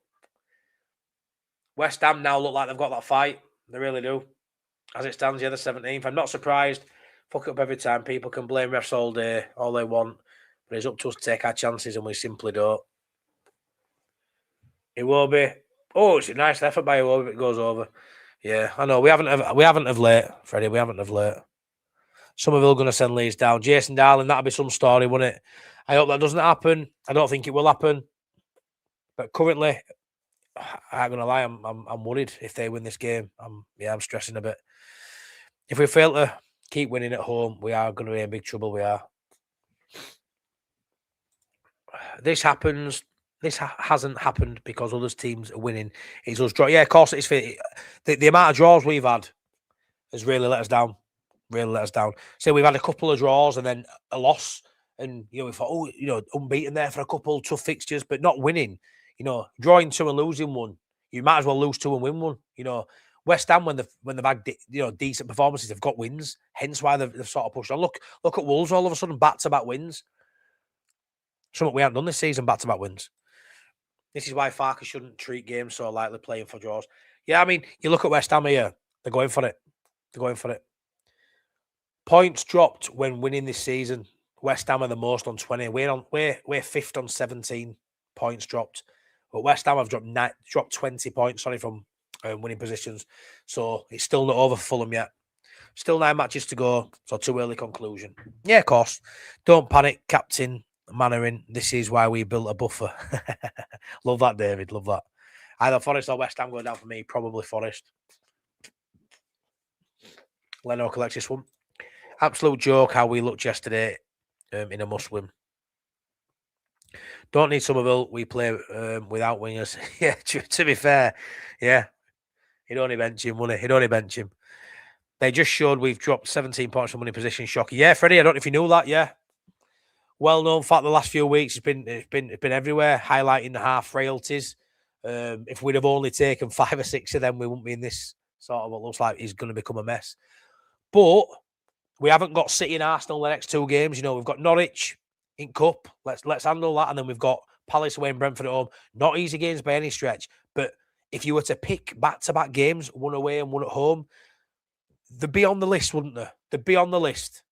West Ham now look like they've got that fight. They really do. As it stands, yeah, the 17th. I'm not surprised. Fuck it up every time. People can blame refs all day, all they want. But it's up to us to take our chances, and we simply don't. Iwobi. Oh, it's a nice effort by Iwobi if it goes over. Yeah, I know. We haven't of late, Freddie. We haven't of late. Somerville going to send Leeds down. Jason Darling, that'll be some story, wouldn't it? I hope that doesn't happen. I don't think it will happen. But currently, I'm going to lie, I'm worried if they win this game. I'm stressing a bit. If we fail to keep winning at home, we are going to be in big trouble. We are. This happens. This hasn't happened because other teams are winning. It's us draw. Yeah, of course, it's the amount of draws we've had has really let us down. Really let us down. So we've had a couple of draws and then a loss, and we thought, unbeaten there for a couple tough fixtures, but not winning. Drawing 2 and losing 1, you might as well lose 2 and win 1. West Ham when they've had decent performances, they've got wins. Hence why they've sort of pushed on. Look at Wolves all of a sudden back-to-back wins. Something we haven't done this season, back-to-back wins. This is why Farke shouldn't treat games so lightly, playing for draws. Yeah, I mean, you look at West Ham here, they're going for it. They're going for it. Points dropped when winning this season. West Ham are the most on 20. We're fifth on 17 points dropped. But West Ham have dropped 20 points, from winning positions. So it's still not over for Fulham yet. Still 9 matches to go. So too early conclusion. Yeah, of course. Don't panic, Captain Mannering. This is why we built a buffer. Love that, David. Love that. Either Forest or West Ham going down for me. Probably Forest. Leno collects this one. Absolute joke how we looked yesterday in a must-win. Don't need Somerville. We play without wingers. Yeah, to be fair, yeah. He'd only bench him, wouldn't he? He'd only bench him. They just showed we've dropped 17 points from winning position. Shocking. Yeah, Freddie, I don't know if you knew that, yeah. Well-known fact the last few weeks, it's been everywhere, highlighting the half frailties. If we'd have only taken 5 or 6 of them, we wouldn't be in this sort of what looks like is going to become a mess. But we haven't got City and Arsenal the next 2 games. We've got Norwich in Cup. Let's handle that. And then we've got Palace away and Brentford at home. Not easy games by any stretch. But if you were to pick back-to-back games, 1 away and 1 at home, they'd be on the list, wouldn't they? They'd be on the list.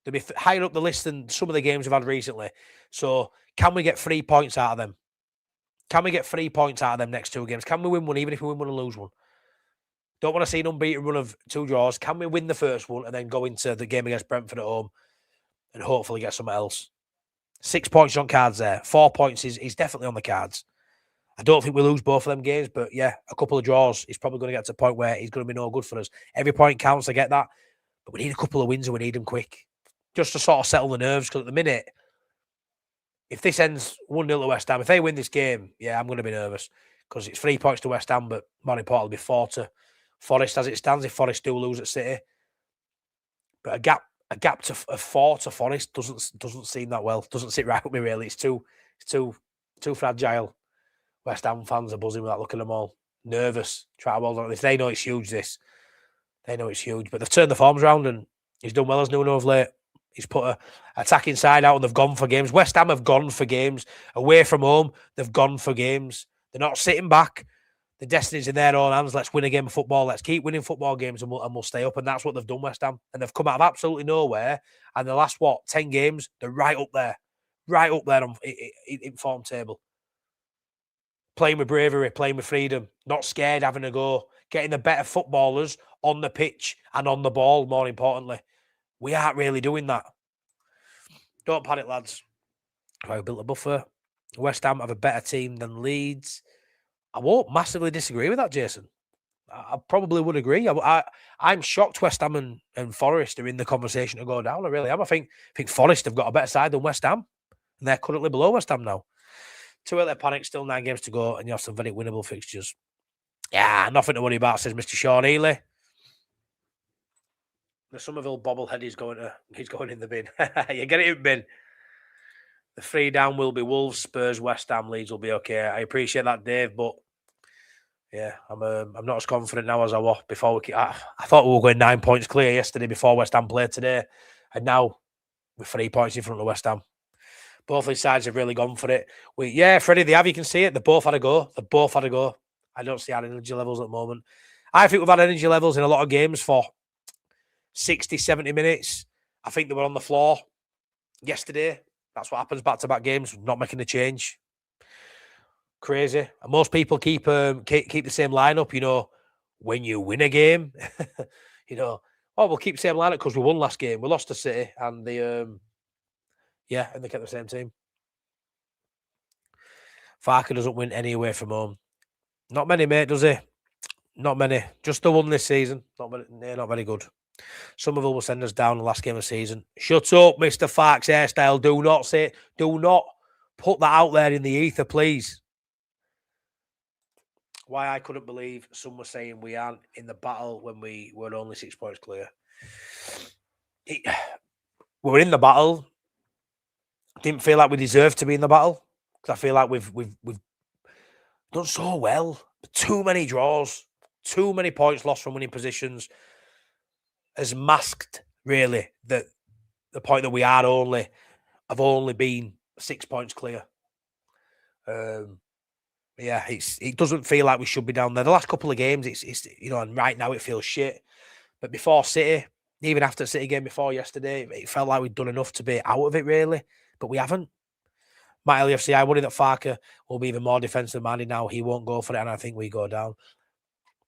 They'd be higher up the list than some of the games we've had recently. So can we get 3 points out of them? Can we get 3 points out of them next 2 games? Can we win 1, even if we win 1 and lose 1? Don't want to see an unbeaten run of 2 draws. Can we win the first one and then go into the game against Brentford at home and hopefully get something else? 6 points on cards there. 4 points is definitely on the cards. I don't think we lose both of them games, but yeah, a couple of draws is probably going to get to a point where it's going to be no good for us. Every point counts, I get that. But we need a couple of wins and we need them quick. Just to sort of settle the nerves, because at the minute, if this ends 1-0 to West Ham, if they win this game, yeah, I'm going to be nervous because it's 3 points to West Ham, but more importantly, it'll be 4 to Forest as it stands if Forest do lose at City. But a gap of 4 to Forest doesn't seem that well. Doesn't sit right with me really. It's too fragile. West Ham fans are buzzing without looking at them all. Nervous. Try to hold on. If they know it's huge, they know it's huge. But they've turned the forms around and he's done well as Nuno of late. He's put a attacking side out and they've gone for games. West Ham have gone for games. Away from home, they've gone for games. They're not sitting back. The destiny's in their own hands. Let's win a game of football. Let's keep winning football games and we'll stay up. And that's what they've done, West Ham. And they've come out of absolutely nowhere. And the last, 10 games, they're right up there. Right up there in form table. Playing with bravery, playing with freedom. Not scared, having a go. Getting the better footballers on the pitch and on the ball, more importantly. We aren't really doing that. Don't panic, lads. I built a buffer. West Ham have a better team than Leeds. I won't massively disagree with that, Jason. I probably would agree. I'm shocked West Ham and Forest are in the conversation to go down. I really am. I think Forest have got a better side than West Ham. And they're currently below West Ham now. Too early to panic. Still 9 games to go. And you have some very winnable fixtures. Yeah, nothing to worry about, says Mr. Sean Healy. The Somerville bobblehead he's going in the bin. You get it in bin. The 3 down will be Wolves, Spurs, West Ham, Leeds will be okay. I appreciate that, Dave, but yeah, I'm not as confident now as I was before. I thought we were going 9 points clear yesterday before West Ham played today, and now we're 3 points in front of West Ham. Both of these sides have really gone for it. Freddie, they have. You can see it. They both had a go. I don't see our energy levels at the moment. I think we've had energy levels in a lot of games for 60, 70 minutes. I think they were on the floor yesterday. That's what happens back-to-back games, not making a change. Crazy. And most people keep the same lineup, when you win a game. We'll keep the same lineup because we won last game. We lost to City and they and they kept the same team. Farke doesn't win any away from home. Not many, mate, does he? Not many. Just the one this season. Not very good. Somerville will send us down the last game of the season. Shut up, Mr. Farke's hairstyle. Do not put that out there in the ether, please. Why I couldn't believe some were saying we aren't in the battle when we were only 6 points clear. We're in the battle. Didn't feel like we deserved to be in the battle because I feel like we've done so well. Too many draws, too many points lost from winning positions has masked really the point that we have only been 6 points clear. It doesn't feel like we should be down there. The last couple of games, it's and right now it feels shit. But before City, even after the City game before yesterday, it felt like we'd done enough to be out of it, really. But we haven't. Matt LFC, I worry that Farke will be even more defensive minded now. He won't go for it, and I think we go down.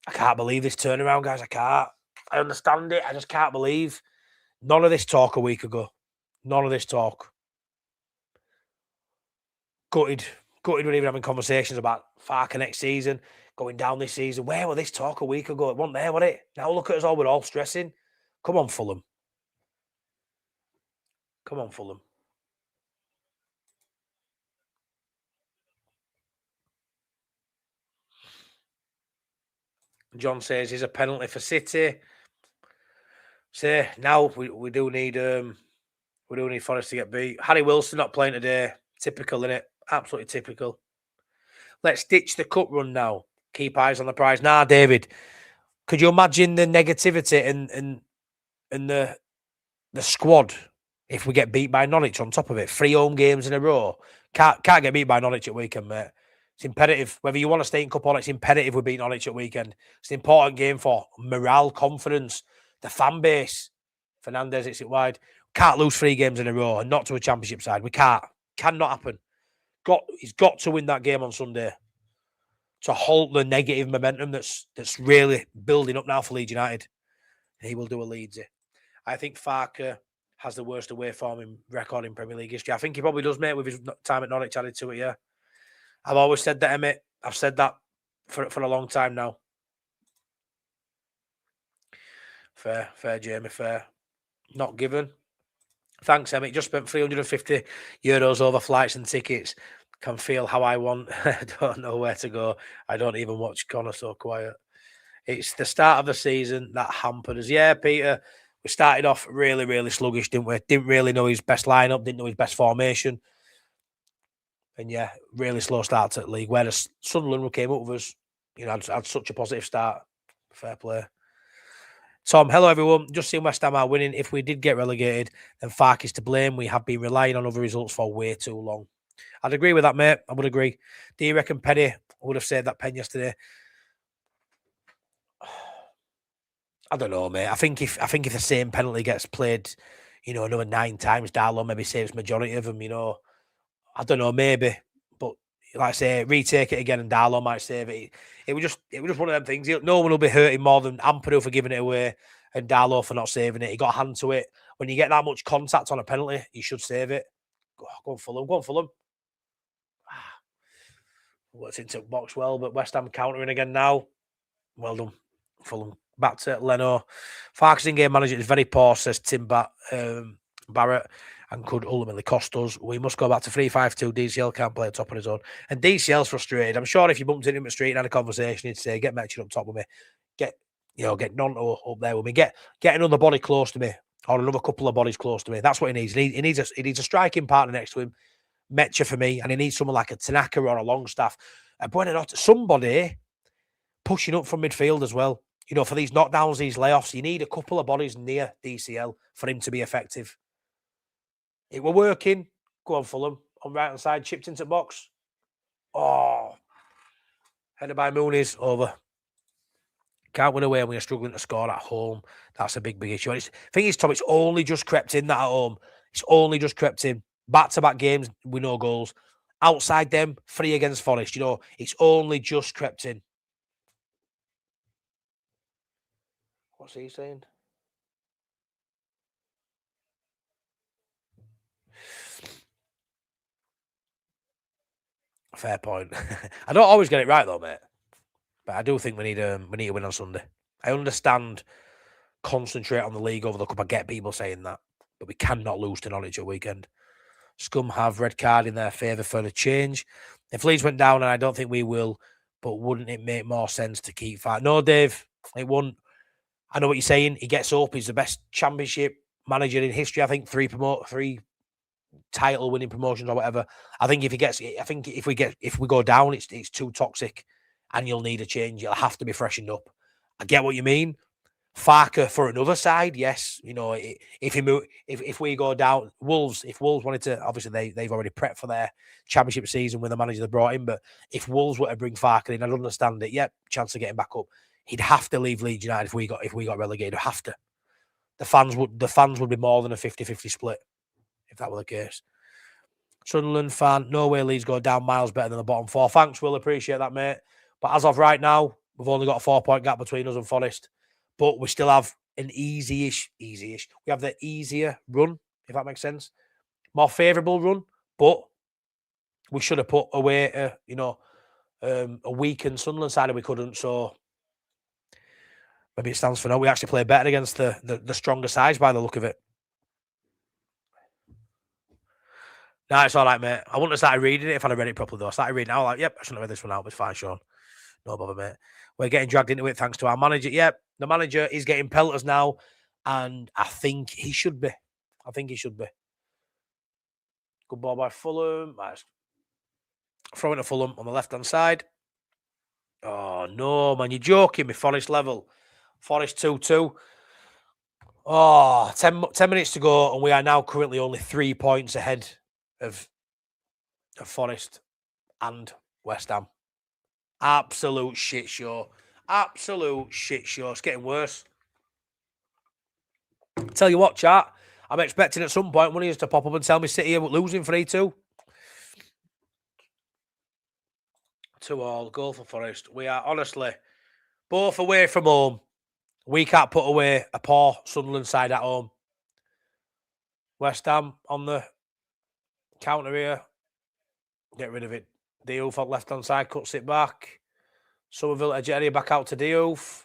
I can't believe this turnaround, guys. I can't. I understand it. I just can't believe none of this talk a week ago. None of this talk. Gutted. We're even having conversations about Farke next season, going down this season. Where were this talk a week ago? It wasn't there, was it? Now look at us all. We're all stressing. Come on, Fulham. John says, is a penalty for City. Now we do need Forest to get beat. Harry Wilson not playing today. Typical, innit? Absolutely typical. Let's ditch the cup run now. Keep eyes on the prize. Nah, David. Could you imagine the negativity and the squad if we get beat by Norwich on top of it? 3 home games in a row. Can't get beat by Norwich at weekend, mate. It's imperative. Whether you want to stay in cup or not, it's imperative we beat Norwich at weekend. It's an important game for morale, confidence, the fan base. Fernandez hits it wide. Can't lose 3 games in a row and not to a championship side. We can't. Cannot happen. He's got to win that game on Sunday to halt the negative momentum that's really building up now for Leeds United. He will do a Leeds. I think Farke has the worst away form in record in Premier League history. I think he probably does, mate, with his time at Norwich added to it, yeah. I've always said that, Emmett. I've said that for a long time now. Fair, Jamie, fair. Not given. Thanks, Emmett. Just spent €350 over flights and tickets. Can feel how I want. I don't know where to go. I don't even watch Connor so quiet. It's the start of the season that hampered us. Yeah, Peter, we started off really, really sluggish, didn't we? Didn't really know his best lineup, didn't know his best formation. And yeah, really slow start to the league. Whereas Sunderland, who came up with us, had such a positive start. Fair play. Tom, hello everyone. Just seeing West Ham are winning. If we did get relegated, then Farke is to blame. We have been relying on other results for way too long. I'd agree with that, mate. I would agree. Do you reckon Penny would have saved that pen yesterday? I don't know, mate. I think if the same penalty gets played, another 9 times, Darlow maybe saves majority of them. I don't know, maybe. But like I say, retake it again and Darlow might save it. It was just one of them things. No one will be hurting more than Ampadu for giving it away and Darlow for not saving it. He got a hand to it. When you get that much contact on a penalty, you should save it. Go on, Fulham. Worked into box well, but West Ham countering again now. Well done, Fulham. Back to Leno. Farke's in-game management is very poor, says Tim Barrett, and could ultimately cost us. We must go back to 3-5-2. DCL can't play top on his own. And DCL's frustrated. I'm sure if you bumped into him in the street and had a conversation, he'd say, get Metchin up top with me. Get Nonto up there with me. Get another body close to me or another couple of bodies close to me. That's what he needs. He needs a striking partner next to him. Metcha for me, and he needs someone like a Tanaka or a Longstaff, a Buonanotte, somebody pushing up from midfield as well. You know, for these knockdowns, these layoffs, you need a couple of bodies near DCL for him to be effective. It were working. Go on, Fulham. On right hand side, chipped into the box. Oh, headed by Mooney's over. Can't win away when you're struggling to score at home. That's a big issue. And thing is, Tom, it's only just crept in that at home. It's only just crept in. Back-to-back games with no goals. Outside them, 3 against Forest. You know, it's only just crept in. What's he saying? Fair point. I don't always get it right though, mate. But I do think we need to win on Sunday. I understand concentrate on the league over the cup. I get people saying that, but we cannot lose to Norwich at weekend. Scum have red card in their favour for the change. If Leeds went down, and I don't think we will, but wouldn't it make more sense to keep fighting? No, Dave, it wouldn't. I know what you're saying. He gets up. He's the best championship manager in history. I think 3 title winning promotions or whatever. I think if we go down, it's too toxic, and you'll need a change. You'll have to be freshened up. I get what you mean. Farke for another side, yes. You know, if we go down, if Wolves wanted to, obviously they've already prepped for their championship season with the manager they brought in. But if Wolves were to bring Farke in, I'd understand it. Yep, chance of getting back up. He'd have to leave Leeds United if we got relegated. He'd have to. The fans would be more than a 50-50 split if that were the case. Sunderland fan, no way Leeds go down, miles better than the bottom 4. Thanks, Will, appreciate that, mate. But as of right now, we've only got a 4-point gap between us and Forest. But we still have an easy-ish. We have the easier run, if that makes sense. More favourable run, but we should have put away, a weakened Sunderland side and we couldn't. So maybe it stands for no. We actually play better against the stronger sides by the look of it. No, it's all right, mate. I wouldn't have started reading it if I'd have read it properly, though. I started reading it. I was like, yep, I shouldn't have read this one out. It's fine, Sean. No bother, mate. We're getting dragged into it thanks to our manager. Yep, the manager is getting pelters now, and I think he should be. Good ball by Fulham. Nice. Throwing to Fulham on the left-hand side. Oh, no, man. You're joking me. Forest level. Forest 2-2. Oh, 10 minutes to go, and we are now currently only 3 points ahead of Forest and West Ham. Absolute shit show. It's getting worse. Tell you what, chat. I'm expecting at some point one of you to pop up and tell me City are losing 3-2. 2-2 goal for Forest. We are honestly both away from home. We can't put away a poor Sunderland side at home. West Ham on the counter here. Get rid of it. Diouf on left-hand side, cuts it back. Somerville, Egeria back out to Diouf.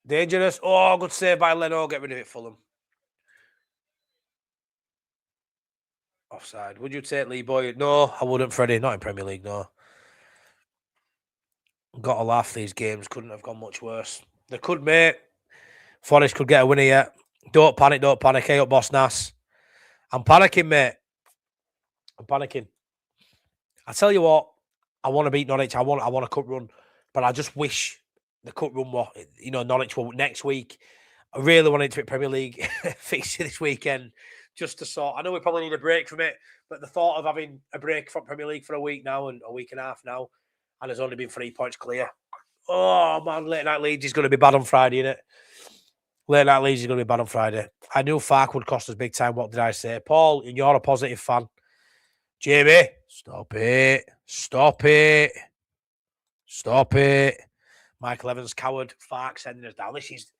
Dangerous. Oh, good save by Leno. Get rid of it, Fulham. Offside. Would you take Lee Boyd? No, I wouldn't, Freddie. Not in Premier League, no. Got to laugh. These games couldn't have gone much worse. They could, mate. Forest could get a winner yet. Don't panic. Hey up, boss Nas. I'm panicking, mate. I'm panicking. I tell you what, I want to beat Norwich. I want a cup run, but I just wish the cup run were, Norwich were next week. I really wanted it to be Premier League fixture this weekend, just to sort. I know we probably need a break from it, but the thought of having a break from Premier League for a week now and a week and a half now, and there's only been 3 points clear. Oh man, late night Leeds is going to be bad on Friday, isn't it? Late night Leeds is going to be bad on Friday. I knew Farke would cost us big time. What did I say, Paul? You're a positive fan. Jamie, stop it. Michael Evans, coward. Farke sending us down. This is,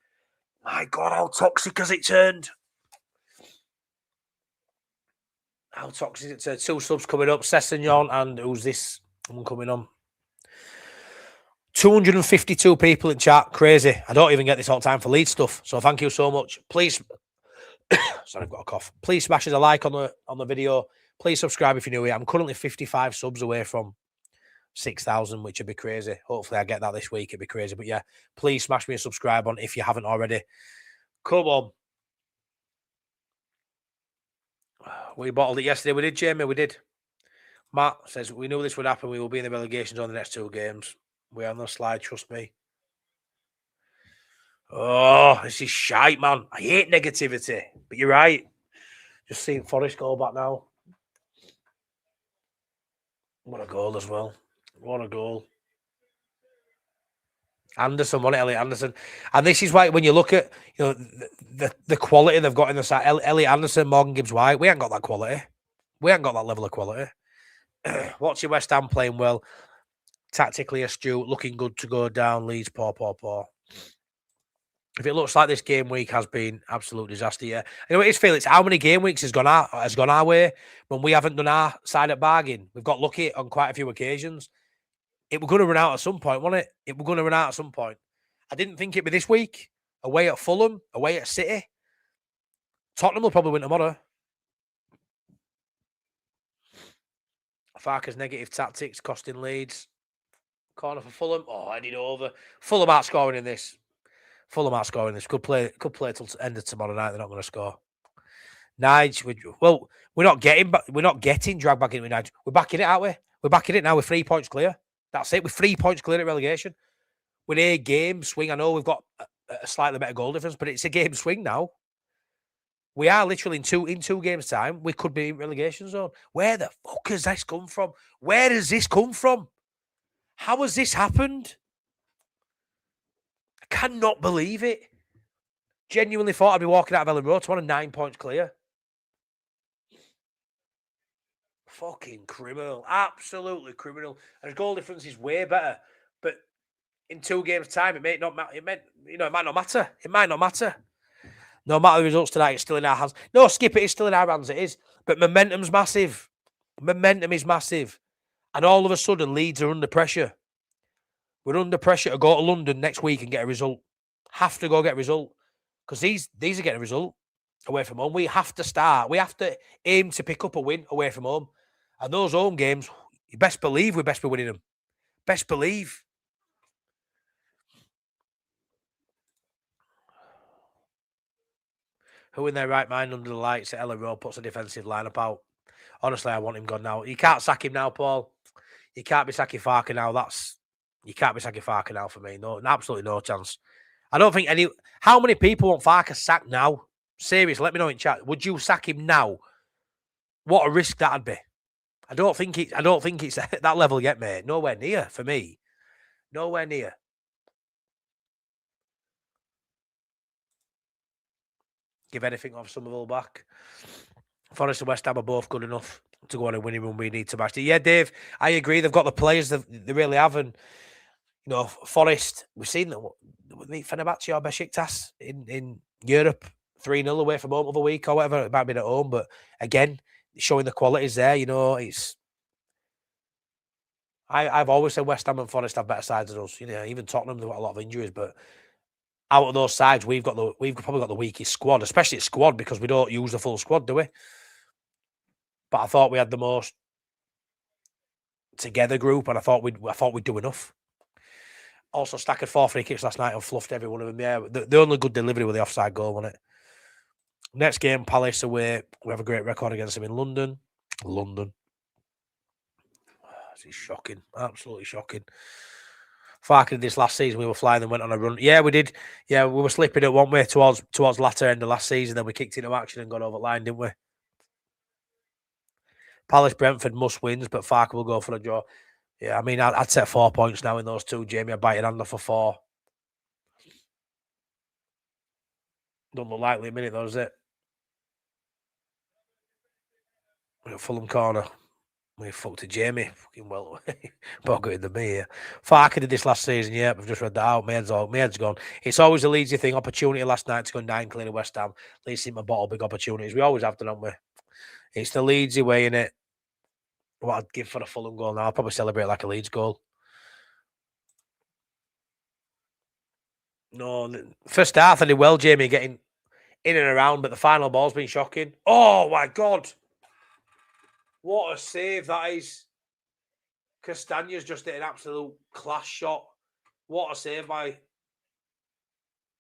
my God, how toxic has it turned? How toxic has it turned? 2 subs coming up. Sessignon and who's this one coming on? 252 people in chat. Crazy. I don't even get this all the time for Leeds stuff. So thank you so much. Please, sorry, I've got a cough. Please smash us a like on the video. Please subscribe if you're new here. I'm currently 55 subs away from 6,000, which would be crazy. Hopefully I get that this week. It'd be crazy. But yeah, please smash me a subscribe on if you haven't already. Come on. We bottled it yesterday. We did, Jamie. We did. Matt says, we knew this would happen. We will be in the relegation zone the next 2 games. We're on the slide, trust me. Oh, this is shite, man. I hate negativity. But you're right. Just seeing Forest go back now. What a goal as well. What a goal. Anderson, won it, Elliot Anderson. And this is why when you look at the quality they've got in the side, Elliot Anderson, Morgan Gibbs-White, we ain't got that quality. We ain't got that level of quality. Watching West Ham playing well, tactically astute, looking good to go down, Leeds, poor. If it looks like this game week has been absolute disaster, yeah. You know, it is, Phil, it's how many game weeks has gone our way when we haven't done our side at bargain. We've got lucky on quite a few occasions. It was going to run out at some point, wasn't it? It was going to run out at some point. I didn't think it'd be this week. Away at Fulham, away at City. Tottenham will probably win tomorrow. Farke's negative tactics costing Leeds. Corner for Fulham. Oh, headed over. Fulham aren't scoring in this. Could play till the end of tomorrow night. They're not going to score. Nige, we're not getting dragged back into Nige. We're back in it, aren't we? We're back in it now. We're 3 points clear. That's it. We're 3 points clear at relegation. With a game swing. I know we've got a slightly better goal difference, but it's a game swing now. We are literally in two games' time. We could be in relegation zone. Where the fuck has this come from? Where does this come from? How has this happened? I cannot believe it. Genuinely thought I'd be walking out of Ellen Road to 9 points clear. Fucking criminal. Absolutely criminal. And his goal difference is way better. But in 2 games' time, it might not matter. It might not matter. It might not matter. No matter the results tonight, it's still in our hands. No, skip it. It's still in our hands. It is. But momentum's massive. Momentum is massive. And all of a sudden, Leeds are under pressure. We're under pressure to go to London next week and get a result. Have to go get a result. Because these are getting a result away from home. We have to start. We have to aim to pick up a win away from home. And those home games, you best believe we best be winning them. Best believe. Who in their right mind under the lights at Ellen Road puts a defensive lineup out? Honestly, I want him gone now. You can't sack him now, Paul. You can't be sacking Farke now. You can't be sacking Farke now for me. No, absolutely no chance. I don't think any. How many people want Farke sacked now? Seriously, let me know in chat. Would you sack him now? What a risk that'd be. I don't think it's at that level yet, mate. Nowhere near for me. Nowhere near. Give anything off Somerville back. Forest and West Ham are both good enough to go on a winning run. We need to match it. Yeah, Dave, I agree. They've got the players. They really have. And, Forest, we've seen them. Meet Fenerbahce or Besiktas in Europe, 3-0 away from home of a week or whatever. It might be at home. But again, showing the qualities there, it's. I've always said West Ham and Forest have better sides than us. Even Tottenham, they've got a lot of injuries, but out of those sides, we've probably got the weakest squad, especially squad because we don't use the full squad, do we? But I thought we had the most together group, and I thought we'd do enough. Also, Stack had 4 free kicks last night and fluffed every one of them. Yeah, the only good delivery was the offside goal, wasn't it? Next game, Palace away. We have a great record against them in London. This is shocking, absolutely shocking. Farke did this last season. We were flying and went on a run. Yeah, we did. Yeah, we were slipping it one way towards latter end of last season. Then we kicked into action and got over the line, didn't we? Palace, Brentford must wins, but Farke will go for a draw. Yeah, I mean, I'd set 4 points now in those 2, Jamie. I'd bite your hand off for 4. Don't look likely a minute, though, is it? Fulham corner. We fucked it, Jamie. Fucking well. Bogger than me here. Farke did this last season. Yeah, I've just read that out. My head's gone. It's always a Leedsy thing. Opportunity last night to go 9 clear to West Ham. Leeds seem to bottle big opportunities. We always have done, haven't we? It's the Leedsy way, innit? What I'd give for a Fulham goal now. I'll probably celebrate like a Leeds goal. No, first half I did well, Jamie, getting in and around, but the final ball's been shocking. Oh my God. What a save that is. Castagna's just hit an absolute class shot. What a save by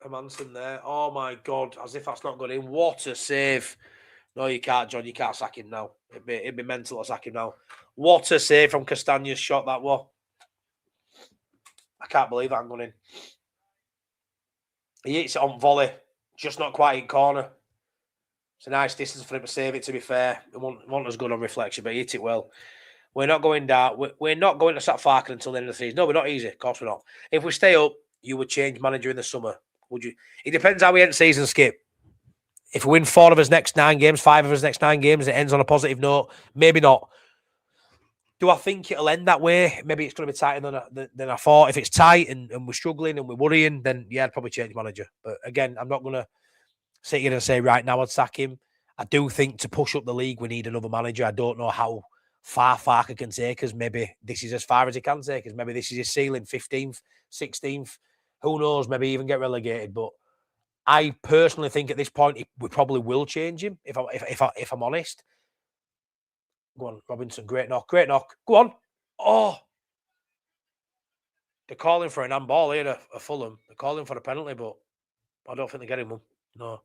Hermansen there. Oh my God, as if that's not gone in. What a save No, you can't, John. You can't sack him now. It'd be mental to sack him now. What a save from Castagna's shot that was. I can't believe that I'm going in. He hits it on volley, just not quite in corner. It's a nice distance for him to save it, to be fair. It wasn't as good on reflection, but he hit it well. We're not going down. We're not going to sack Farke until the end of the season. No, we're not easy. Of course we're not. If we stay up, you would change manager in the summer. Would you? It depends how we end season, Skip. If we win 4 of his next 9 games, 5 of his next 9 games, it ends on a positive note. Maybe not. Do I think it'll end that way? Maybe it's going to be tighter than I thought. If it's tight and we're struggling and we're worrying, then yeah, I'd probably change manager. But again, I'm not going to sit here and say right now I'd sack him. I do think to push up the league, we need another manager. I don't know how far Farke can take us. Maybe this is as far as he can take us. Maybe this is his ceiling, 15th, 16th. Who knows? Maybe even get relegated. But I personally think at this point we probably will change him. If I'm honest. Go on, Robinson. Great knock. Great knock. Go on. Oh, they're calling for an handball here at Fulham. They're calling for a penalty, but I don't think they're getting one. No.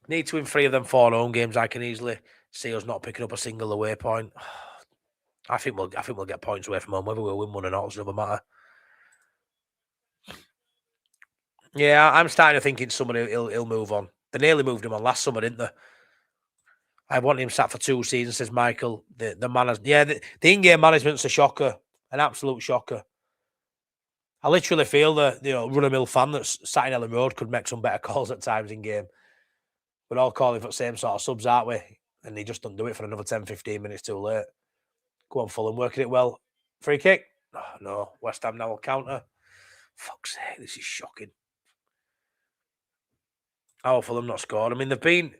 Need to win 3 of them 4 home games. I can easily see us not picking up a single away point. I think we'll get points away from home. Whether we'll win one or not, it's another matter. Yeah, I'm starting to think somebody he'll move on. They nearly moved him on last summer, didn't they? I want him sat for 2 seasons, says Michael. The man the in-game management's a shocker, an absolute shocker. I literally feel that run-of-mill fan that's sat in Ellen Road could make some better calls at times in game. We're all calling for the same sort of subs, aren't we? And he just doesn't do it for another 10, 15 minutes too late. Go on, Fulham, working it well. Free kick? Oh, no. West Ham now will counter. Fuck's sake, this is shocking. Oh, Fulham not scored. I mean, they've been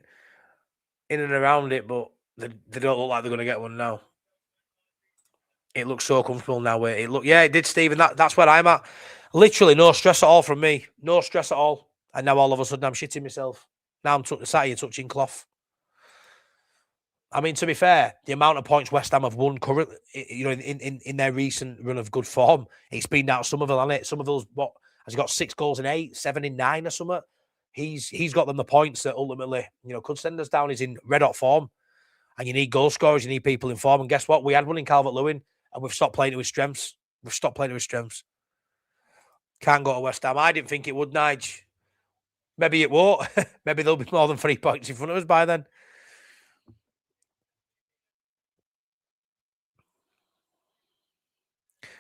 in and around it, but they don't look like they're going to get one now. It looks so comfortable now. It did, Stephen. That's where I'm at. Literally no stress at all from me. No stress at all. And now all of a sudden I'm shitting myself. Now I'm sat here touching cloth. I mean, to be fair, the amount of points West Ham have won currently, in their recent run of good form, it's been down to Somerville, hasn't it? Somerville's has he got 6 goals in 8, 7 in 9 or something? He's got them the points that ultimately, could send us down. He's in red hot form. And you need goal scorers, you need people in form. And guess what? We had one in Calvert-Lewin and we've stopped playing to his strengths. Can't go to West Ham. I didn't think it would, Nige. Maybe it won't. Maybe there'll be more than 3 points in front of us by then.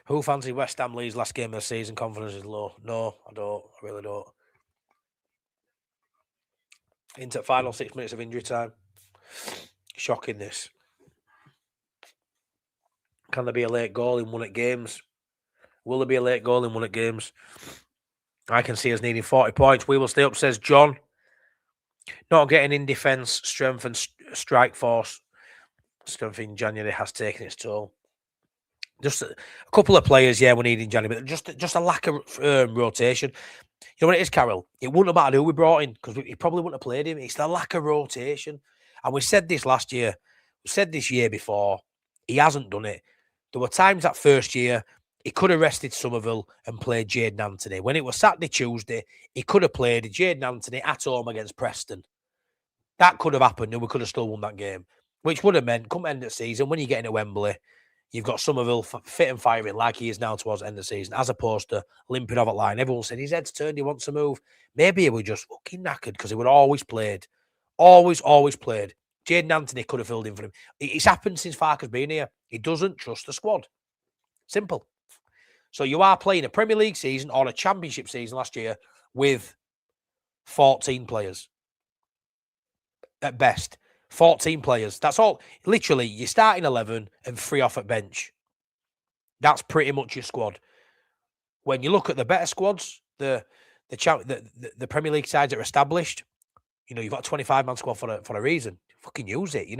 Who fancy West Ham Leeds last game of the season? Confidence is low. No, I don't. I really don't. Into final 6 minutes of injury time. Shocking this. Can there be a late goal in one at games? Will there be a late goal in one at games? I can see us needing 40 points. We will stay up, says John. Not getting in defence, strength and strike force. Strength in January has taken its toll. Just a couple of players, we need in January, but just a lack of rotation. You know what it is, Carol? It wouldn't have mattered who we brought in because he probably wouldn't have played him. It's the lack of rotation. And we said this last year. We said this year before. He hasn't done it. There were times that first year he could have rested Somerville and played Jayden Anthony. When it was Saturday, Tuesday, he could have played Jayden Anthony at home against Preston. That could have happened and we could have still won that game, which would have meant come end of the season, when you get into Wembley, you've got Somerville fit and firing like he is now towards the end of the season, as opposed to limping off at line. Everyone said his head's turned, he wants to move. Maybe he was just fucking knackered because he would always played. Always played. Jayden Anthony could have filled in for him. It's happened since Farke's been here. He doesn't trust the squad. Simple. So you are playing a Premier League season or a Championship season last year with 14 players. At best. 14 players. That's all. Literally, you're starting 11 and 3 off at bench. That's pretty much your squad. When you look at the better squads, the Premier League sides that are established, you've got a 25-man squad for a reason. Fucking use it, You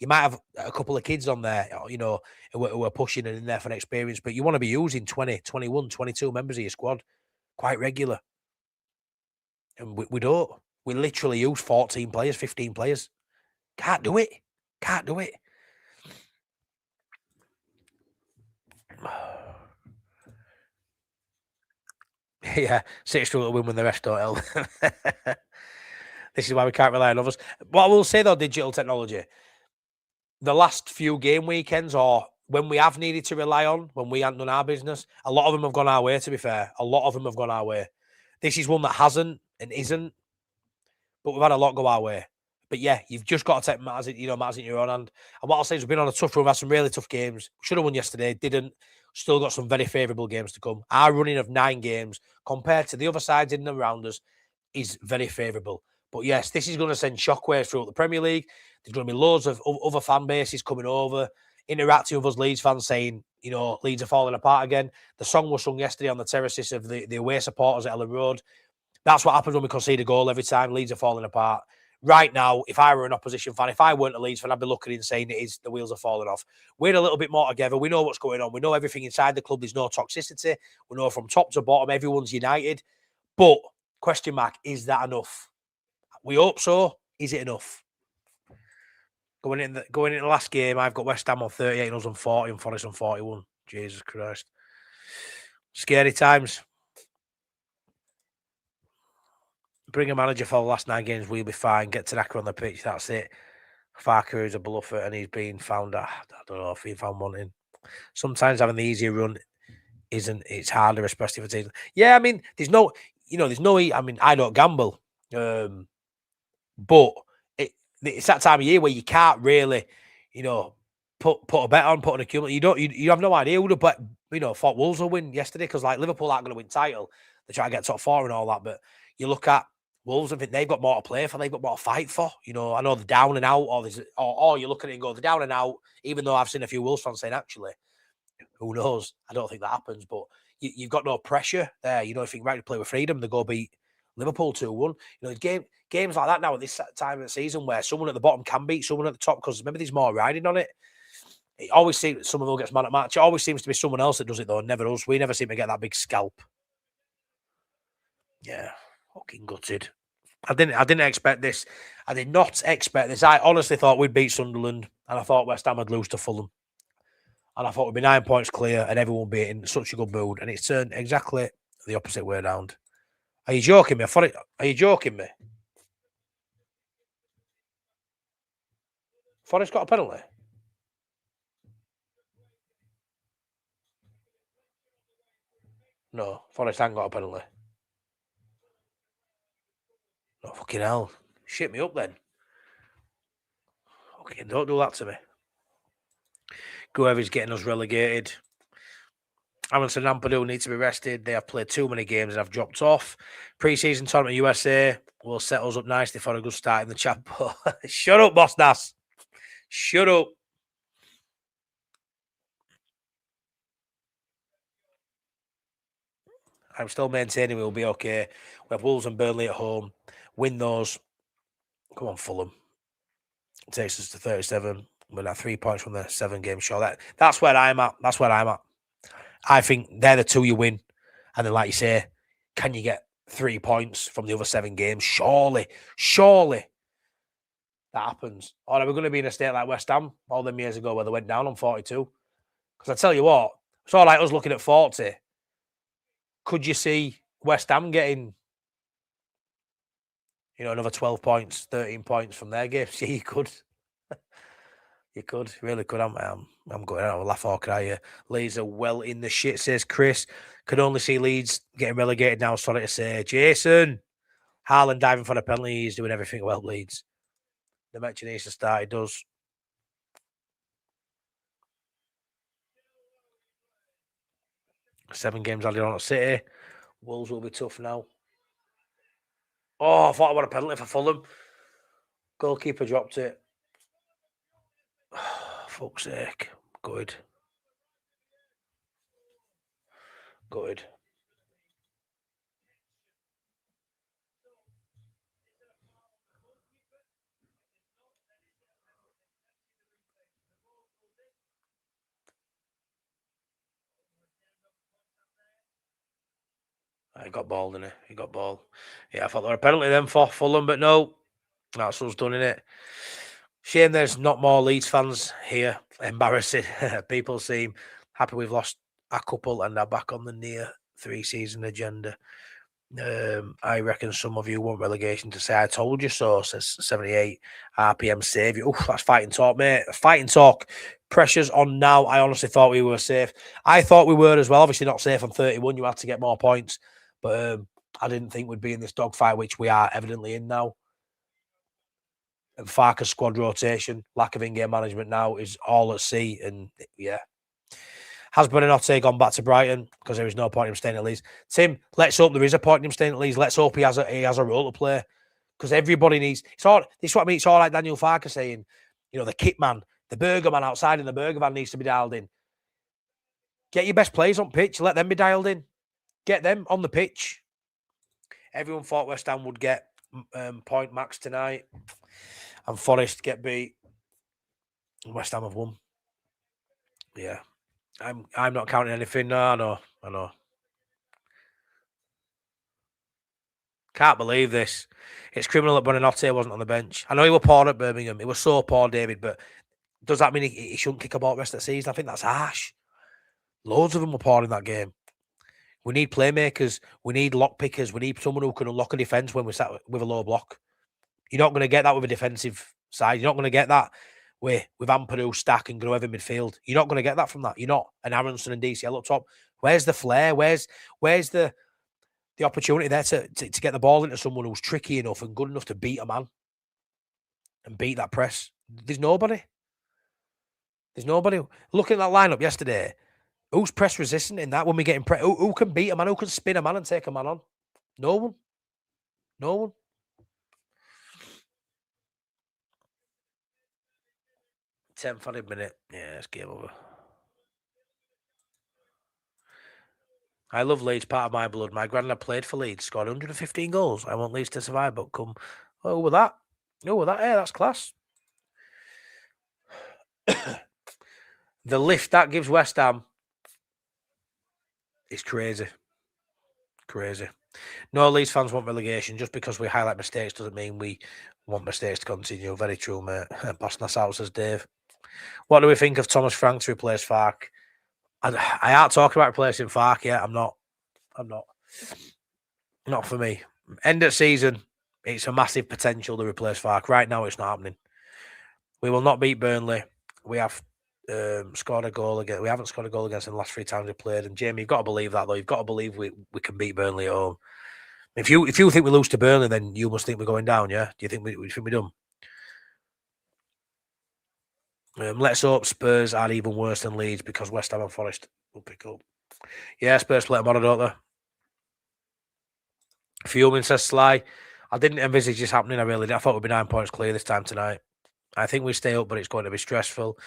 might have a couple of kids on there, who are pushing and in there for an experience, but you want to be using 20, 21, 22 members of your squad quite regular. And we don't. We literally use 14 players, 15 players. Can't do it. Yeah, City struggle to win when the rest don't help. This is why we can't rely on others. What I will say though, digital technology, the last few game weekends or when we have needed to rely on, when we haven't done our business, a lot of them have gone our way, to be fair. A lot of them have gone our way. This is one that hasn't and isn't, but we've had a lot go our way. But yeah, you've just got to take matters in your own hand. And what I'll say is we've been on a tough run, we've had some really tough games. Should have won yesterday, didn't. Still got some very favourable games to come. Our running of 9 games compared to the other sides in and around us is very favourable. But yes, this is going to send shockwaves throughout the Premier League. There's going to be loads of other fan bases coming over, interacting with us Leeds fans saying, Leeds are falling apart again. The song was sung yesterday on the terraces of the away supporters at Ellen Road. That's what happens when we concede a goal every time. Leeds are falling apart. Right now, if I were an opposition fan, if I weren't a Leeds fan, I'd be looking and saying the wheels are falling off. We're a little bit more together. We know what's going on. We know everything inside the club. There's no toxicity. We know from top to bottom, everyone's united. But, question mark, is that enough? We hope so. Is it enough? Going in the last game, I've got West Ham on 38 and us on 40 and Forest on 41. Jesus Christ. Scary times. Bring a manager for the last 9 games, we'll be fine. Get Tanaka on the pitch, that's it. Farke is a bluffer and he's been found, I don't know if he found wanting. Sometimes having the easier run it's harder, especially for teams. Yeah, I mean, there's no, I mean, I don't gamble. But it's that time of year where you can't really, put a bet on, put an accumulator. You have no idea who the bet, thought Wolves will win yesterday because like Liverpool aren't going to win title. They try to get top 4 and all that, but you look at Wolves and think they've got more to play for, they've got more to fight for. I know they're down and out, or you look at it and go, they're down and out, even though I've seen a few Wolves fans saying, actually, who knows? I don't think that happens, but you've got no pressure there. If you think, right, to play with freedom, they go beat Liverpool 2-1. Games like that now at this time of the season where someone at the bottom can beat someone at the top because maybe there's more riding on it. It always seems someone will get man at match. It always seems to be someone else that does it though, never us. We never seem to get that big scalp. Yeah, fucking gutted. I didn't expect this. I did not expect this. I honestly thought we'd beat Sunderland and I thought West Ham would lose to Fulham. And I thought we'd be 9 points clear and everyone would be in such a good mood. And it's turned exactly the opposite way around. Are you joking me? Are you joking me? Forest got a penalty? No, Forest hasn't got a penalty. Oh, fucking hell. Shit me up then. Okay, don't do that to me. Whoever's getting us relegated. Amundsen and Ampadu need to be rested. They have played too many games and have dropped off. Pre-season tournament USA will set us up nicely for a good start in the Champions. Shut up, Boss Nas. Shut up. I'm still maintaining we'll be okay. We have Wolves and Burnley at home. Win those. Come on, Fulham. It takes us to 37. We're at 3 points from the 7-game show. That's where I'm at. That's where I'm at. I think they're the 2 you win. And then, like you say, can you get 3 points from the other 7 games? Surely that happens. Or are we going to be in a state like West Ham all them years ago where they went down on 42? Because I tell you what, it's all like us looking at 40. Could you see West Ham getting, another 12 points, 13 points from their games? Yeah, you could. You could, really could. I'm going out with laugh or cry here. Leeds are well in the shit, says Chris. Could only see Leeds getting relegated now, sorry to say. Jason, Haaland diving for the penalty. He's doing everything well, Leeds. The match needs to start. He does. Seven games added on at City. Wolves will be tough now. Oh, I thought I want a penalty for Fulham. Goalkeeper dropped it. Oh, fuck's sake. Good. Good. He got ball, didn't he? He got ball. Yeah, I thought there were a penalty then for Fulham, but no. That's us done, innit? Shame there's not more Leeds fans here. Embarrassing. People seem happy we've lost a couple and are back on the near 3-season agenda. I reckon some of you want relegation to say I told you so, says 78 RPM saviour. Oh, that's fighting talk, mate. Fighting talk. Pressure's on now. I honestly thought we were safe. I thought we were as well. Obviously not safe on 31. You had to get more points. But I didn't think we'd be in this dogfight, which we are evidently in now. And Farke's squad rotation, lack of in-game management now is all at sea. And yeah. Has Buonanotte gone back to Brighton because there is no point in him staying at Leeds? Tim, let's hope there is a point in him staying at Leeds. Let's hope he has a role to play because everybody needs. It's all. This is what I mean. It's all like Daniel Farke saying, you know, the kit man, the burger man outside in the burger van needs to be dialed in. Get your best players on pitch. Let them be dialed in. Get them on the pitch. Everyone thought West Ham would get point max tonight, and Forest get beat. West Ham have won. Yeah. I'm not counting anything. No, I know. Can't believe this. It's criminal that Buonanotte wasn't on the bench. I know he was poor at Birmingham. He was so poor, David, but does that mean he shouldn't kick a ball the rest of the season? I think that's harsh. Loads of them were poor in that game. We need playmakers. We need lock pickers. We need someone who can unlock a defence when we're sat with a low block. You're not going to get that with a defensive side. You're not going to get that with Ampadu, Stack, and Gruev in midfield. You're not going to get that from that. You're not. And Aronson and DCL up top. Where's the flair? Where's the opportunity there to get the ball into someone who's tricky enough and good enough to beat a man and beat that press? There's nobody. Looking at that lineup yesterday, who's press resistant in that when we get in press? Who can beat a man? Who can spin a man and take a man on? No one. 10th added minute. Yeah, it's game over. I love Leeds, part of my blood. My granddad played for Leeds, scored 115 goals. I want Leeds to survive, but come. Oh, with that. Yeah, that's class. The lift that gives West Ham is crazy. Crazy. No Leeds fans want relegation. Just because we highlight mistakes doesn't mean we want mistakes to continue. Very true, mate. Passing us out, says Dave. What do we think of Thomas Frank to replace Farke? I aren't talking about replacing Farke yet. I'm not. Not for me. End of season, it's a massive potential to replace Farke. Right now, it's not happening. We will not beat Burnley. We have scored a goal again. We haven't scored a goal against them the last 3 times we played. And Jamie, you've got to believe that though. You've got to believe we can beat Burnley at home. If you think we lose to Burnley, then you must think we're going down. Yeah? Do you think we're done? Let's hope Spurs are even worse than Leeds because West Ham and Forest will pick up. Yeah, Spurs play tomorrow, don't they? Fuming, says Sly. I didn't envisage this happening. I really did. I thought we'd be 9 points clear this time tonight. I think we stay up, but it's going to be stressful.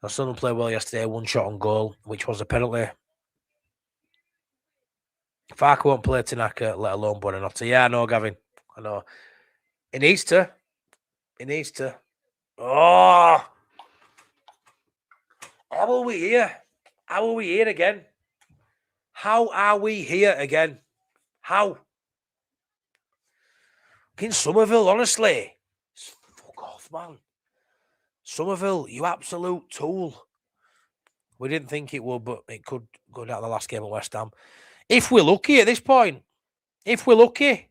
Our son played well yesterday. 1 shot on goal, which was a penalty. Farke won't play Tanaka, let alone Buonanotte. Yeah, I know, Gavin. I know. He needs to. Oh! How are we here? How are we here again? How are we here again? How? In Somerville, honestly. Fuck off, man. Somerville, you absolute tool. We didn't think it would, but it could go down the last game at West Ham. If we're lucky at this point. If we're lucky.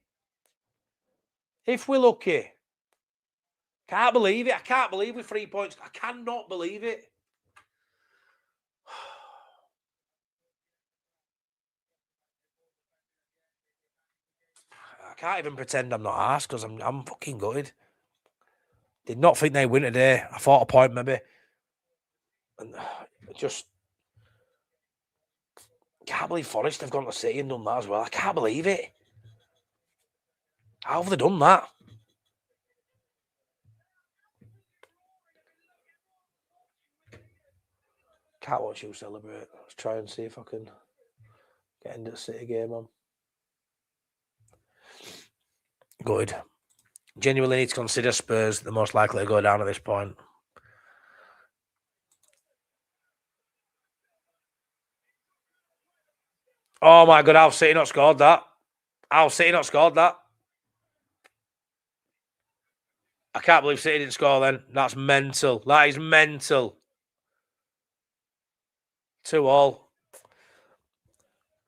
Can't believe it. I can't believe we're 3 points. I cannot believe it. I can't even pretend I'm not arsed because I'm fucking gutted. Did not think they'd win today. I thought a point maybe. And just can't believe Forest have gone to City and done that as well. I can't believe it. How have they done that? Can't watch you celebrate. Let's try and see if I can get into the City game on. Good. Genuinely need to consider Spurs the most likely to go down at this point. Oh my God, how City not scored that? I can't believe City didn't score then. That's mental. That is mental. 2-2.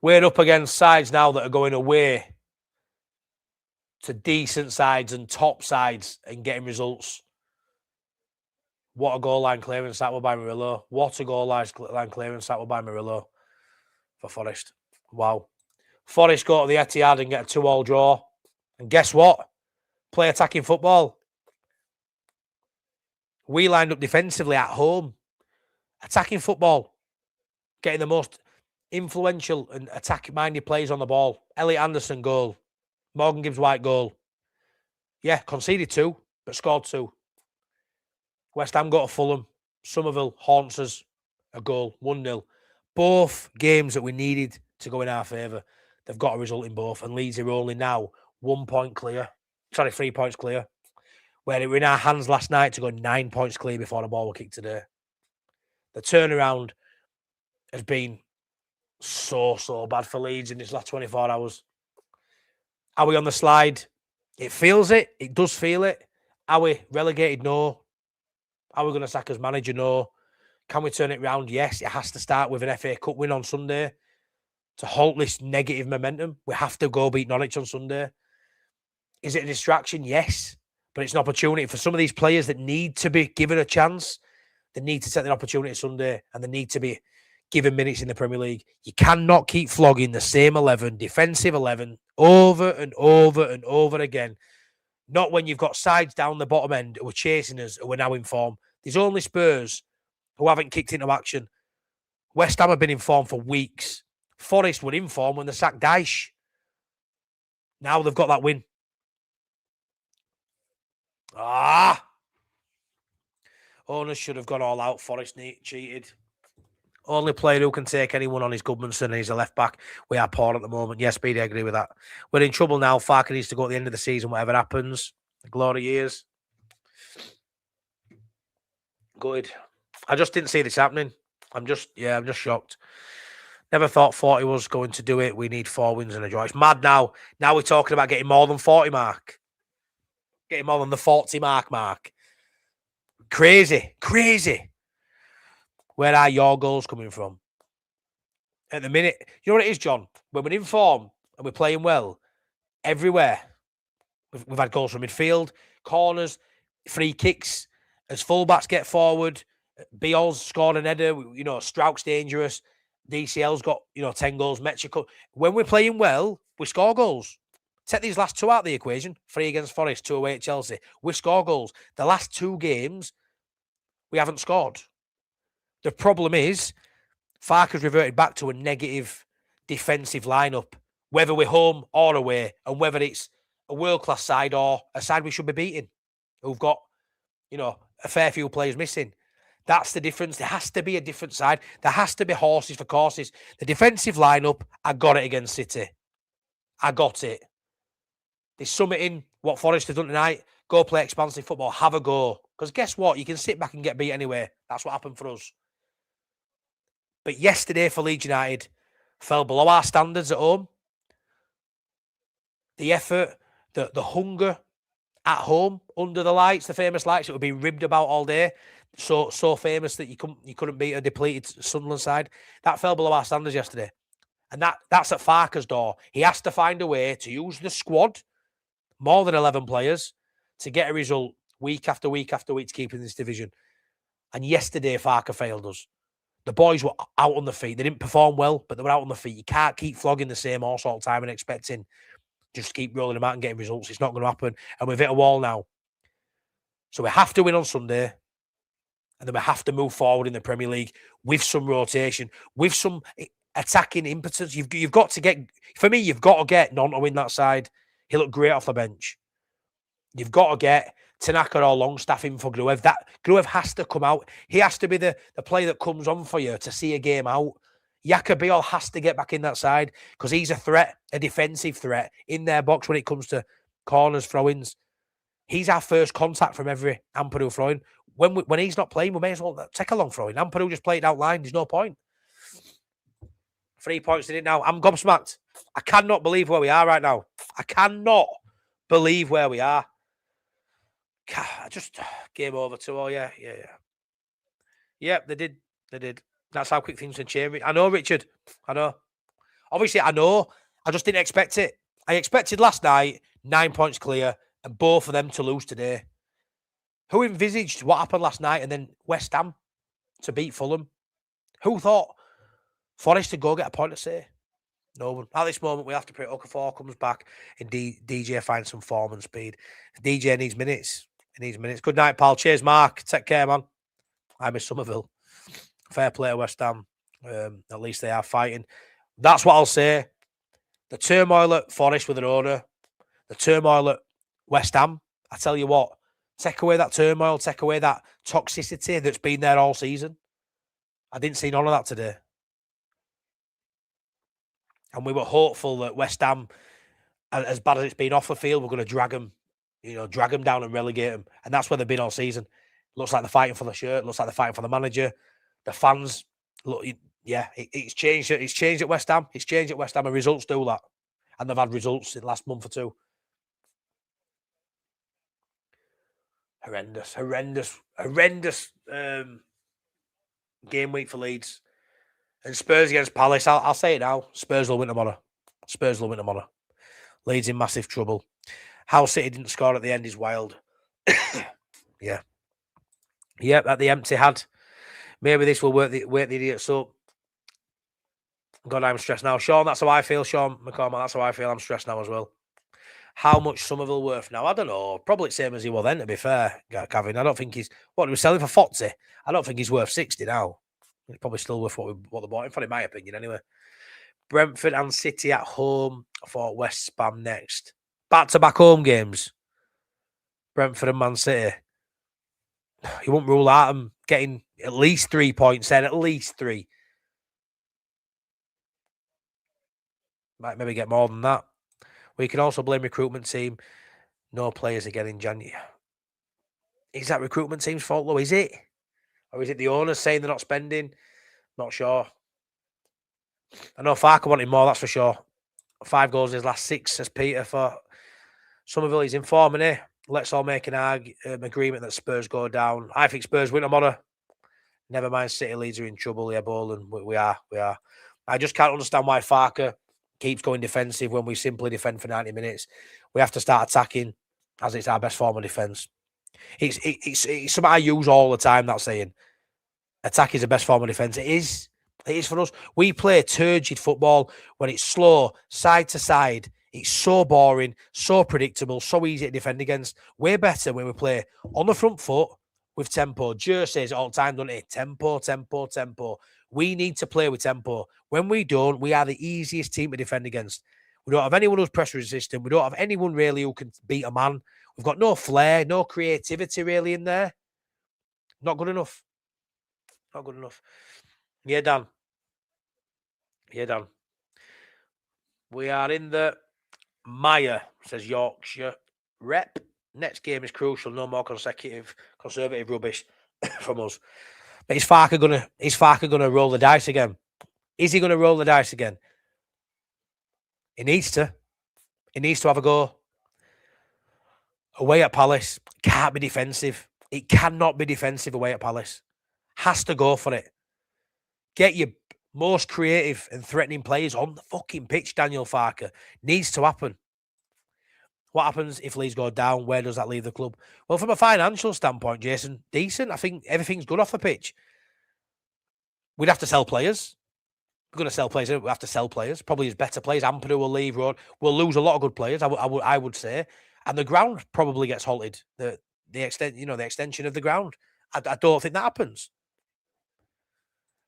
We're up against sides now that are going away to decent sides and top sides and getting results. What a goal line clearance that was by Murillo. What a goal line clearance that was by Murillo for Forest. Wow. Forest go to the Etihad and get a 2-2 draw. And guess what? Play attacking football. We lined up defensively at home. Attacking football. Getting the most influential and attack-minded players on the ball. Elliot Anderson goal. Morgan Gibbs-White goal. Yeah, conceded 2, but scored 2. West Ham got to Fulham. Somerville haunts us. A goal, 1-0. Both games that we needed to go in our favour. They've got a result in both. And Leeds are only now 1 point clear. 3 points clear. Where it were in our hands last night to go 9 points clear before the ball was kicked today. The turnaround has been so bad for Leeds in this last 24 hours. Are we on the slide? It feels it. It does feel it. Are we relegated? No. Are we going to sack as manager? No. Can we turn it around? Yes. It has to start with an FA Cup win on Sunday to halt this negative momentum. We have to go beat Norwich on Sunday. Is it a distraction? Yes. But it's an opportunity for some of these players that need to be given a chance. They need to take the opportunity Sunday and they need to be given minutes in the Premier League. You cannot keep flogging the same 11, defensive 11, over and over and over again. Not when you've got sides down the bottom end who are chasing us, who are now in form. There's only Spurs who haven't kicked into action. West Ham have been in form for weeks. Forest were in form when they sacked Dyche. Now they've got that win. Owners should have gone all out. Forest cheated. Only player who can take anyone on is Goodmanson and he's a left back. We are poor at the moment. Yes, Speedy, I agree with that. We're in trouble now. Farke needs to go at the end of the season, whatever happens. The glory years. Good. I just didn't see this happening. I'm just shocked. Never thought 40 was going to do it. We need 4 wins and a draw. It's mad now. Now we're talking about getting more than 40 mark. Getting more than the 40 mark. Crazy. Where are your goals coming from? At the minute, you know what it is, John? When we're in form and we're playing well, everywhere, we've had goals from midfield, corners, free kicks, as fullbacks get forward, Biol's scored an header, Strouk's dangerous, DCL's got, 10 goals, Mexico. When we're playing well, we score goals. Take these last 2 out of the equation, 3 against Forest, 2 away at Chelsea. We score goals. The last 2 games, we haven't scored. The problem is, Farke has reverted back to a negative defensive lineup, whether we're home or away, and whether it's a world-class side or a side we should be beating, who've got, a fair few players missing. That's the difference. There has to be a different side. There has to be horses for courses. The defensive lineup, I got it against City. I got it. There's something in what Forest have done tonight. Go play expansive football. Have a go. Because guess what? You can sit back and get beat anyway. That's what happened for us. But yesterday for Leeds United, fell below our standards at home. The effort, the hunger at home, under the lights, the famous lights that were being ribbed about all day. So famous that you couldn't beat a depleted Sunderland side. That fell below our standards yesterday. And that's at Farke's door. He has to find a way to use the squad, more than 11 players, to get a result week after week after week to keep in this division. And yesterday, Farke failed us. The boys were out on the feet. They didn't perform well, but they were out on the feet. You can't keep flogging the same horse all the time and expecting just keep rolling them out and getting results. It's not going to happen. And we've hit a wall now. So we have to win on Sunday. And then we have to move forward in the Premier League with some rotation, with some attacking impotence. You've got to get, for me, you've got to get Nonto in that side. He looked great off the bench. You've got to get Tanaka or Longstaff in for Gruev. Gruev has to come out. He has to be the player that comes on for you to see a game out. Biol has to get back in that side because he's a threat, a defensive threat in their box when it comes to corners, throw-ins. He's our first contact from every Ampadu throw-in. When he's not playing, we may as well take a long throw-in. Ampadu just played out line. There's no point. 3 points in it now. I'm gobsmacked. I cannot believe where we are right now. I cannot believe where we are. Just game over 2-0. Yeah. Yep, they did. That's how quick things can change. I know, Richard. I know. Obviously, I know. I just didn't expect it. I expected last night 9 points clear, and both of them to lose today. Who envisaged what happened last night and then West Ham to beat Fulham? Who thought Forest to go get a point to say? No one. At this moment, we have to pray Okafor comes back and DJ finds some form and speed. DJ needs minutes. He needs minutes. Good night, pal. Cheers, Mark. Take care, man. I miss Somerville. Fair play to West Ham. At least they are fighting. That's what I'll say. The turmoil at Forest with an owner, the turmoil at West Ham, I tell you what, take away that turmoil, take away that toxicity that's been there all season. I didn't see none of that today. And we were hopeful that West Ham, as bad as it's been off the field, we're going to drag them, drag them down and relegate them. And that's where they've been all season. Looks like they're fighting for the shirt. Looks like they're fighting for the manager. The fans, look, it's changed. It's changed at West Ham. It's changed at West Ham, and results do that. And they've had results in the last month or two. Horrendous game week for Leeds. And Spurs against Palace, I'll say it now. Spurs will win tomorrow. Leeds in massive trouble. How City didn't score at the end is wild. Yeah. Yep, at the empty had. Maybe this will wake the idiots up. God, I'm stressed now. Sean, that's how I feel. Sean McCormack, that's how I feel. I'm stressed now as well. How much Somerville worth now? I don't know. Probably the same as he was then, to be fair, Gavin. I don't think he's... What, he was selling for 40? I don't think he's worth 60 now. He's probably still worth what they bought him for, in my opinion, anyway. Brentford and City at home for West Ham next. Back-to-back home games. Brentford and Man City. You won't rule out them getting at least 3 points then, at least 3. Might maybe get more than that. We can also blame recruitment team. No players again in January. Is that recruitment team's fault, though? Is it? Or is it the owners saying they're not spending? Not sure. I know Farke wanted more, that's for sure. 5 goals in his last 6, says Peter. For Somerville, he's in form, isn't he? Let's all make an agreement that Spurs go down. I think Spurs win tomorrow. Never mind, City, Leeds are in trouble. Yeah, Boland, we are. I just can't understand why Farke keeps going defensive when we simply defend for 90 minutes. We have to start attacking, as it's our best form of defence. It's something I use all the time, that saying. Attack is the best form of defence. It is for us. We play turgid football when it's slow, side to side. It's so boring, so predictable, so easy to defend against. Way better when we play on the front foot with tempo. Jer says it all the time, doesn't he? Tempo. We need to play with tempo. When we don't, we are the easiest team to defend against. We don't have anyone who's pressure resistant. We don't have anyone really who can beat a man. We've got no flair, no creativity really in there. Not good enough. Yeah, Dan. We are in the mire, says Yorkshire rep. Next game is crucial. No more conservative rubbish from us. But is Farke gonna roll the dice again? Is he gonna roll the dice again? He needs to. He needs to have a go. Away at Palace. Can't be defensive. It cannot be defensive away at Palace. Has to go for it. Get your most creative and threatening players on the fucking pitch, Daniel Farke. Needs to happen. What happens if Leeds go down? Where does that leave the club? Well, from a financial standpoint, Jason, decent. I think everything's good off the pitch. We'd have to sell players. We're going to sell players. We have to sell players. Probably his better players. Ampadu will leave. We'll lose a lot of good players. I would say, and the ground probably gets halted. The extension of the ground. I don't think that happens.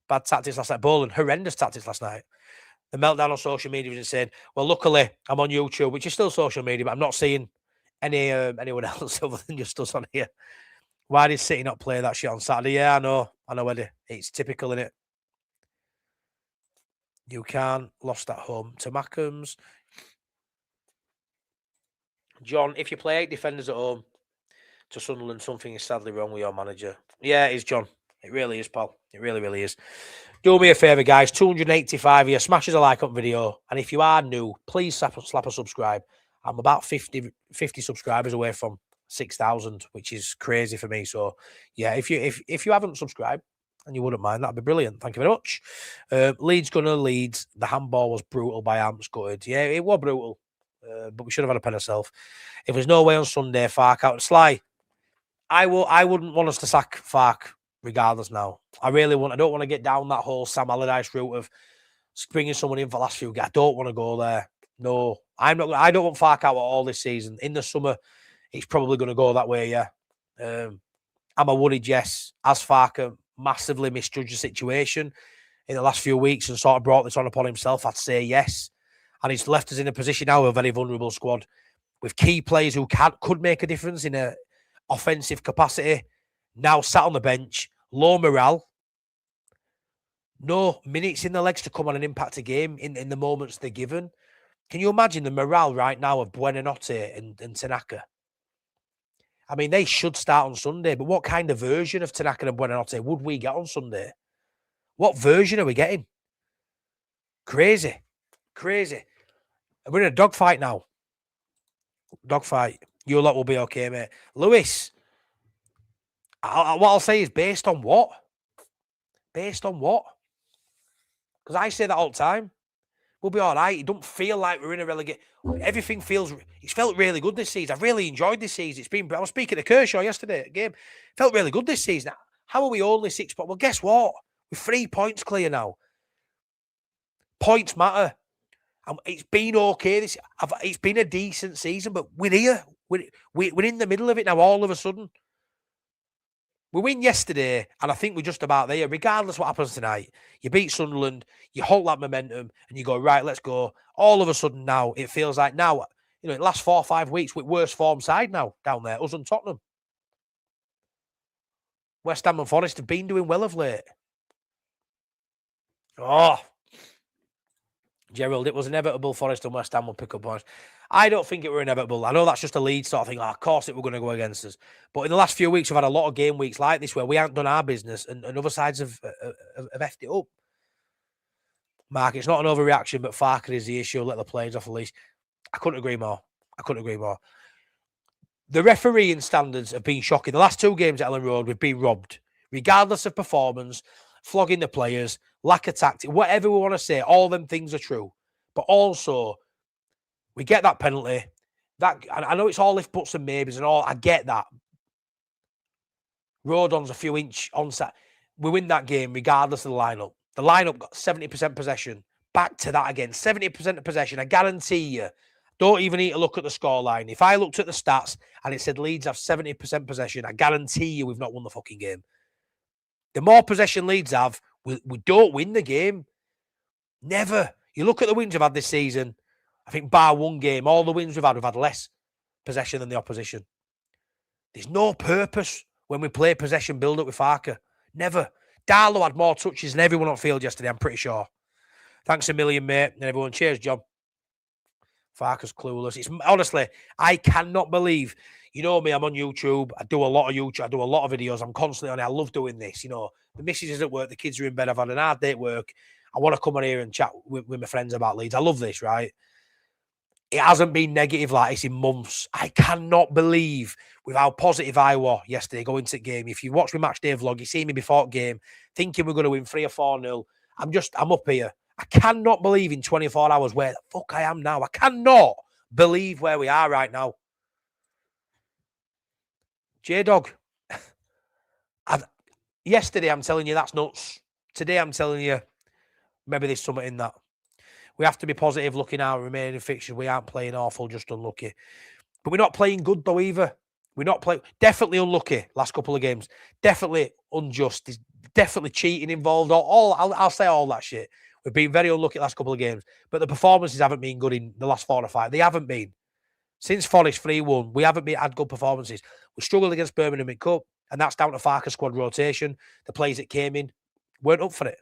Bad tactics last night. Boland, horrendous tactics last night. The meltdown on social media was insane. Well, luckily, I'm on YouTube, which is still social media, but I'm not seeing anyone else other than just us on here. Why did City not play that shit on Saturday? Yeah, I know, Eddie. It's typical, innit? You can't. Lost at home to Mackems. John, if you play 8 defenders at home to Sunderland, something is sadly wrong with your manager. Yeah, it is, John. It really is, pal. It really, really is. Do me a favour, guys. 285 here. Smash us a like up video. And if you are new, please slap a subscribe. I'm about 50 subscribers away from 6,000, which is crazy for me. So, yeah, if you haven't subscribed and you wouldn't mind, that'd be brilliant. Thank you very much. Leeds gonna Leeds. The handball was brutal by Amps. Gutted. Yeah, it was brutal. but we should have had a pen ourselves. If there's no way on Sunday, Farke out. Sly, I wouldn't want us to sack Farke regardless now. I don't want to get down that whole Sam Allardyce route of bringing someone in for the last few games. I don't want to go there. No, I'm not. I don't want Farke out at all this season. In the summer, it's probably going to go that way, yeah. Am I worried? Yes. Has Farke massively misjudged the situation in the last few weeks and sort of brought this on upon himself? I'd say yes. And he's left us in a position now, a very vulnerable squad with key players who could make a difference in a offensive capacity. Now sat on the bench, low morale, no minutes in the legs to come on and impact a game in the moments they're given. Can you imagine the morale right now of Buonanotte and Tanaka? I mean, they should start on Sunday, but what kind of version of Tanaka and Buonanotte would we get on Sunday? What version are we getting? Crazy. We're in a dogfight now. Dogfight. Your lot will be okay, mate. Lewis, what I'll say is based on what? Based on what? Because I say that all the time. We'll be all right. It don't feel like we're in a relegation. Everything it's felt really good this season. I've really enjoyed this season. I was speaking to Kershaw yesterday at the game. Felt really good this season. How are we only 6 points? Well, guess what? We're 3 points clear now. Points matter. It's been okay. It's been a decent season, but we're here. We're in the middle of it now all of a sudden. We win yesterday, and I think we're just about there. Regardless what happens tonight, you beat Sunderland, you hold that momentum, and you go, right, let's go. All of a sudden now, it feels like now, the last 4 or 5 weeks, with worst form side now down there, us and Tottenham. West Ham and Forest have been doing well of late. Oh, Gerald, it was inevitable Forest and West Ham would pick up points. I don't think it were inevitable. I know that's just a Leeds sort of thing. Of course it were going to go against us. But in the last few weeks, we've had a lot of game weeks like this where we haven't done our business and other sides have effed it up. Mark, it's not an overreaction, but Farke is the issue. Let the players off the leash. I couldn't agree more. The refereeing standards have been shocking. The last 2 games at Ellen Road, we've been robbed. Regardless of performance, flogging the players, lack of tactic, whatever we want to say, all them things are true. But also, we get that penalty. I know it's all if, buts and maybes and all. I get that. Rodon's a few inch onside. We win that game regardless of the lineup. The lineup got 70% possession. Back to that again. 70% of possession. I guarantee you, don't even need to look at the scoreline. If I looked at the stats and it said Leeds have 70% possession, I guarantee you we've not won the fucking game. The more possession Leeds have, we don't win the game. Never. You look at the wins we've had this season, I think bar 1 game, all the wins we've had less possession than the opposition. There's no purpose when we play possession build-up with Farke. Never. Darlow had more touches than everyone on field yesterday, I'm pretty sure. Thanks a million, mate. And everyone, cheers, John. Farke's clueless. Honestly, I cannot believe, you know me, I'm on YouTube. I do a lot of YouTube. I do a lot of videos. I'm constantly on it. I love doing this. The missus is at work. The kids are in bed. I've had an hard day at work. I want to come on here and chat with my friends about Leeds. I love this, right? It hasn't been negative like this in months. I cannot believe with how positive I was yesterday going to the game. If you watch my match day vlog, you see me before the game thinking we're going to win 3 or 4-0. I'm up here. I cannot believe in 24 hours where the fuck I am now. I cannot believe where we are right now. J-Dog. Yesterday, I'm telling you, that's nuts. Today, I'm telling you, maybe there's something in that. We have to be positive looking at our remaining fixtures. We aren't playing awful, just unlucky. But we're not playing good, though, either. We're not playing... Definitely unlucky last couple of games. Definitely unjust. There's definitely cheating involved. I'll say all that shit. We've been very unlucky last couple of games. But the performances haven't been good in the last 4 or 5. They haven't been. Since Forest 3-1, we haven't had good performances. We struggled against Birmingham in Cup, and that's down to Farke squad rotation. The players that came in weren't up for it.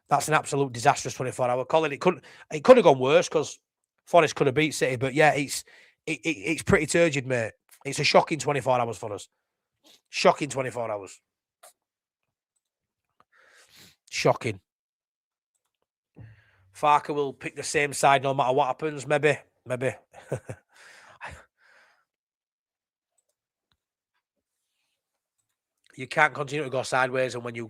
That's an absolute disastrous 24-hour. Colin, it could have gone worse because Forest could have beat City. But yeah, it's pretty turgid, mate. It's a shocking 24 hours for us. Shocking 24 hours. Shocking. Farke will pick the same side no matter what happens. Maybe. You can't continue to go sideways, and when you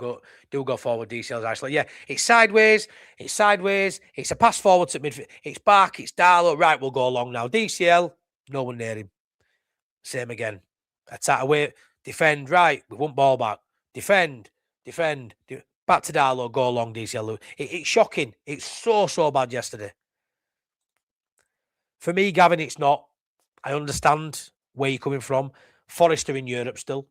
do go forward, DCL's isolate. Yeah, it's sideways. It's sideways. It's a pass forward to midfield. It's back. It's Darlow. Right, we'll go along now. DCL, no one near him. Same again. Attack away. Defend. Right, we want ball back. Defend. Back to Darlow. Go along. DCL. It's shocking. It's so bad yesterday. For me, Gavin, it's not. I understand where you're coming from. Forest are in Europe still.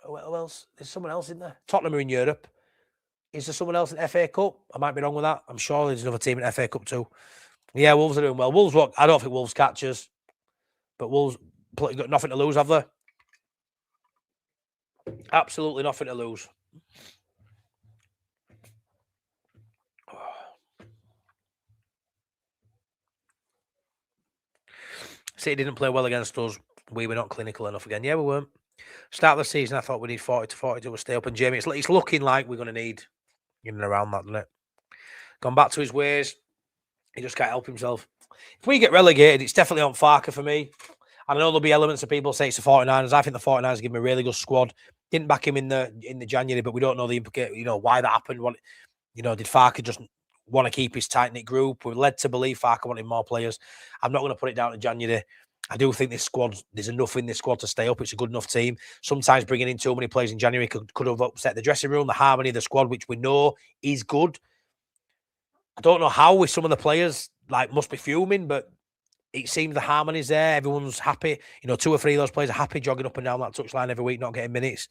What else? There's someone else in there. Tottenham are in Europe. Is there someone else in FA Cup? I might be wrong with that. I'm sure there's another team in FA Cup too. Yeah, Wolves are doing well. Wolves, look, I don't think Wolves catches, but Wolves got nothing to lose, have they? Absolutely nothing to lose. City didn't play well against us. We were not clinical enough again. Yeah, we weren't. Start of the season, I thought we need 40 to 42 to stay up. And Jamie, it's looking like we're going to need in and around that, doesn't it? Gone back to his ways. He just can't help himself. If we get relegated, it's definitely on Farke for me. I know there'll be elements of people say it's the 49ers. I think the 49ers give him a really good squad. Didn't back him in the January, but we don't know the implication, why that happened. Did Farke just want to keep his tight-knit group? We're led to believe Farke wanted more players. I'm not going to put it down to January. I do think this squad, there's enough in this squad to stay up. It's a good enough team. Sometimes bringing in too many players in January could have upset the dressing room, the harmony of the squad, which we know is good. I don't know how with some of the players, must be fuming, but it seems the harmony's there. Everyone's happy. 2 or 3 of those players are happy jogging up and down that touchline every week, not getting minutes.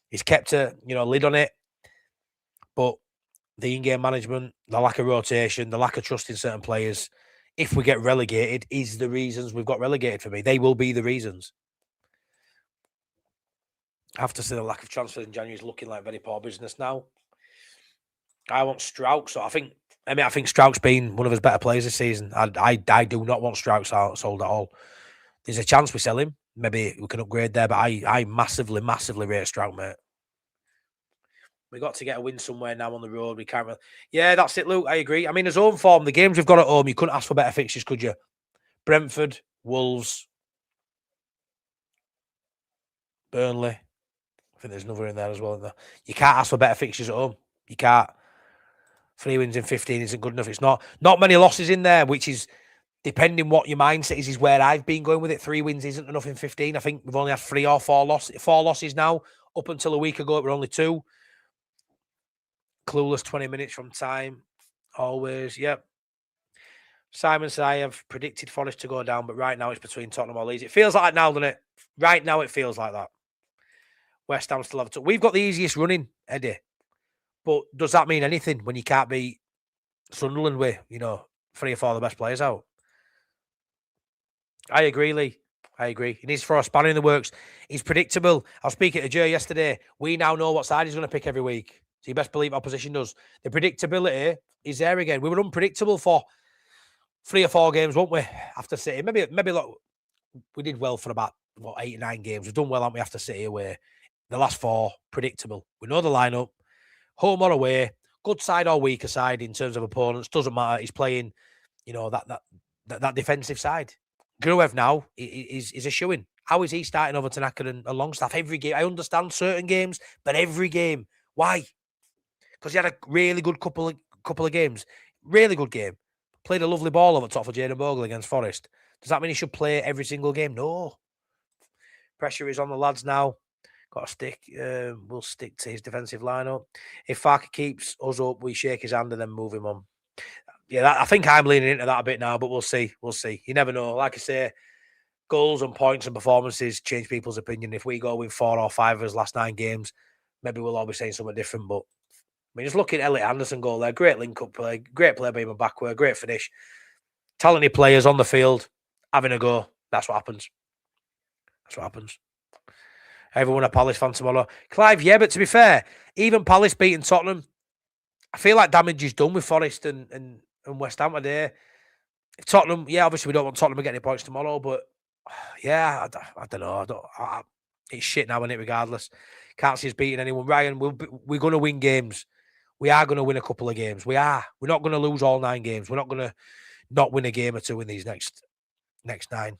He's kept a lid on it. But the in-game management, the lack of rotation, the lack of trust in certain players, if we get relegated, is the reasons we've got relegated for me. They will be the reasons. I have to say the lack of transfers in January is looking like very poor business now. I want Strauch, so I think Strauch's been one of his better players this season. I do not want Strauch sold at all. There's a chance we sell him. Maybe we can upgrade there, but I massively rate Strauch, mate. We got to get a win somewhere now on the road. We can't really... Yeah, that's it, Luke. I agree. I mean, as home form, the games we've got at home, you couldn't ask for better fixtures, could you? Brentford, Wolves, Burnley. I think there's another in there as well. You can't ask for better fixtures at home. You can't. 3 wins in 15 isn't good enough. It's not many losses in there, which is, depending what your mindset is where I've been going with it. 3 wins isn't enough in 15. I think we've only had 3 or 4 losses. 4 losses now. Up until a week ago, it were only 2. Clueless 20 minutes from time. Always, yep. Simon said, I have predicted Forest to go down, but right now it's between Tottenham or Leeds. It feels like that now, doesn't it? Right now it feels like that. West Ham still have to. We've got the easiest running, Eddie. But does that mean anything when you can't beat Sunderland with, 3 or 4 of the best players out? I agree, Lee. I agree. He needs to throw a spanner in the works. He's predictable. I was speaking to Joe yesterday. We now know what side he's going to pick every week. So you best believe opposition does. The predictability is there again. We were unpredictable for 3 or 4 games, weren't we? After City. Maybe look, we did well for about 8 or 9 games. We've done well, haven't we, after City away? The last 4, predictable. We know the lineup. Home or away, good side or weaker side in terms of opponents, doesn't matter. He's playing, that defensive side. Gruev now is a shoo-in. How is he starting over Tanaka and Longstaff every game? I understand certain games, but every game. Why? Because he had a really good couple of games. Really good game. Played a lovely ball over top for Jayden Bogle against Forest. Does that mean he should play every single game? No. Pressure is on the lads now. Got to stick. We'll stick to his defensive lineup. If Farke keeps us up, we shake his hand and then move him on. Yeah, I think I'm leaning into that a bit now, but we'll see. We'll see. You never know. Like I say, goals and points and performances change people's opinion. If we go win 4 or 5 of his last 9 games, maybe we'll all be saying something different. But I mean, just look at Elliot Anderson goal there. Great link-up play. Great play by him backward. Great finish. Talented players on the field having a go. That's what happens. That's what happens. Everyone a Palace fan tomorrow. Clive, yeah, but to be fair, even Palace beating Tottenham, I feel like damage is done with Forest and West Ham today. Tottenham, yeah, obviously we don't want Tottenham to get any points tomorrow, but yeah, I don't know. It's shit now, isn't it, regardless. Can't see us beating anyone. Ryan, we're going to win games. We are going to win a couple of games. We are. We're not going to lose all 9 games. We're not going to not win a game or 2 in these next 9.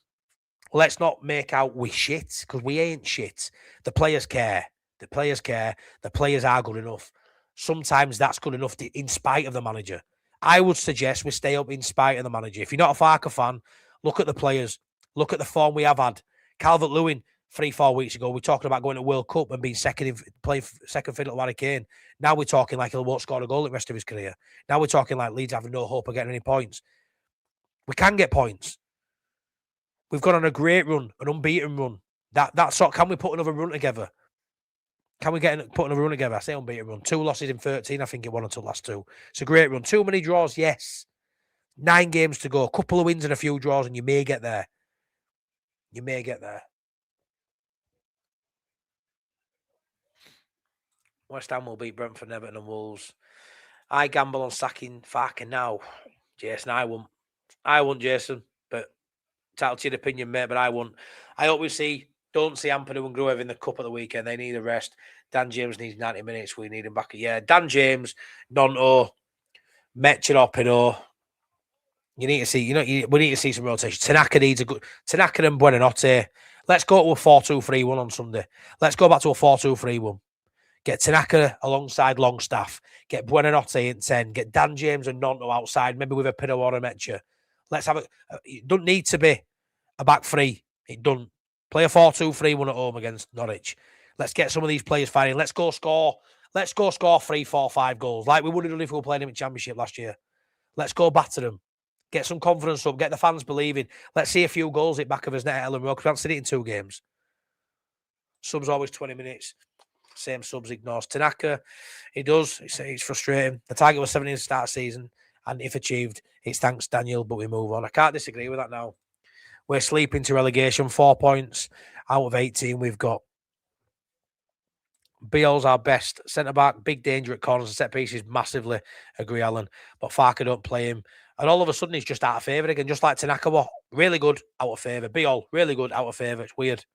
Let's not make out we shit, because we ain't shit. The players care. The players care. The players are good enough. Sometimes that's good enough in spite of the manager. I would suggest we stay up in spite of the manager. If you're not a Farke fan, look at the players. Look at the form we have had. Calvert-Lewin, 3-4 weeks ago, we're talking about going to World Cup and being playing second fiddle to Harry Kane. Now we're talking like he won't score a goal the rest of his career. Now we're talking like Leeds having no hope of getting any points. We can get points. We've gone on a great run, an unbeaten run. That's what. Can we put another run together? Can we put another run together? I say unbeaten run. 2 losses in 13. I think it won until last 2. It's a great run. Too many draws, yes. 9 games to go. A couple of wins and a few draws, and you may get there. You may get there. West Ham will beat Brentford, Everton and Wolves. I gamble on sacking Farke now. Jason, I won't. I won't, Jason. But tell to your opinion, mate, but I won't. I hope we don't see Ampadu and Gruev in the cup at the weekend. They need a rest. Dan James needs 90 minutes. We need him back. Yeah, Dan James, Nonto, Mechero, you need to see, we need to see some rotation. Tanaka needs a good Tanaka and Buonanotte. Let's go to a 4-2-3-1 on Sunday. Let's go back to a 4-2-3-1. Get Tanaka alongside Longstaff. Get Buonanotte in 10. Get Dan James and Nonto outside, maybe with a Pino or a Mecha. Let's have it don't need to be a back three. It doesn't. Play a 4-2-3-1 at home against Norwich. Let's get some of these players fighting. Let's go score 3, 4, 5 goals like we would have done if we were playing them in Championship last year. Let's go batter them. Get some confidence up. Get the fans believing. Let's see a few goals hit back of us net at Ellen Road, because we haven't seen it in 2 games. Subs always 20 minutes. Same subs ignores Tanaka. He does. It's frustrating. The target was 17 to start season, and if achieved, it's thanks Daniel, but we move on. I can't disagree with that now. We're sleeping to relegation. 4 points out of 18 we've got. Beale's our best centre-back. Big danger at corners and set pieces. Massively agree, Alan. But Farke don't play him. And all of a sudden, he's just out of favour again. Just like Tanaka. Really good, out of favour. Beale, really good, out of favour. It's weird.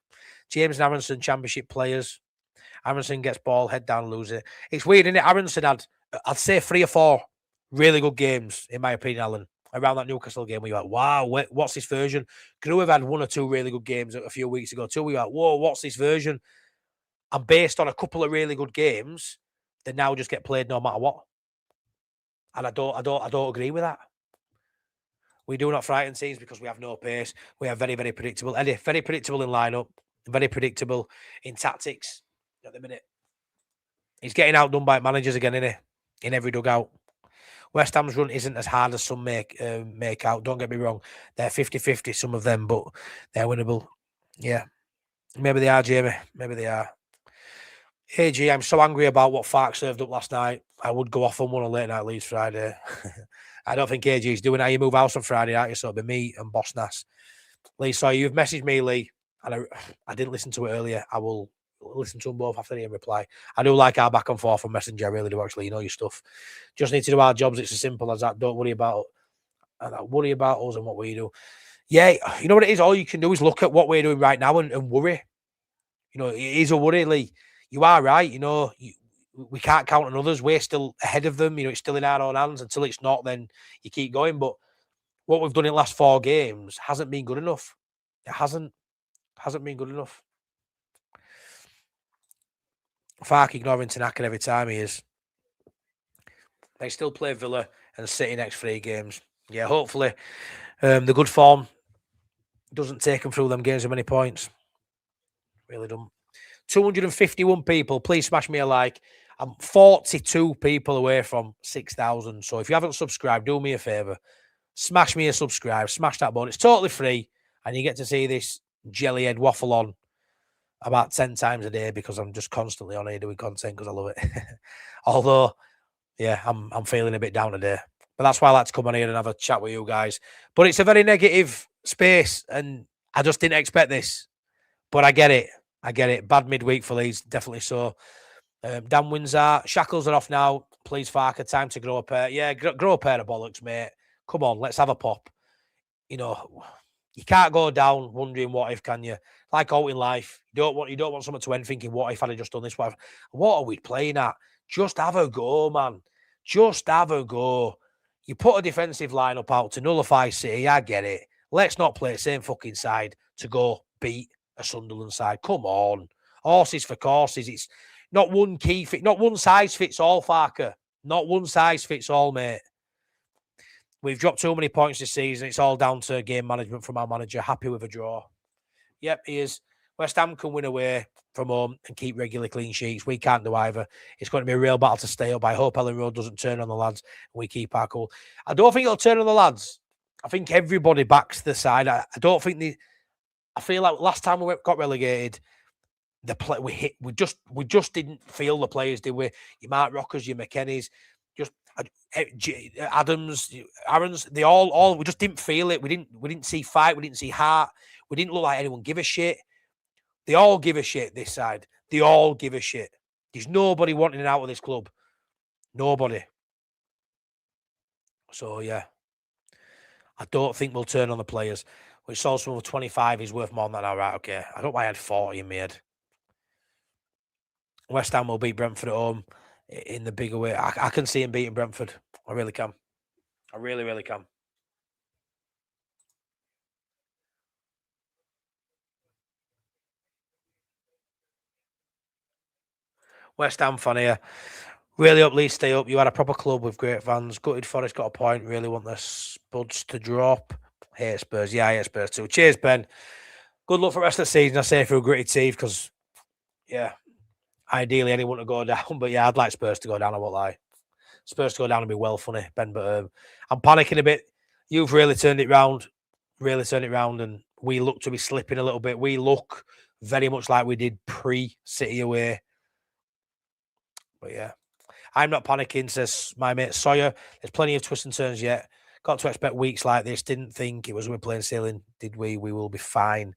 James and Aronson, Championship players. Aronson gets ball, head down, lose it. It's weird, isn't it? Aronson had, I'd say, 3 or 4 really good games, in my opinion, Alan. Around that Newcastle game, we were like, wow, what's this version? Gruev had 1 or 2 really good games a few weeks ago too. We were like, whoa, what's this version? And based on a couple of really good games, they now just get played no matter what. And I don't agree with that. We do not frighten teams because we have no pace. We are very, very predictable. Eddie, very predictable in lineup, very predictable in tactics at the minute. He's getting outdone by managers again, isn't he? In every dugout. West Ham's run isn't as hard as some make out. Don't get me wrong. They're 50-50, some of them, but they're winnable. Yeah. Maybe they are, Jamie. Maybe they are. AG, I'm so angry about what Farke served up last night. I would go off on one on late night Leeds Friday. I don't think AG is doing how you move house on Friday, aren't you? So it'll be me and Boss Nass. Lee, so you've messaged me, Lee, and I didn't listen to it earlier. I will listen to them both after the reply. I do like our back and forth on Messenger. I really do, actually. You know your stuff. Just need to do our jobs. It's as simple as that. Don't worry about us and what we do. Yeah, you know what it is? All you can do is look at what we're doing right now and worry. You know, it is a worry, Lee. You are right. You know, we can't count on others. We're still ahead of them. You know, it's still in our own hands. Until it's not, then you keep going. But what we've done in the last 4 games hasn't been good enough. It hasn't been good enough. Farke ignoring Tanaka every time he is. They still play Villa and City next 3 games. Yeah, hopefully the good form doesn't take them through them games with many points. Really don't. 251 people. Please smash me a like. I'm 42 people away from 6,000. So if you haven't subscribed, do me a favour. Smash me a subscribe. Smash that button. It's totally free. And you get to see this jellyhead waffle on about 10 times a day because I'm just constantly on here doing content because I love it. Although, yeah, I'm feeling a bit down today. But that's why I like to come on here and have a chat with you guys. But it's a very negative space and I just didn't expect this. But I get it. Bad midweek for Leeds, definitely so. Dan Windsor, shackles are off now. Please, Farke, time to grow a pair. Yeah, grow a pair of bollocks, mate. Come on, let's have a pop. You know, you can't go down wondering what if, can you? Like all in life, you don't want someone to end thinking, what if I'd have just done this? What are we playing at? Just have a go, man. Just have a go. You put a defensive lineup out to nullify City. I get it. Let's not play the same fucking side to go beat a Sunderland side. Come on. Horses for courses. It's not one key fit, not one size fits all, Farke. Not one size fits all, mate. We've dropped too many points this season. It's all down to game management from our manager. Happy with a draw. Yep, he is. West Ham can win away from home and keep regular clean sheets. We can't do either. It's going to be a real battle to stay up. I hope Ellen Road doesn't turn on the lads and we keep our cool. I don't think it'll turn on the lads. I think everybody backs the side. I don't think I feel like last time we got relegated, we just didn't feel the players, did we? Your Mark Rockers, your McKennies, just Adams, Aaron's, they all we just didn't feel it. We didn't see fight, we didn't see heart, we didn't look like anyone give a shit. They all give a shit this side. They all give a shit. There's nobody wanting out of this club. Nobody. So yeah. I don't think we'll turn on the players. We saw someone with 25 is worth more than that now, right? Okay. I don't know why I had 40 in my head. West Ham will beat Brentford at home in the bigger way. I can see him beating Brentford. I really can. I really, really can. West Ham fan here. Really up, Leeds stay up. You had a proper club with great fans. Gutted Forest got a point. Really want the Spuds to drop. Hate Spurs. Yeah, I hate Spurs too. Cheers, Ben. Good luck for the rest of the season. I say through gritted teeth because, yeah, ideally anyone to go down. But yeah, I'd like Spurs to go down. I won't lie. Spurs to go down and be well funny, Ben. But I'm panicking a bit. You've really turned it round. Really turned it round. And we look to be slipping a little bit. We look very much like we did pre-City away. But yeah. I'm not panicking, says my mate Sawyer. There's plenty of twists and turns yet. Got to expect weeks like this. Didn't think it was we're playing sailing, did we? We will be fine.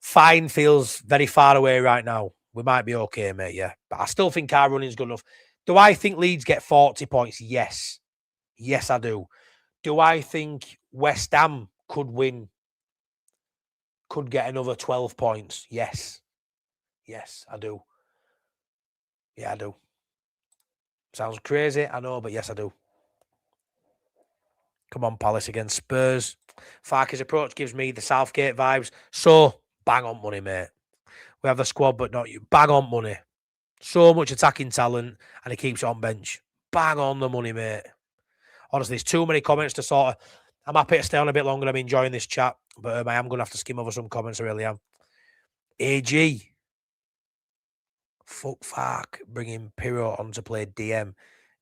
Fine feels very far away right now. We might be okay, mate, yeah. But I still think our running's good enough. Do I think Leeds get 40 points? Yes. Yes, I do. Do I think West Ham could win? Could get another 12 points? Yes. Yes, I do. Yeah, I do. Sounds crazy, I know, but yes, I do. Come on, Palace against Spurs. Farke's approach gives me the Southgate vibes. So, bang on money, mate. We have the squad, but not you. Bang on money. So much attacking talent, and he keeps it on bench. Bang on the money, mate. Honestly, there's too many comments to sort of... I'm happy to stay on a bit longer. I'm enjoying this chat, but I am going to have to skim over some comments. I really am. AG. Fuck Farke bringing Pirro on to play DM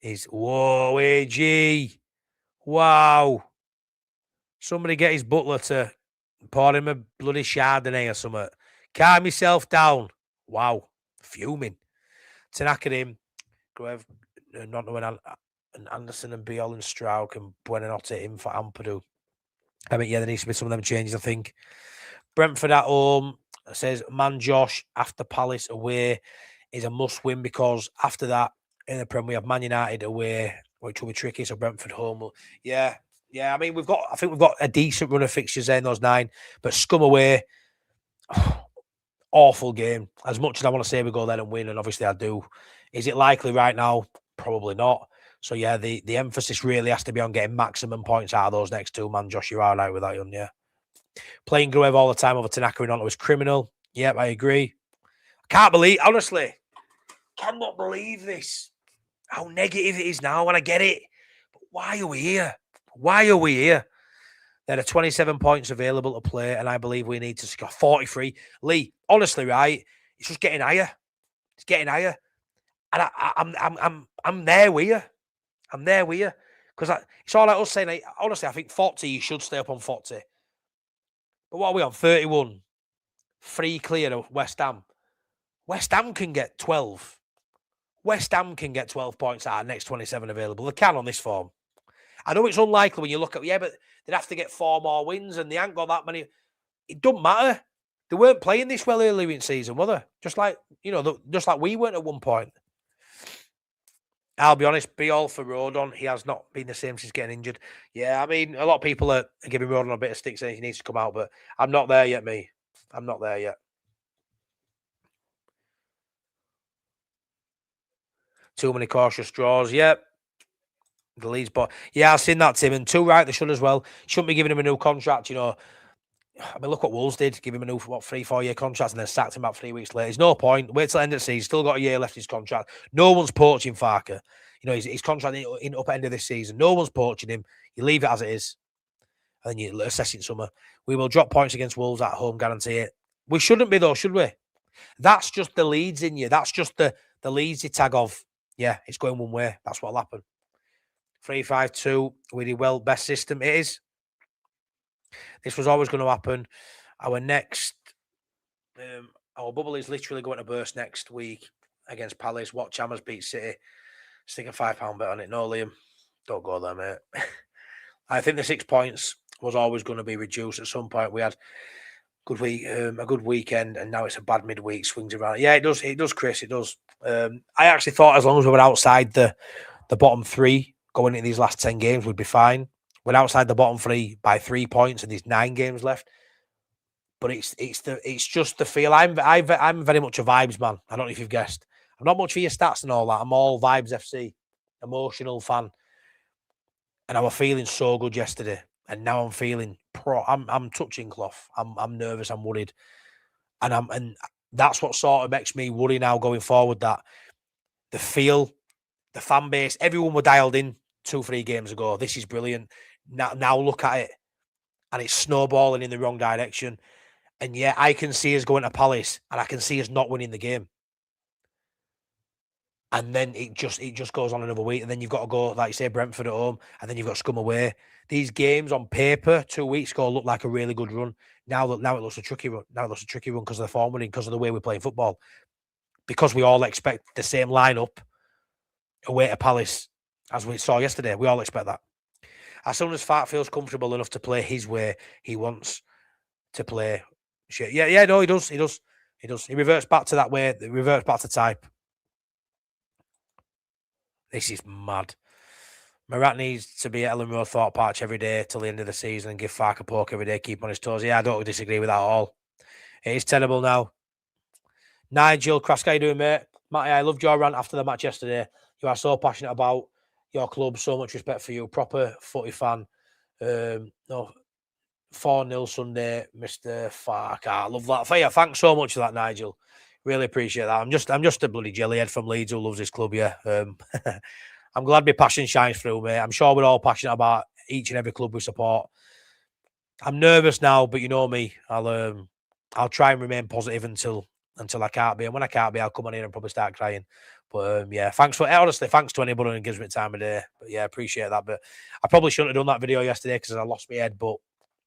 is... Whoa, AG. Wow. Somebody get his butler to pour him a bloody Chardonnay or something. Calm yourself down. Wow. Fuming. Tanaka him. Gruev, not knowing Anderson and Biol and Strauch and Buenanotte in for Ampadu. I mean, yeah, there needs to be some of them changes, I think. Brentford at home says, man, Josh, after Palace away is a must win because after that, in the Prem, we have Man United away, which will be tricky. So Brentford home. Yeah. I mean, I think we've got a decent run of fixtures there in those 9, but Scum away, awful game. As much as I want to say we go there and win, and obviously I do. Is it likely right now? Probably not. So yeah, the emphasis really has to be on getting maximum points out of those next 2, man. Josh, you're all right with that, yeah. Playing Gruev all the time over Tanaka and Onto is criminal. Yep, I agree. I can't believe, honestly, cannot believe this. How negative it is now, and I get it. But why are we here? Why are we here? There are 27 points available to play, and I believe we need to score 43. Lee, honestly, right? It's just getting higher. It's getting higher, and I'm there with you. I'm there with you because it's all like us saying. Like, honestly, I think 40. You should stay up on 40. But what are we on? 31. 3 clear of West Ham. West Ham can get 12. West Ham can get 12 points out of next 27 available. They can on this form. I know it's unlikely when you look at, but they'd have to get 4 more wins and they ain't got that many. It doesn't matter. They weren't playing this well earlier in season, were they? Just like we weren't at one point. I'll be honest, be all for Rodon. He has not been the same since getting injured. Yeah, I mean, a lot of people are giving Rodon a bit of stick saying he needs to come out, but I'm not there yet, me. I'm not there yet. Too many cautious draws. Yep. The Leeds, but yeah, I've seen that, Tim. And 2 right, they should as well. Shouldn't be giving him a new contract, I mean, look what Wolves did. Give him a new, 3-4 year contract and then sacked him about 3 weeks later. There's no point. Wait till the end of the season. Still got a year left his contract. No one's poaching Farke. You know, his contract in up end of this season. No one's poaching him. You leave it as it is. And then you assess it in summer. We will drop points against Wolves at home, guarantee it. We shouldn't be, though, should we? That's just the Leeds in you. That's just the Leedsy tag of, yeah, it's going one way. That's what'll happen. 3-5-2. We did well. Best system. It is. This was always going to happen. Our next, our bubble is literally going to burst next week against Palace. Watchalong beat City. Stick a £5 bet on it. No, Liam. Don't go there, mate. I think the 6 points was always going to be reduced at some point. We had a good weekend, and now it's a bad midweek. Swings around. Yeah, it does. It does, Chris. It does. I actually thought as long as we were outside the bottom 3 going into these last 10 games, we'd be fine. We're outside the bottom 3 by 3 points, and there's 9 games left. But it's just the feel. I'm very much a vibes man. I don't know if you've guessed. I'm not much for your stats and all that. I'm all vibes FC, emotional fan. And I was feeling so good yesterday, and now I'm feeling I'm touching cloth. I'm nervous. I'm worried, and that's what sort of makes me worry now going forward. That the feel, the fan base, everyone were dialed in 2-3 games ago. This is brilliant. Now look at it, and it's snowballing in the wrong direction. And yeah, I can see us going to Palace, and I can see us not winning the game. And then it just goes on another week, and then you've got to go, like you say, Brentford at home, and then you've got to Scum away. These games on paper 2 weeks ago looked like a really good run. Now it looks a tricky run. Now it looks a tricky run because of the form winning, because of the way we play football. Because we all expect the same lineup away to Palace as we saw yesterday. We all expect that. As soon as Farke feels comfortable enough to play his way, he wants to play shit. Yeah, no, he does. He reverts back to that way. He reverts back to type. This is mad. Marat needs to be at Ellen Road Thought Patch every day till the end of the season and give Farke a poke every day, keep on his toes. Yeah, I don't disagree with that at all. It is terrible now. Nigel, Krask, how you doing, mate? Matty, I loved your rant after the match yesterday. You are so passionate about your club. So much respect for you. Proper footy fan. 4-0 Sunday, Mr. Farke. I love that. For you, thanks so much for that, Nigel. Really appreciate that. I'm just a bloody jellyhead from Leeds who loves his club, yeah. I'm glad my passion shines through, mate. I'm sure we're all passionate about each and every club we support. I'm nervous now, but you know me. I'll try and remain positive until I can't be. And when I can't be, I'll come on here and probably start crying. But yeah, thanks to anybody who gives me time of day. But yeah, appreciate that. But I probably shouldn't have done that video yesterday because I lost my head, but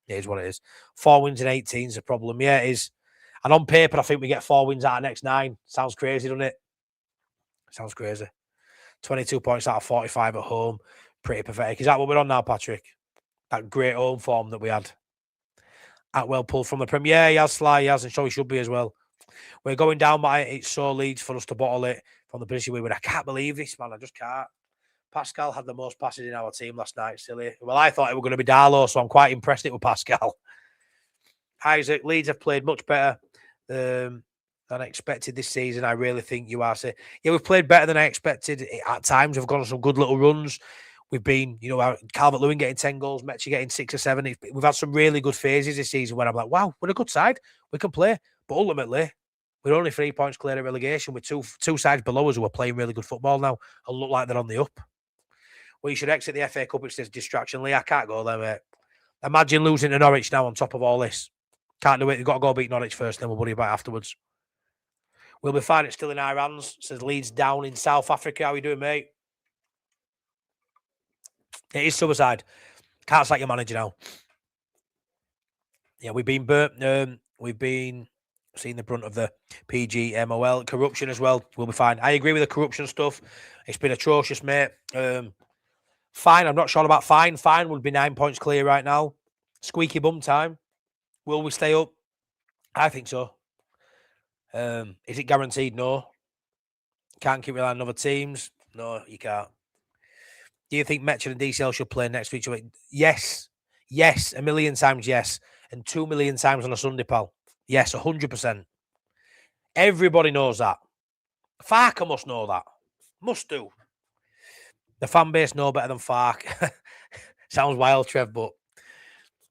it is what it is. 4 wins in 18 is a problem. Yeah, it is. And on paper, I think we get 4 wins out of next 9. Sounds crazy, doesn't it? Sounds crazy. 22 points out of 45 at home. Pretty pathetic. Is that what we're on now, Patrick? That great home form that we had. Atwell pulled from the Prem. Yeah, he has Sly. He has, and so he should be as well. We're going down, but it's so Leeds for us to bottle it from the position we were. I can't believe this, man. I just can't. Pascal had the most passes in our team last night, silly. Well, I thought it was going to be Darlow, so I'm quite impressed it with Pascal. Isaac, Leeds have played much better than expected this season. I really think you are saying, yeah, we've played better than I expected. At times, we've gone on some good little runs. We've been, Calvert-Lewin getting 10 goals, Metchi getting 6 or 7. We've had some really good phases this season where I'm like, wow, we're a good side. We can play. But ultimately, we're only 3 points clear of relegation with two sides below us who are playing really good football now and look like they're on the up. Well, you should exit the FA Cup. It's this distraction. Lee, I can't go there, mate. Imagine losing to Norwich now on top of all this. Can't do it. You've got to go beat Norwich first, then we'll worry about it afterwards. We'll be fine. It's still in our hands. Says Leeds down in South Africa. How are you doing, mate? It is suicide. Can't sack your manager now. Yeah, we've been burnt. We've been seeing the brunt of the PGMOL corruption as well. We'll be fine. I agree with the corruption stuff. It's been atrocious, mate. Fine. I'm not sure about fine. Fine would be 9 points clear right now. Squeaky bum time. Will we stay up? I think so. Is it guaranteed? No. Can't keep relying on other teams. No, you can't. Do you think Metcher and DCL should play next week? Yes. Yes. 1 million times yes. And 2 million times on a Sunday, pal. Yes, 100%. Everybody knows that. Farke must know that. Must do. The fan base know better than Farke. Sounds wild, Trev, but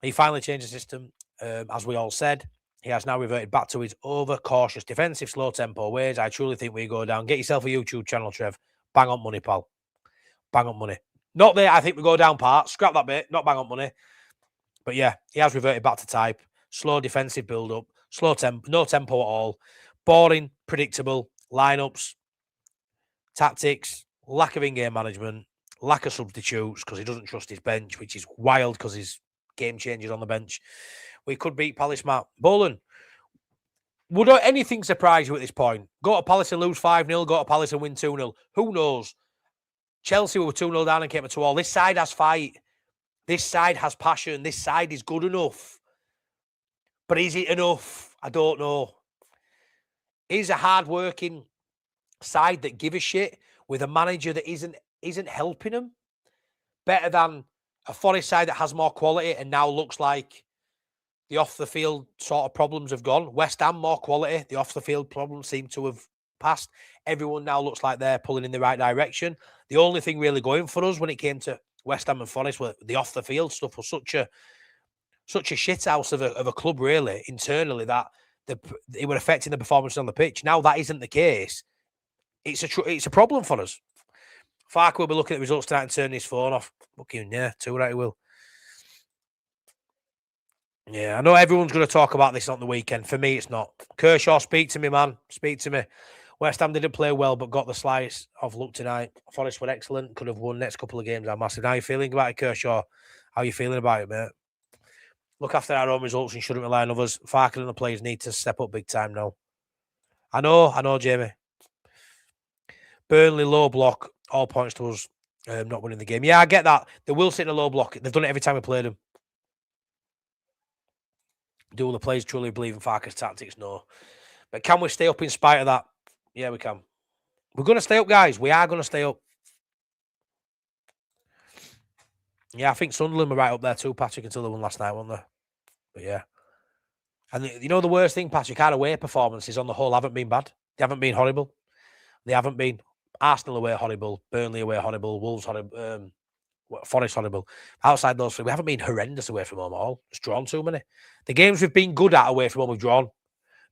he finally changed the system. as we all said. He has now reverted back to his overcautious defensive, slow tempo ways. I truly think we go down. Get yourself a YouTube channel, Trev. Bang on money, pal. Bang on money. Not there, I think we go down part. Scrap that bit. Not bang on money. But yeah, he has reverted back to type. Slow defensive build-up. Slow tempo, no tempo at all. Boring, predictable. Lineups, tactics, lack of in-game management, lack of substitutes because he doesn't trust his bench, which is wild because his game changes on the bench. We could beat Palace, Matt. Bolan, would anything surprise you at this point? Go to Palace and lose 5-0, go to Palace and win 2-0. Who knows? Chelsea were 2-0 down and came to 2-all. This side has fight. This side has passion. This side is good enough. But is it enough? I don't know. Is a hard-working side that give a shit with a manager that isn't helping them better than a Forest side that has more quality and now looks like the off-the-field sort of problems have gone. West Ham, more quality. The off-the-field problems seem to have passed. Everyone now looks like they're pulling in the right direction. The only thing really going for us when it came to West Ham and Forest were the off-the-field stuff was such a shithouse of a club, really, internally, that it were affecting the performance on the pitch. Now that isn't the case. It's a problem for us. Farke will be looking at the results tonight and turning his phone off. Fucking yeah, too right he will. Yeah, I know everyone's going to talk about this on the weekend. For me, it's not. Kershaw, speak to me, man. Speak to me. West Ham didn't play well, but got the slice of luck tonight. Forest were excellent. Could have won next couple of games. I'm massive. How are you feeling about it, Kershaw? How are you feeling about it, mate? Look after our own results and shouldn't rely on others. Farke and the players need to step up big time now. I know, Jamie. Burnley, low block. All points to us not winning the game. Yeah, I get that. They will sit in a low block. They've done it every time we played them. Do all the players truly believe in Farke's tactics? No. But can we stay up in spite of that? Yeah, we can. We're going to stay up, guys. We are going to stay up. Yeah, I think Sunderland were right up there too, Patrick, until they won last night, weren't they? But yeah. And you know the worst thing, Patrick, our away performances on the whole haven't been bad. They haven't been horrible. They haven't been. Arsenal away horrible, Burnley away horrible, Wolves horrible, Forest horrible. Outside those three, we haven't been horrendous away from home at all. It's drawn too many. The games we've been good at away from home, we've drawn.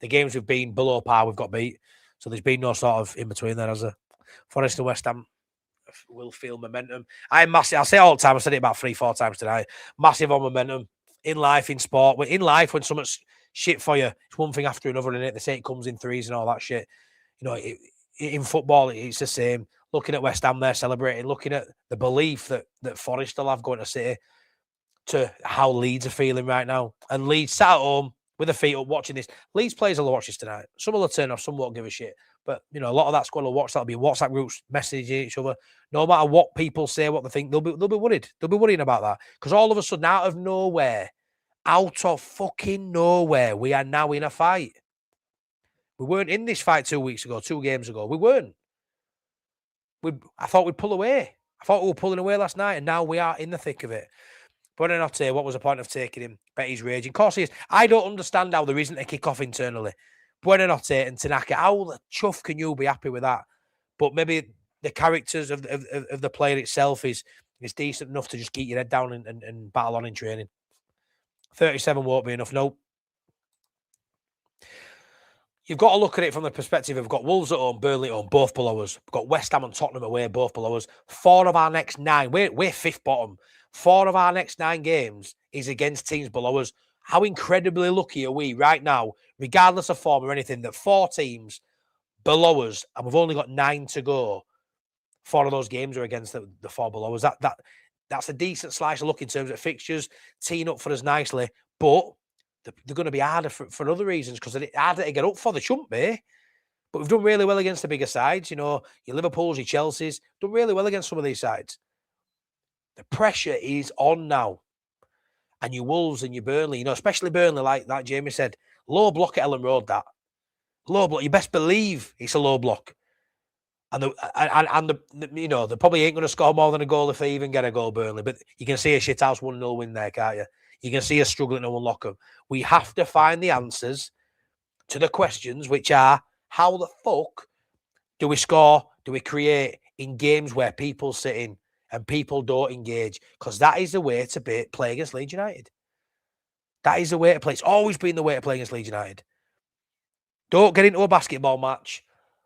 The games we've been below par, we've got beat. So there's been no sort of in between there, has there? Forest and West Ham will feel momentum. I'm massive. I say it all the time. I said it about 3-4 times tonight. Massive on momentum in life, in sport. In life, when something's shit for you, it's one thing after another, and they say it comes in threes and all that shit. You know, in football, it's the same. Looking at West Ham, they're celebrating. Looking at the belief that Forest will have going to City, to how Leeds are feeling right now. And Leeds sat at home with their feet up watching this. Leeds players will watch this tonight. Some will turn off, some won't give a shit. But, you know, a lot of that squad will watch. That'll be WhatsApp groups messaging each other. No matter what people say, what they think, they'll be worried. They'll be worrying about that. Because all of a sudden, out of fucking nowhere, we are now in a fight. We weren't in this fight 2 weeks ago, 2 games ago. We weren't. I thought we'd pull away. I thought we were pulling away last night, and now we are in the thick of it. Buonanotte, what was the point of taking him? Bet he's raging. Of course he is. I don't understand how there isn't a kick-off internally. Buonanotte and Tanaka, how the chuff can you be happy with that? But maybe the characters of the player itself is decent enough to just keep your head down and battle on in training. 37 won't be enough. Nope. You've got to look at it from the perspective of we've got Wolves at home, Burnley at home, both below us. We've got West Ham and Tottenham away, both below us. 4 of our next 9, we're fifth bottom. 4 of our next 9 games is against teams below us. How incredibly lucky are we right now, regardless of form or anything, that 4 teams below us, and we've only got 9 to go. 4 of those games are against the 4 below us. That's a decent slice of luck in terms of fixtures, teeing up for us nicely, but they're going to be harder for other reasons because they're harder to get up for. They shouldn't be. But we've done really well against the bigger sides. You know, your Liverpools, your Chelseas, done really well against some of these sides. The pressure is on now. And your Wolves and your Burnley, you know, especially Burnley, like Jamie said, low block at Ellen Road, that. Low block. You best believe it's a low block. And you know, they probably ain't going to score more than a goal if they even get a goal, Burnley. But you can see a shithouse 1-0 win there, can't you? You can see us struggling to unlock them. We have to find the answers to the questions, which are, how the fuck do we score, do we create in games where people sit in and people don't engage? Because that is the way to play against Leeds United. That is the way to play. It's always been the way to play against Leeds United. Don't get into a basketball match.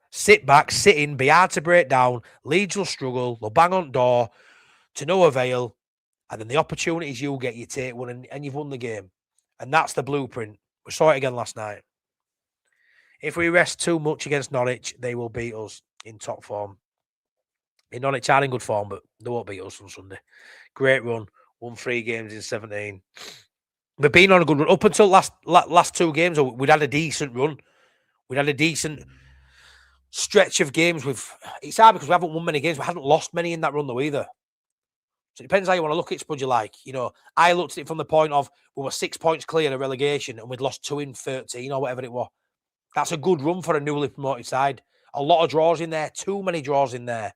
Sit back, sit in, be hard to break down. Leeds will struggle. They'll bang on door to no avail. And then the opportunities you get, you take one and you've won the game. And that's the blueprint. We saw it again last night. If we rest too much against Norwich, they will beat us in top form. In Norwich are in good form, but they won't beat us on Sunday. Great run. Won 3 games in 17. We've been on a good run. Up until last 2 games, we'd had a decent run. We'd had a decent stretch of games. It's hard because we haven't won many games. We haven't lost many in that run, though, either. So it depends how you want to look at it, Spudgy. Like, I looked at it from the point of we were 6 points clear of relegation and we'd lost 2 in 13 or whatever it was. That's a good run for a newly promoted side. A lot of draws in there, too many draws in there.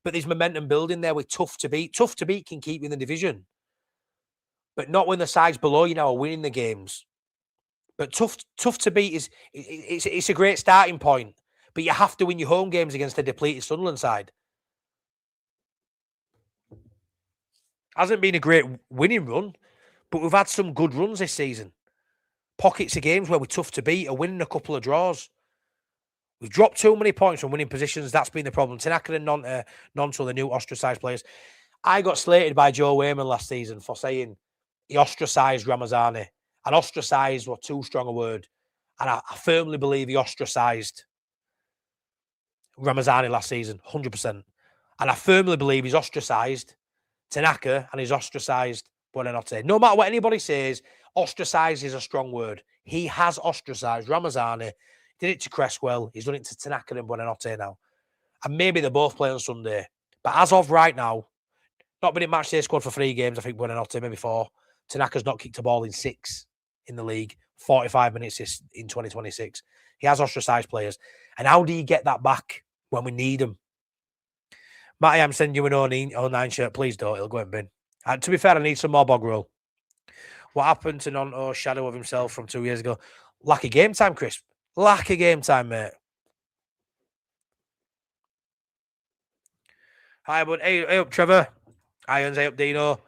But there's momentum building there with tough to beat. Tough to beat can keep you in the division. But not when the sides below you now are winning the games. But tough to beat it's a great starting point. But you have to win your home games against a depleted Sunderland side. Hasn't been a great winning run, but we've had some good runs this season. Pockets of games where we're tough to beat, are winning a couple of draws. We've dropped too many points from winning positions. That's been the problem. Tanaka and Nonto, the new ostracised players. I got slated by Joe Wayman last season for saying he ostracised Ramazani. And ostracised was too strong a word. And I firmly believe he ostracised Ramazani last season, 100%. And I firmly believe he's ostracised Tanaka and he's ostracised Buonanotte. No matter what anybody says, ostracised is a strong word. He has ostracised Ramazani. Did it to Cresswell. He's done it to Tanaka and Buonanotte now. And maybe they both play on Sunday. But as of right now, not been in match day squad for 3 games, I think Buonanotte, maybe 4. Tanaka's not kicked a ball in 6 in the league. 45 minutes in 2026. He has ostracised players. And how do you get that back when we need him? Matty, I'm sending you an 09 shirt. Please don't. It'll go in bin. And to be fair, I need some more bog roll. What happened to Nonto's shadow of himself from 2 years ago? Lack of game time, Chris. Lack of game time, mate. Hi, bud. Hey up, Trevor. Irons, hey up, Dino.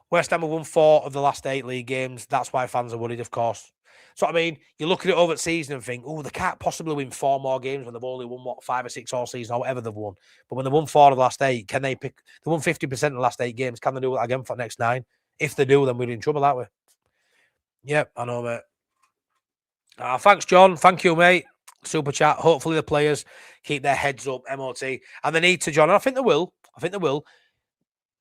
West Ham have won 4 of the last 8 league games. That's why fans are worried, of course. So, I mean, you look at it over the season and think, they can't possibly win 4 more games when they've only won, 5 or 6 all season or whatever they've won. But when they've won 4 of the last 8, can they pick? They won 50% of the last 8 games. Can they do it again for the next 9? If they do, then we're in trouble, aren't we? Yep, I know, mate. Thanks, John. Thank you, mate. Super chat. Hopefully the players keep their heads up, MOT. And they need to, John. And I think they will.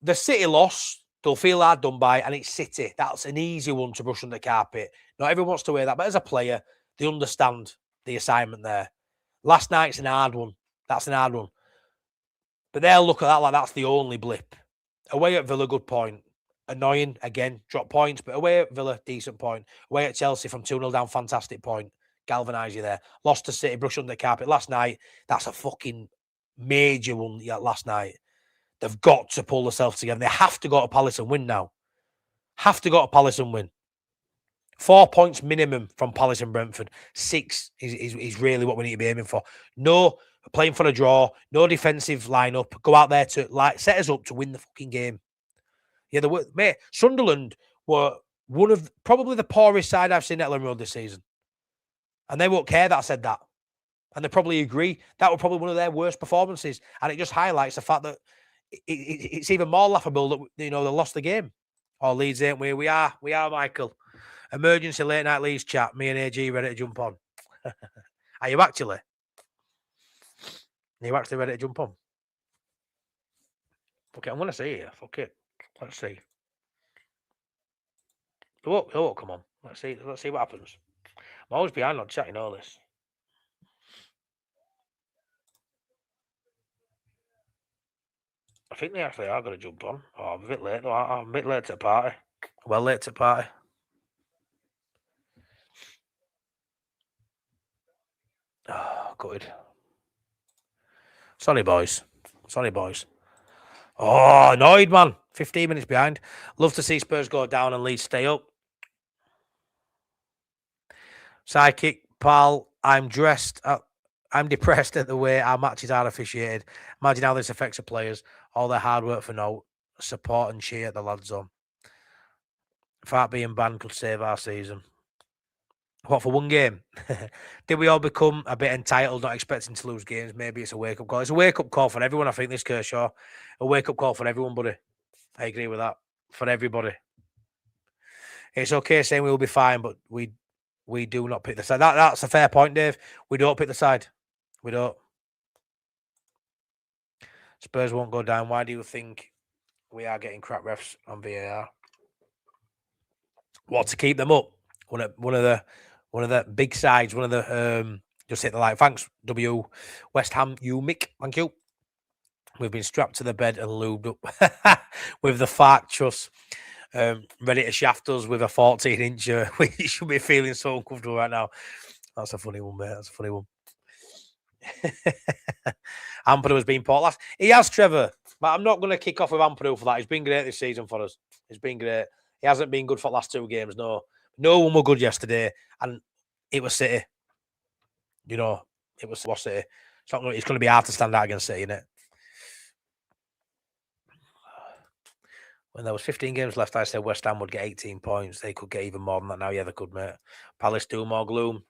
The City loss, they'll feel hard done by, and it's City. That's an easy one to brush under the carpet. Not everyone wants to wear that, but as a player, they understand the assignment there. Last night's an hard one. That's an hard one. But they'll look at that like that's the only blip. Away at Villa, good point. Annoying, again, drop points, but away at Villa, decent point. Away at Chelsea from 2-0 down, fantastic point. Galvanise you there. Lost to City, brush under the carpet. Last night, that's a fucking major one last night. They've got to pull themselves together. They have to go to Palace and win now. Have to go to Palace and win. 4 points minimum from Palace and Brentford. 6 is really what we need to be aiming for. No playing for a draw. No defensive lineup. Go out there to set us up to win the fucking game. Yeah, mate. Sunderland were one of probably the poorest side I've seen at Ellen Road this season, and they won't care that I said that, and they probably agree that was probably one of their worst performances, and it just highlights the fact that it's even more laughable that they lost the game. Oh, Leeds, ain't we? We are, Michael. Emergency late night Leeds chat. Me and AG ready to jump on. Are you actually? Are you actually ready to jump on? Okay, I'm gonna see here. Fuck it. Let's see. Oh, come on. Let's see what happens. I'm always behind on chatting all this. I think they actually are going to jump on. Oh, I'm a bit late. I'm a bit late to the party. Well late to the party. Oh, good. Sorry, boys. Oh, annoyed, man. 15 minutes behind. Love to see Spurs go down and Leeds stay up. Sidekick, pal, I'm depressed at the way our matches are officiated. Imagine how this affects the players. All their hard work for no support and cheer the lads on. Farke being banned could save our season. What, for one game? Did we all become a bit entitled, not expecting to lose games? Maybe it's a wake-up call. It's a wake-up call for everyone, I think, this Kershaw. A wake-up call for everyone, buddy. I agree with that. For everybody. It's okay saying we'll be fine, but we do not pick the side. That's a fair point, Dave. We don't pick the side. We don't. Spurs won't go down. Why do you think we are getting crap refs on VAR? What, to keep them up? One of the big sides. One of the just hit the like. Thanks, W. West Ham. You Mick. Thank you. We've been strapped to the bed and lubed up with the Farke truss. Ready to shaft us with a 14-incher. We should be feeling so uncomfortable right now. That's a funny one, mate. That's a funny one. Ampadu has been poor last. He has, Trevor. But I'm not going to kick off with Ampadu for that. He's been great this season for us. He's been great. He hasn't been good for the last 2 games. No one were good yesterday, and it was City. You know, it was City. It's going to be hard to stand out against City, innit? When there was 15 games left, I said West Ham would get 18 points. They could get even more than that now. Yeah, they could, mate. Palace do more gloom.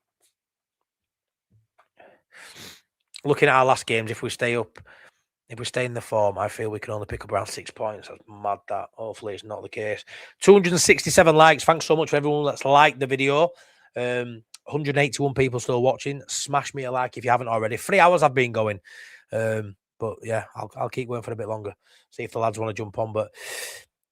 Looking at our last games, if we stay in the form, I feel we can only pick up around 6 points. That's mad, that. Hopefully it's not the case. 267 likes. Thanks so much for everyone that's liked the video. 181 people still watching. Smash me a like if you haven't already. 3 hours I've been going. But yeah, I'll keep going for a bit longer. See if the lads want to jump on. But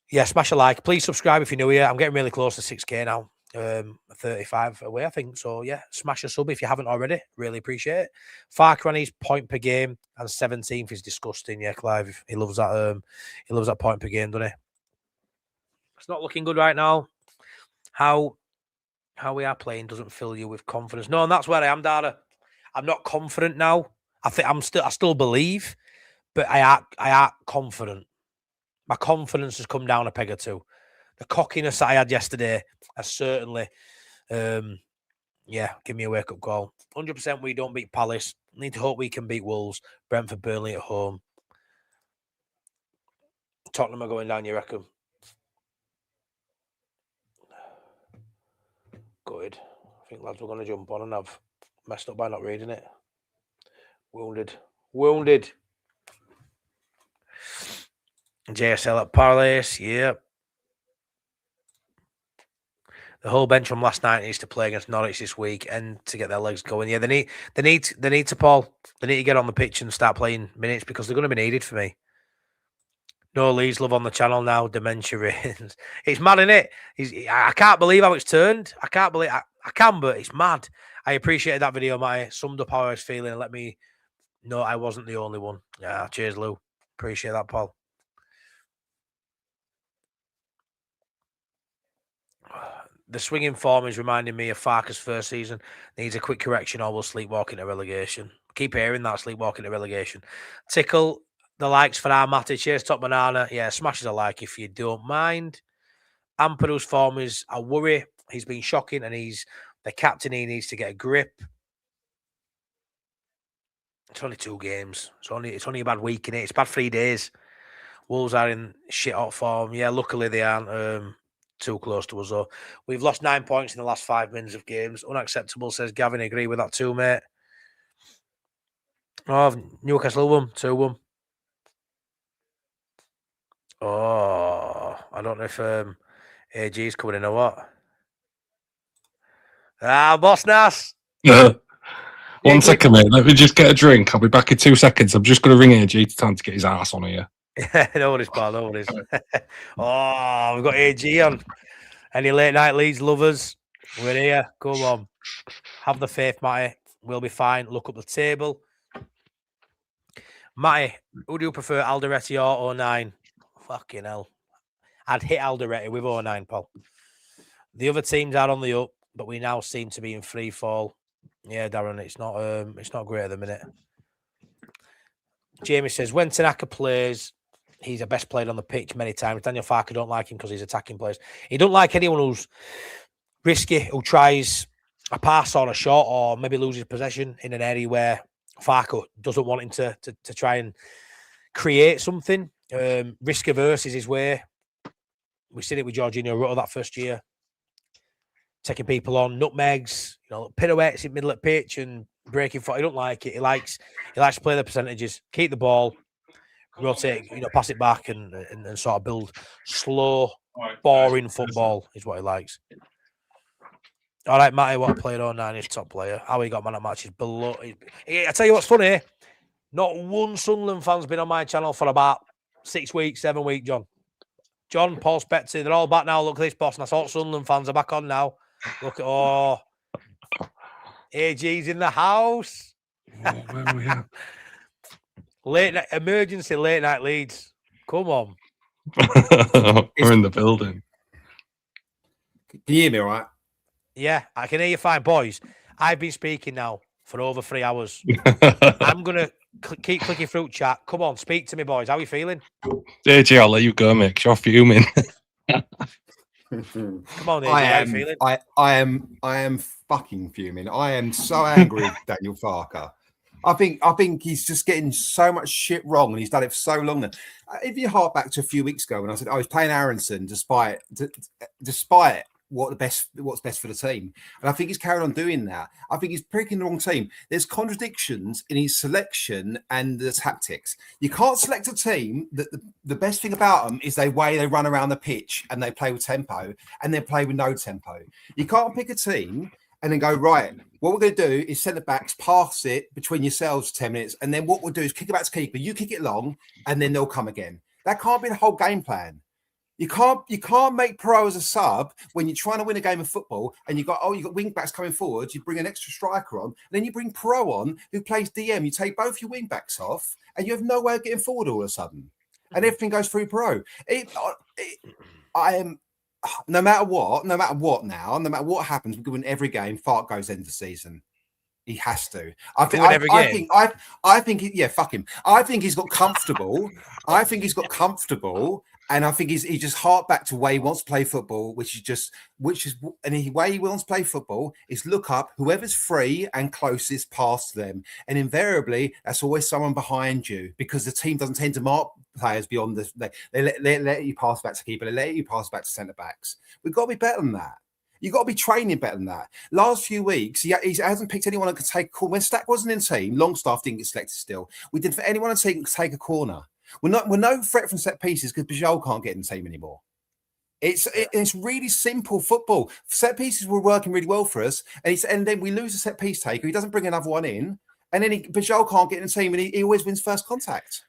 yeah, smash a like. Please subscribe if you're new here. I'm getting really close to 6K now. 35 away, I think. So yeah, smash a sub if you haven't already. Really appreciate it. Farke on his point per game and 17th is disgusting. Yeah, Clive, he loves that. He loves that point per game, doesn't he? It's not looking good right now. How we are playing doesn't fill you with confidence. No, and that's where I am, Dara. I'm not confident now. I think I still believe, but I aren't confident. My confidence has come down a peg or two. The cockiness that I had yesterday has certainly, give me a wake-up call. 100% we don't beat Palace. Need to hope we can beat Wolves. Brentford, Burnley at home. Tottenham are going down, you reckon? Good. I think lads were going to jump on and I've messed up by not reading it. Wounded. JSL at Palace, yep. The whole bench from last night needs to play against Norwich this week and to get their legs going. Yeah, they need to, Paul. They need to get on the pitch and start playing minutes because they're going to be needed for me. No Leeds love on the channel now. Dementia reigns. It's mad, isn't it? I can't believe how it's turned. I can't believe I can, but it's mad. I appreciated that video, Matty. Summed up how I was feeling and let me know I wasn't the only one. Yeah, cheers, Lou. Appreciate that, Paul. The swinging form is reminding me of Farke's first season. Needs a quick correction or we'll sleepwalk into relegation. Keep hearing that, sleepwalking into relegation. Tickle the likes for our Matty. Cheers, Top Banana. Yeah, smashes a like if you don't mind. Ampadu's form is a worry. He's been shocking and he's the captain. He needs to get a grip. It's only 2 games. It's only a bad week, innit? It's bad 3 days. Wolves are in shit hot form. Yeah, luckily they aren't too close to us, though. We've lost 9 points in the last 5 minutes of games. Unacceptable, says Gavin. I agree with that too, mate. Oh, Newcastle won 2-1. Oh, I don't know if AG is coming in or what. Boss Nas. 1 second, mate. Let me just get a drink. I'll be back in 2 seconds. I'm just going to ring AG to time to get his ass on here. No worries, pal. No worries. Oh, we've got AG on. Any late night Leeds lovers? We're here. Come on. Have the faith, Matty. We'll be fine. Look up the table. Matty, who do you prefer, Alderete or 09? Fucking hell. I'd hit Alderete with 09, Paul. The other teams are on the up, but we now seem to be in free fall. Yeah, Darren, it's not great at the minute. Jamie says, when Tanaka plays, he's the best player on the pitch many times. Daniel Farke don't like him because he's attacking players. He don't like anyone who's risky, who tries a pass on a shot or maybe loses possession in an area where Farke doesn't want him to try and create something. Risk averse is his way. We seen it with Jorginho Rutter that first year, taking people on nutmegs, pirouettes in middle of pitch and breaking foot. He don't like it. He likes to play the percentages, keep the ball, rotate, pass it back and sort of build slow, boring football is what he likes. All right, Matty, what a player 09 is top player. How he got man at match is below. I tell you what's funny, not one Sunderland fan's been on my channel for about 6 weeks, 7 weeks, John. John, Paul Spetsy, they're all back now. Look at this, boss. And I thought Sunderland fans are back on now. Look at, AG's in the house. Where are we at? Late night Leeds. Come on. We're in the building. Can you hear me all right? Yeah, I can hear you fine, boys. I've been speaking now for over 3 hours. I'm going to keep clicking through chat. Come on, speak to me, boys. How are you feeling? AJ, I'll let you go, mate. You're fuming. Come on, AJ, how are you feeling? I am fucking fuming. I am so angry with Daniel Farke. I think he's just getting so much shit wrong, and he's done it for so long now. If you hark back to a few weeks ago when I said I was playing Aronson despite what's best for the team, and I think he's carried on doing that. I think he's picking the wrong team. There's contradictions in his selection and the tactics. You can't select a team that the best thing about them is the way they run around the pitch and they play with tempo and they play with no tempo. You can't pick a team and then go, right, what we're going to do is centre backs pass it between yourselves 10 minutes, and then what we'll do is kick it back to keeper, you kick it long, and then they'll come again. That can't be the whole game plan. You can't make Pro as a sub when you're trying to win a game of football and you've got wing backs coming forward, you bring an extra striker on, and then you bring Pro on who plays DM, you take both your wing backs off, and you have no way of getting forward all of a sudden. And everything goes through Pro. No matter what happens, we win every game. Farke goes end of the season. He has to. I think fuck him. I think he's got comfortable. And I think he just harked back to where he wants to play football, the way he wants to play football is look up whoever's free and closest past them. And invariably, that's always someone behind you because the team doesn't tend to mark players beyond they let you pass back to keeper, they let you pass back to centre backs. We've got to be better than that. You've got to be training better than that. Last few weeks, he hasn't picked anyone that could take a corner. When Stack wasn't in the team, Longstaff didn't get selected still. We did for anyone to take a corner. We're no threat from set pieces because Bijol can't get in the team anymore. It's really simple football. Set pieces were working really well for us, and then we lose a set piece taker. He doesn't bring another one in, and then Bijol can't get in the team, and he always wins first contact.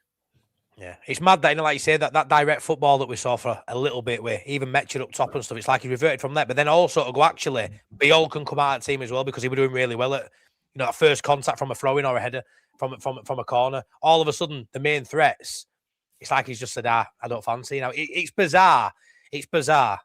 Yeah, it's mad that, like you say, that direct football that we saw for a little bit with even Metchard up top and stuff, it's like he reverted from that. But then also to go, actually, Bijol can come out of the team as well because he was doing really well at that first contact from a throw-in or a header from a corner. All of a sudden, the main threats, it's like he's just said, I don't fancy. It's bizarre. It's bizarre.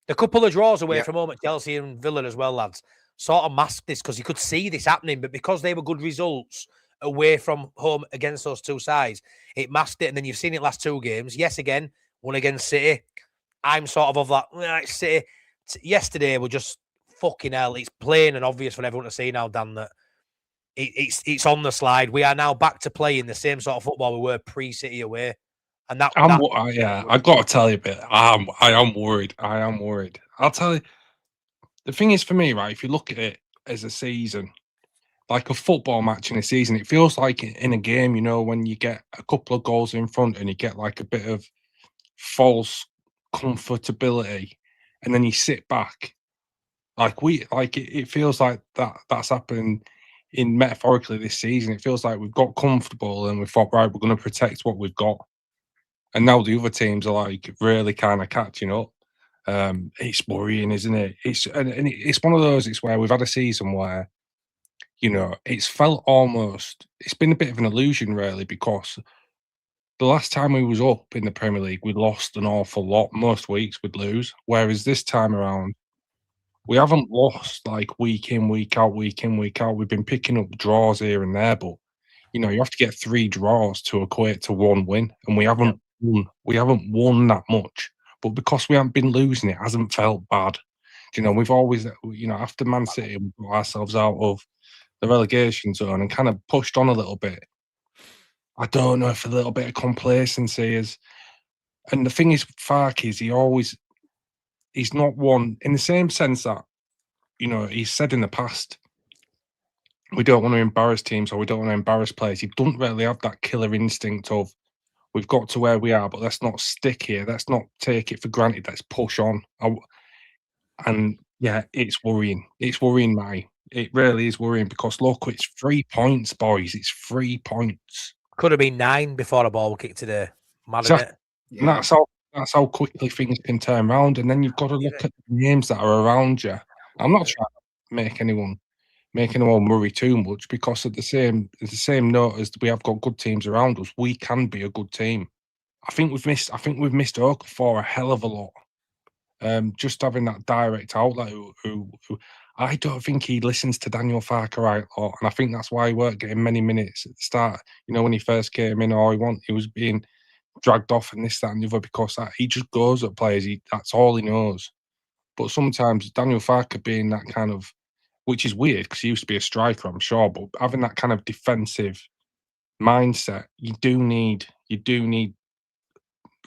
The couple of draws away from home at Chelsea and Villa as well, lads, sort of masked this because you could see this happening, but because they were good results away from home against those two sides, it masked it. And then you've seen it last two games. Yes, again, one against City. I'm sort of that. City yesterday were just fucking hell. It's plain and obvious for everyone to see now, Dan, that it's on the slide. We are now back to playing the same sort of football we were pre-City away. And I got to tell you a bit. I am worried. I'll tell you. The thing is, for me, right, if you look at it as a season, like a football match in a season, it feels like in a game, when you get a couple of goals in front and you get like a bit of false comfortability and then you sit back. It feels like that's happened in metaphorically this season. It feels like we've got comfortable and we thought, right, we're going to protect what we've got. And now the other teams are like really kind of catching up. It's worrying, isn't it? It's one of those. It's where we've had a season where, it's felt almost. It's been a bit of an illusion, really, because the last time we was up in the Premier League, we lost an awful lot. Most weeks we'd lose, whereas this time around, we haven't lost like week in, week out. We've been picking up draws here and there, but you have to get 3 draws to equate to 1 win, and we haven't. We haven't won that much, but because we haven't been losing, it hasn't felt bad. We've always, after Man City, we got ourselves out of the relegation zone and kind of pushed on a little bit. I don't know if a little bit of complacency is. And the thing is, Farke is he always he's not one in the same sense that, you know, he's said in the past, we don't want to embarrass teams or we don't want to embarrass players. He doesn't really have that killer instinct of, we've got to where we are, but let's not stick here. Let's not take it for granted. Let's push on. And yeah, it's worrying. It's worrying, Matty. It really is worrying because look, it's 3 points, boys. It's 3 points. Could have been 9 before the ball kicked today. Mad, Exactly. isn't it? And that's how quickly things can turn around. And then you've got to look at the names that are around you. I'm not trying to make anyone worry too much because at the same note as we have got good teams around us, we can be a good team. I think we've missed Okafor a hell of a lot. Just having that direct outlet who I don't think he listens to Daniel Farke right a lot, and I think that's why he weren't getting many minutes at the start. You know, when he first came in, he was being dragged off and this, that, and the other because he just goes at players. That's all he knows. But sometimes Daniel Farke being that kind of, which is weird because he used to be a striker, I'm sure, but having that kind of defensive mindset, you do need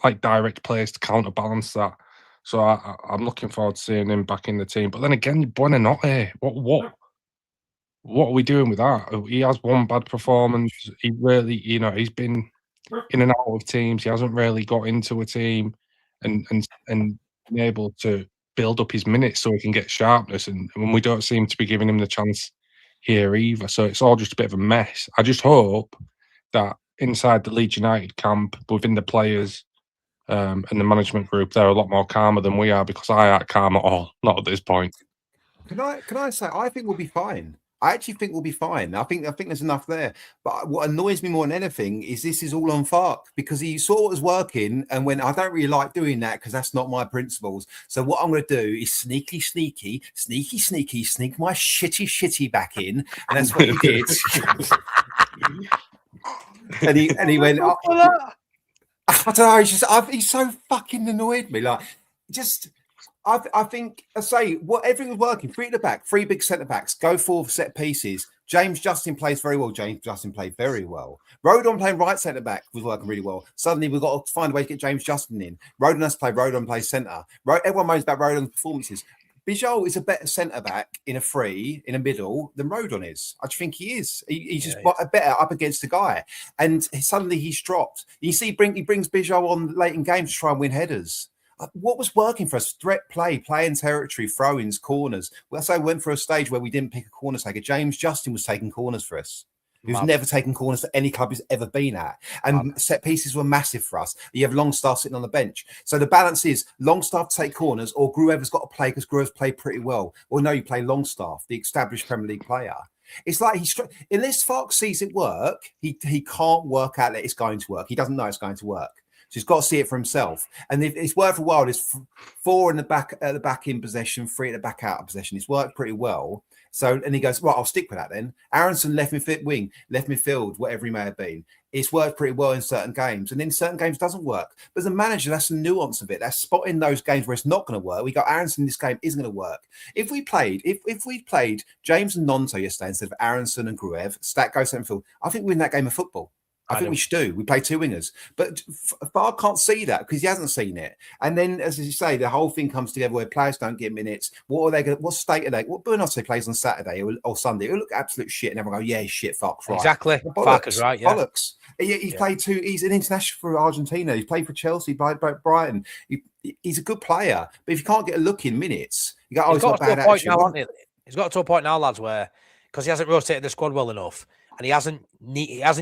like direct players to counterbalance that. So I'm looking forward to seeing him back in the team. But then again, Buonanotte, what are we doing with that? He has one bad performance. He really, you know, he's been in and out of teams. He hasn't really got into a team and been able to build up his minutes so he can get sharpness. And when we don't seem to be giving him the chance here either. So it's all just a bit of a mess. I just hope that inside the Leeds United camp, within the players, and the management group, they're a lot more calmer than we are because I aren't calm at all. Not at this point. Can I say I think we'll be fine. I actually think we'll be fine. I think there's enough there. But what annoys me more than anything is this is all on Farke because he saw what was working and went, I don't really like doing that because that's not my principles. So what I'm going to do is sneak my shitty back in, and that's what he did. and he went. I don't know. He's so fucking annoyed me. Like, just, I think, I say, everything was working. 3 at the back, 3 big centre backs, go for set pieces. James Justin plays very well. Rodon playing right centre back was working really well. Suddenly we've got to find a way to get James Justin in. Rodon has to play. Rodon plays centre. Everyone moans about Rodon's performances. Bijol is a better centre back in a free in the middle than Rodon is. I just think he is. He's just better up against the guy, and suddenly he's dropped. You see, he brings Bijol on late in games to try and win headers. What was working for us? Threat play in territory, throw-ins, corners. Well, so we went for a stage where we didn't pick a corner taker. James Justin was taking corners for us. Who's never taken corners for any club he's ever been at. And set pieces were massive for us. You have Longstaff sitting on the bench. So the balance is Longstaff take corners or Gruever's got to play because Gruever's played pretty well. Well, no, you play Longstaff, the established Premier League player. It's like unless Farke sees it work, he can't work out that it's going to work. He doesn't know it's going to work. So he's got to see it for himself. And if it's worked for a while, there's 4 in the back at the back in possession, 3 at the back out of possession. It's worked pretty well. So, and he goes, right, I'll stick with that then. Aronson left midfield, whatever he may have been. It's worked pretty well in certain games. And in certain games, it doesn't work. But as a manager, that's the nuance of it. That's spotting those games where it's not going to work. We got Aronson in this game isn't going to work. If we played James and Nonto yesterday instead of Aronson and Gruev, Stack goes centre field, I think we win that game of football. I think we should do. We play 2 wingers. But Farke can't see that because he hasn't seen it. And then, as you say, the whole thing comes together where players don't get minutes. What state are they? What Buonanotte plays on Saturday or Sunday? It'll look absolute shit. And everyone go, yeah, shit, Farke's right. Exactly. Farke's right, yeah. Bollocks. He's played 2. He's an international for Argentina. He's played for Chelsea, played by Brighton. He's a good player. But if you can't get a look in minutes, you go, he's got a bad attitude. He's got to a point now, lads, where because he hasn't rotated the squad well enough, and he hasn't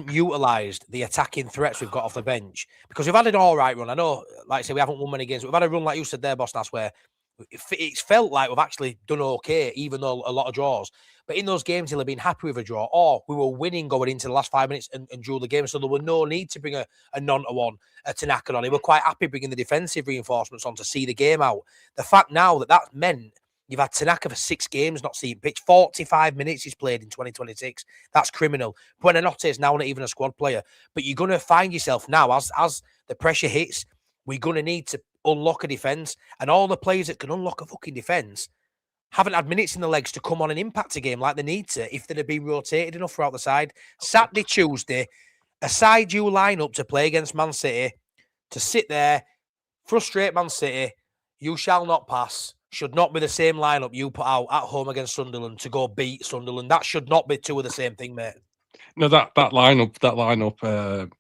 utilised the attacking threats we've got off the bench. Because we've had an all right run. I know, like I say, we haven't won many games. We've had a run, like you said there, Boss Nass, where it's felt like we've actually done okay, even though a lot of draws. But in those games, he'll have been happy with a draw, or we were winning going into the last 5 minutes and drew the game. So there were no need to bring a non-to-one, a Tanaka on. He were quite happy bringing the defensive reinforcements on to see the game out. The fact now that meant you've had Tanaka for 6 games, not seeing pitch. 45 minutes he's played in 2026. That's criminal. Buonanotte is now not even a squad player. But you're going to find yourself now, as the pressure hits, we're going to need to unlock a defence. And all the players that can unlock a fucking defence haven't had minutes in the legs to come on and impact a game like they need to if they'd have been rotated enough throughout the side. Saturday, Tuesday, a side you line up to play against Man City, to sit there, frustrate Man City. You shall not pass. Should not be the same lineup you put out at home against Sunderland to go beat Sunderland. That should not be two of the same thing, mate. No, that lineup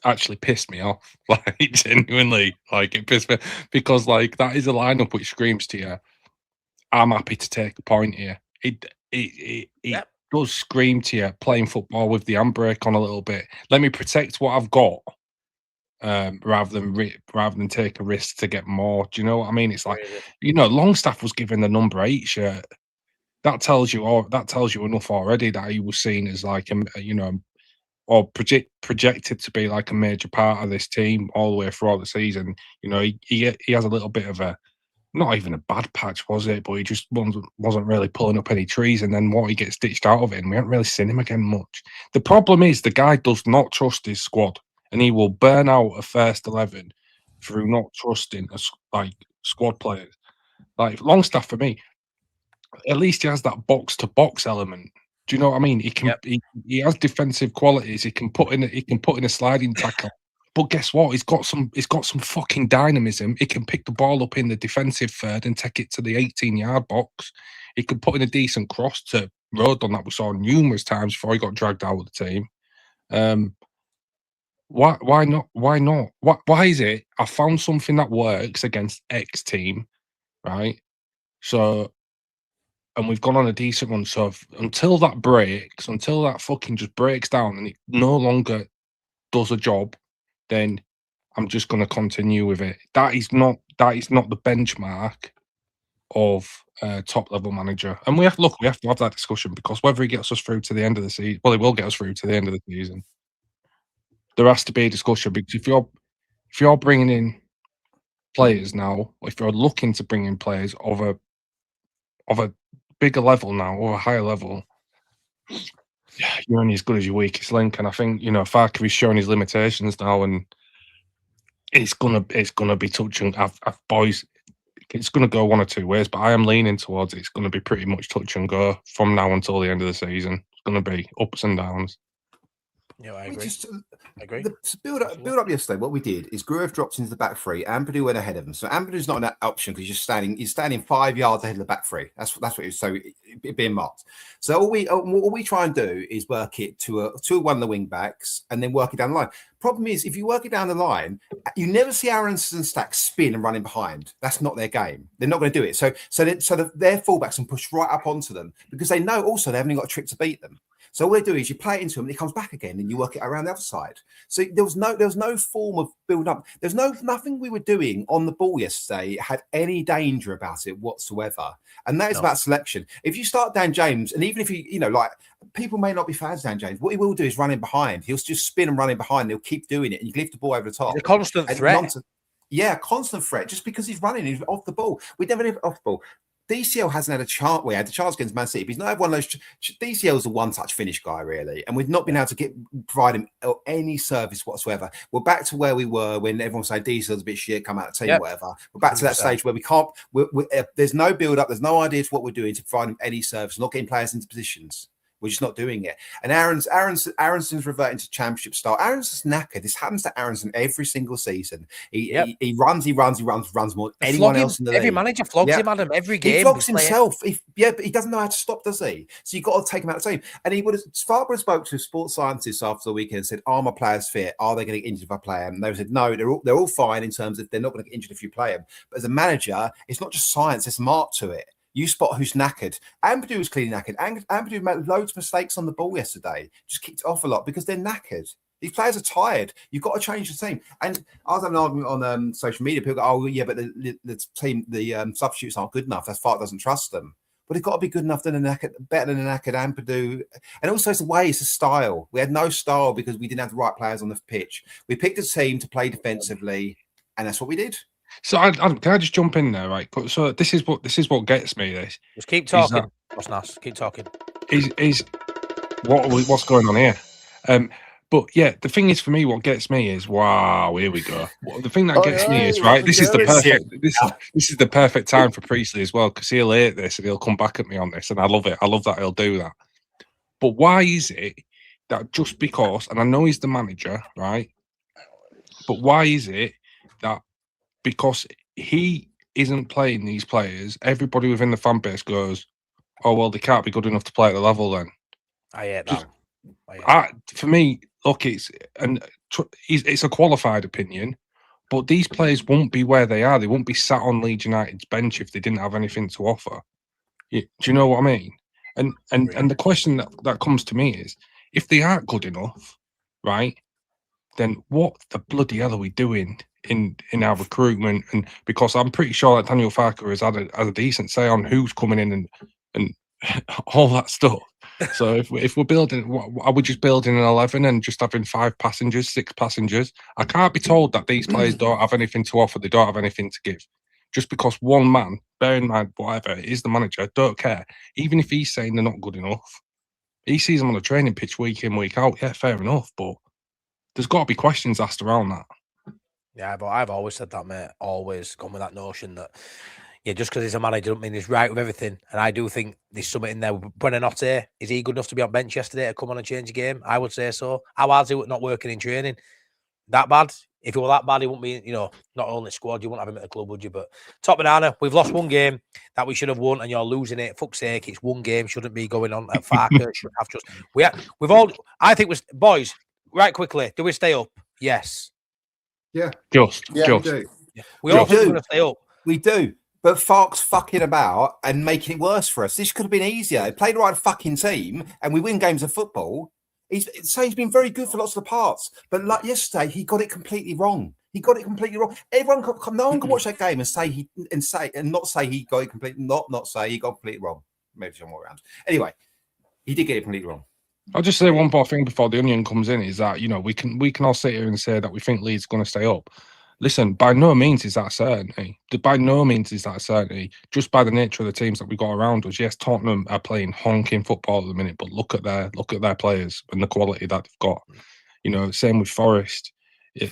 actually pissed me off. Like genuinely, like it pissed me because like that is a lineup which screams to you, I'm happy to take a point here. It Yep. does scream to you playing football with the handbrake on a little bit. Let me protect what I've got, rather than take a risk to get more. Do you know what I mean? It's like, Longstaff was given the number 8 shirt. That tells you enough already that he was seen as like or projected to be like a major part of this team all the way throughout the season. He has a little bit of a, not even a bad patch, was it? But he just wasn't really pulling up any trees. And then what, he gets ditched out of it, and we haven't really seen him again much. The problem is the guy does not trust his squad, and he will burn out a first 11 through not trusting squad players. Like Longstaff, for me, at least he has that box to box element. Do you know what I mean? He can. Yep. He has defensive qualities. He can put in a sliding tackle. But guess what? He's got some fucking dynamism. He can pick the ball up in the defensive third and take it to the 18-yard box. He could put in a decent cross to Rodon that we saw numerous times before he got dragged out of the team. Why not? Why is it I found something that works against X team, right? So, and we've gone on a decent run. So until that fucking just breaks down and it no longer does a job, then I'm just going to continue with it. That is not the benchmark of top level manager. And we have to have that discussion, because whether he gets us through to the end of the season, well, he will get us through to the end of the season. There has to be a discussion, because if you're bringing in players now, if you're looking to bring in players of a bigger level now, or a higher level, you're only as good as your weakest link. And I think Farke is showing his limitations now, and it's gonna be touching. Boys, it's gonna go one or two ways, but I am leaning towards it's gonna be pretty much touch and go from now until the end of the season. It's gonna be ups and downs. Yeah, I agree. I agree. To build up yesterday, what we did is Gruev dropped into the back three. Ampadu went ahead of him. So Ampadu's not an option because he's standing 5 yards ahead of the back three. That's what it is. So it being marked. So all we try and do is work it to one of the wing backs and then work it down the line. Problem is, if you work it down the line, you never see Aronson and Stack spin and running behind. That's not their game. They're not going to do it. So their fullbacks can push right up onto them, because they know also they haven't got a trick to beat them. So all they do is you play it into him, and he comes back again, and you work it around the other side. So there was no form of build up. There's nothing we were doing on the ball yesterday had any danger about it whatsoever. And that is about selection. If you start Dan James, and even if people may not be fans of Dan James, what he will do is run in behind. He'll just spin and run in behind. He'll keep doing it, and you can lift the ball over the top. He's a constant threat. Constant threat. Just because he's running, he's off the ball. We never live off the ball. DCL hasn't had a chance. We had the chance against Man City, but he's not had one of those. DCL's a one-touch finish guy, really, and we've not been able to provide him any service whatsoever. We're back to where we were when everyone was saying DCL's a bit shit, come out of the team, whatever. We're back to that stage where we can't. There's no build-up. There's no idea to what we're doing to provide him any service. We're not getting players into positions. We're just not doing it. And Aronson's reverting to championship style. Aronson's knackered. This happens to Aronson every single season. He runs more than anyone else in the league. Every manager flogs him, Adam. Every game. He flogs himself. But he doesn't know how to stop, does he? So you've got to take him out of the team. And Farke spoke to sports scientists after the weekend and said, are my players fit? Are they going to get injured if I play them? And they said, no, they're all fine in terms of they're not going to get injured if you play them. But as a manager, it's not just science, there's some art to it. You spot who's knackered. Ampadu was clearly knackered. Ampadu made loads of mistakes on the ball yesterday. Just kicked it off a lot because they're knackered. These players are tired. You've got to change the team. And I was having an argument on social media. People go, oh, yeah, but the team, the substitutes aren't good enough. That's Farke doesn't trust them. But it's got to be good enough better than a knackered Ampadu. And also it's the way, it's the style. We had no style because we didn't have the right players on the pitch. We picked a team to play defensively, and that's what we did. So, can I just jump in there, right? So this is what gets me. This just keep talking. What's nice? Keep talking. Is what's going on here? But yeah, the thing is for me, what gets me is wow. Here we go. The thing that gets me is right. This is the perfect time for Priestley as well, because he'll hate this and he'll come back at me on this, and I love it. I love that he'll do that. But why is it that just because? And I know he's the manager, right? But why is it that? Because he isn't playing these players, everybody within the fan base goes, "Oh well, they can't be good enough to play at the level." Then, I hate Just- that. for me, look, it's a qualified opinion, but these players won't be where they are. They won't be sat on Leeds United's bench if they didn't have anything to offer. Do you know what I mean? And the question that comes to me is, if they aren't good enough, right, then what the bloody hell are we doing in our recruitment? And because I'm pretty sure that Daniel Farke has had a decent say on who's coming in and all that stuff. So if we're building, are we just building an 11 and just having 5 passengers, 6 passengers? I can't be told that these players don't have anything to offer. They don't have anything to give. Just because one man, bear in mind, whatever, is the manager, don't care. Even if he's saying they're not good enough, he sees them on the training pitch week in, week out. Yeah, fair enough, but there's got to be questions asked around that. Yeah, but I've always said that, mate. Always gone with that notion that, yeah, just because he's a manager doesn't mean he's right with everything. And I do think there's something in there. When not here, is he good enough to be on bench yesterday to come on and change the game? I would say so. How hard's he not working in training? That bad? If he were that bad, he wouldn't be, not only squad, you wouldn't have him at the club, would you? But top banana, we've lost one game that we should have won, and you're losing it. Fuck's sake, it's one game, shouldn't be going on at Farke. We've all, I think, boys, right quickly, do we stay up? Yes. Yeah. Just. We do. We all think we're going to stay up. We do. But Farke's fucking about and making it worse for us. This could have been easier. He played the right fucking team and we win games of football. He's been very good for lots of the parts. But like yesterday, he got it completely wrong. Everyone, no one can watch that game and not say he got it completely, not say he got it completely wrong. Maybe some more around. Anyway, he did get it completely wrong. I'll just say one more thing before the onion comes in, is that, we can all sit here and say that we think Leeds are going to stay up. Listen, by no means is that a certainty. By no means is that a certainty. Just by the nature of the teams that we got around us. Yes, Tottenham are playing honking football at the minute, but look at their players and the quality that they've got. Same with Forest.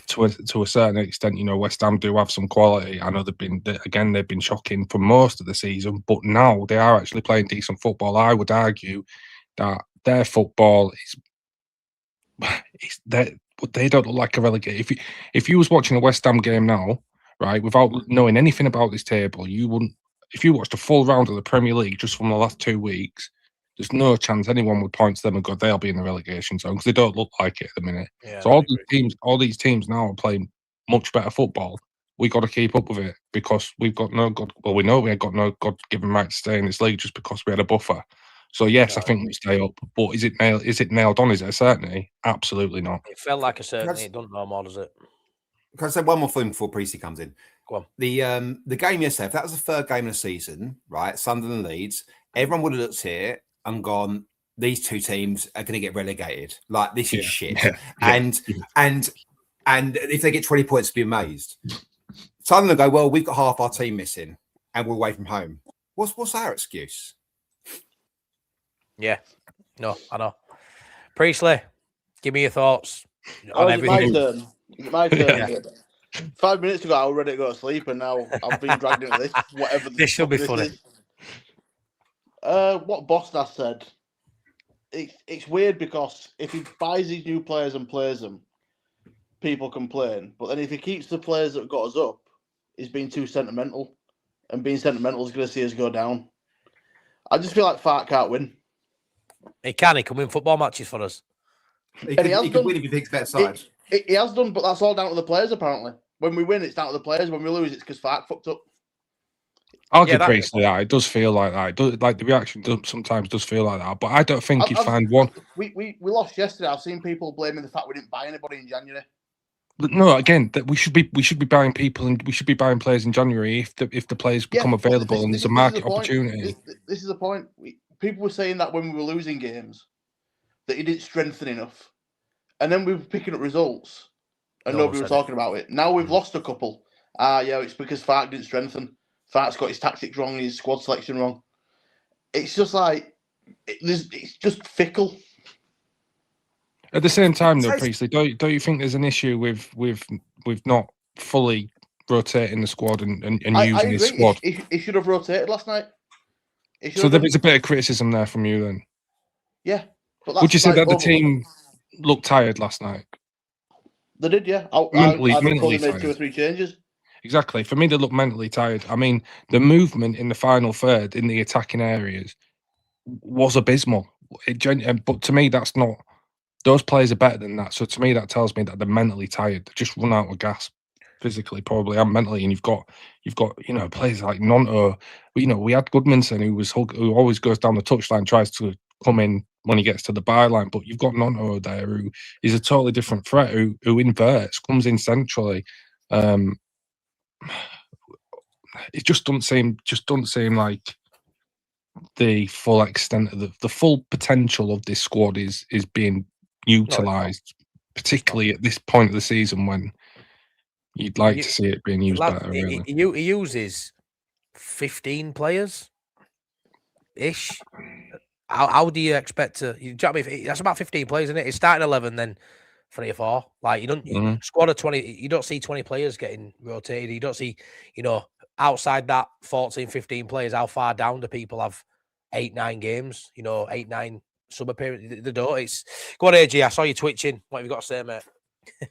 To a certain extent, West Ham do have some quality. I know they've been shocking for most of the season, but now they are actually playing decent football. I would argue that their football they don't look like a relegation. If you was watching a West Ham game now, right, without knowing anything about this table, you wouldn't. If you watched a full round of the Premier League just from the last 2 weeks, there's no chance anyone would point to them and go, they'll be in the relegation zone, because they don't look like it at the minute. Yeah, so all these teams now are playing much better football. We got to keep up with it, because we've got no God. Well, we know we ain't got no God-given right to stay in this league just because we had a buffer. So yes, I think we stay up. But is it nailed on? Is it a certainty? Absolutely not. It felt like a certainty. It doesn't know more, does it? Can I say one more thing before Precy comes in? Go on. The game yesterday, if that was the third game of the season, right, Sunderland Leeds, everyone would have looked here and gone, these two teams are going to get relegated. Like, this is shit. Yeah. And if they get 20 points, be amazed. Sunderland go, well, we've got half our team missing and we're away from home. What's our excuse? Yeah, no, I know. Priestley, give me your thoughts on everything. My turn. Yeah. 5 minutes ago, I was ready to go to sleep, and now I've been dragged into this. Whatever. This should be funny. What Boston said, it's weird, because if he buys these new players and plays them, people complain. But then if he keeps the players that got us up, he's being too sentimental, and being sentimental is going to see us go down. I just feel like Farke can't win. He can win football matches for us. He can win if he thinks better sides. He has done, but that's all down to the players, apparently. When we win, it's down to the players. When we lose, it's because Farke fucked up. I'll give praise to that. It does feel like that. It does, like the reaction sometimes does feel like that. But I don't think he'd find one. We lost yesterday. I've seen people blaming the fact we didn't buy anybody in January. But no, again, that we should be buying people, and we should be buying players in January if the players become available and there's a market opportunity. This is the point. People were saying that when we were losing games, that he didn't strengthen enough, and then we were picking up results, and nobody was talking about it. Now we've lost a couple. It's because Farke didn't strengthen. Farke's got his tactics wrong, his squad selection wrong. It's just like it's just fickle. At the same time, though, Priestley, don't you think there's an issue with not fully rotating the squad and using his squad? He should have rotated last night. So there is a bit of criticism there from you, then. Yeah, but would you say that the team looked tired last night? They did, yeah. Mentally I made 2 tired. or 3 changes. Exactly. For me, they look mentally tired. I mean, the movement in the final third in the attacking areas was abysmal. But to me, that's not. Those players are better than that. So to me, that tells me that they're mentally tired. They've just run out of gas, physically probably and mentally. And you've got players like Nonto. We had Goodmanson who always goes down the touchline, tries to come in when he gets to the byline. But you've got Nonto there who is a totally different threat who inverts, comes in centrally. It just doesn't seem like the full extent of the full potential of this squad is being utilised, particularly at this point of the season when you'd like to see it being used better. Really, he uses 15 players ish. How do you expect to? Do you know what I mean? That's about 15 players, isn't it? It's starting 11, then 3 or 4. Like squad of 20. You don't see 20 players getting rotated. You don't see, outside that 14, 15 players. How far down do people have 8, 9 games? 8, 9 sub appearances. They don't. Go on, AG. I saw you twitching. What have you got to say, mate?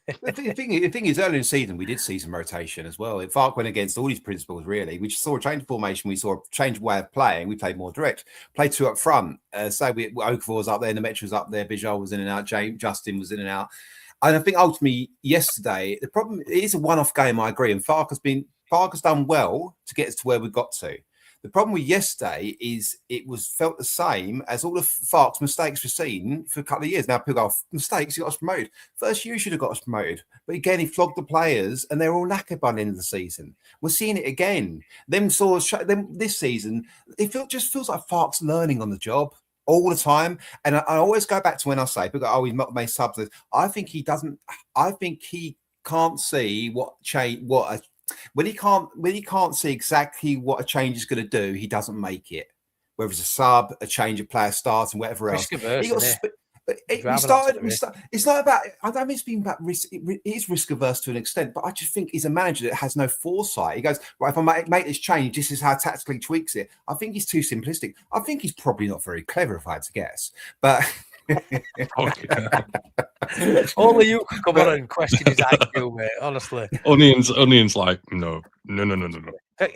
The thing is, early in the season, we did see some rotation as well. Farke went against all these principles, really. We just saw a change of formation. We saw a change of way of playing. We played more direct, played 2 up front. Okafor was up there, Nemetra was up there, Bijol was in and out, Justin was in and out. And I think ultimately, yesterday, the problem, it is a one-off game, I agree. And Farke's done well to get us to where we got to. The problem with yesterday is it was felt the same as all of Farke's mistakes we've seen for a couple of years. Now, people go, mistakes, he got us promoted. First year, he should have got us promoted. But again, he flogged the players and they're all knackered by the end of the season. We're seeing it again. Them this season, just feels like Farke's learning on the job all the time. And I always go back to when I say, people go, he's not made subs. I think he can't see when he can't see exactly what a change is going to do, he doesn't make it. Whether it's a sub, a change of player starts, and whatever else. It's not about. I don't mean it's being about risk. It is risk averse to an extent, but I just think he's a manager that has no foresight. He goes, right, if I make this change, this is how tactically tweaks it. I think he's too simplistic. I think he's probably not very clever, if I had to guess. But only you can come on and question his IQ, mate. Honestly, Onions like no. No, but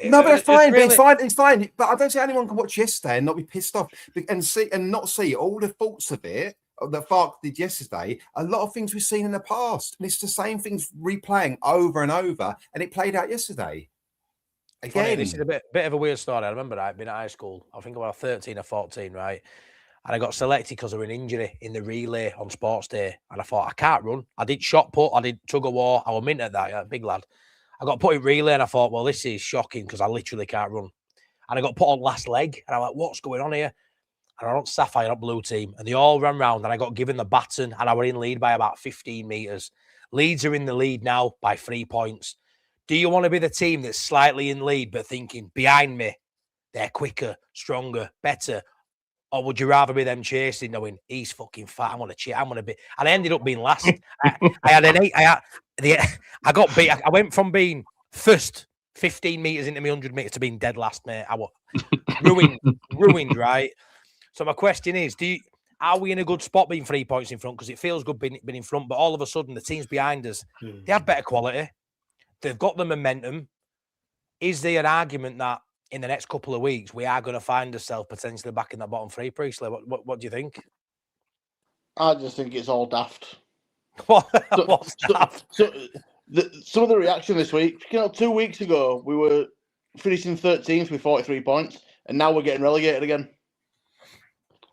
that's fine. Really... It's fine. But I don't see anyone can watch yesterday and not be pissed off and not see all the faults of it that Farke did yesterday. A lot of things we've seen in the past, and it's the same things replaying over and over. And it played out yesterday. Again, funny, this is a bit of a weird story. I remember I'd been at high school. I think about 13 or 14, right? And I got selected because of an injury in the relay on sports day. And I thought, I can't run. I did shot put, I did tug of war. I was mint at that, big lad. I got put in relay and I thought, well, this is shocking because I literally can't run. And I got put on last leg. And I'm like, what's going on here? And I'm on Sapphire, not blue team. And they all ran round and I got given the baton and I were in lead by about 15 metres. Leeds are in the lead now by 3 points. Do you want to be the team that's slightly in lead but thinking, behind me, they're quicker, stronger, better? Or would you rather be them chasing, knowing he's fucking fat? I'm gonna cheat. I'm gonna be. And I ended up being last. I had an 8. I got beat. I went from being first 15 meters into me 100 meters to being dead last, mate. I was ruined, right? So my question is, are we in a good spot being 3 points in front? Because it feels good being in front, but all of a sudden the teams behind us, they had better quality. They've got the momentum. Is there an argument that in the next couple of weeks, we are going to find ourselves potentially back in that bottom 3, Priestley? What do you think? I just think it's all daft. What's daft? Some of the reaction this week, 2 weeks ago, we were finishing 13th with 43 points, and now we're getting relegated again.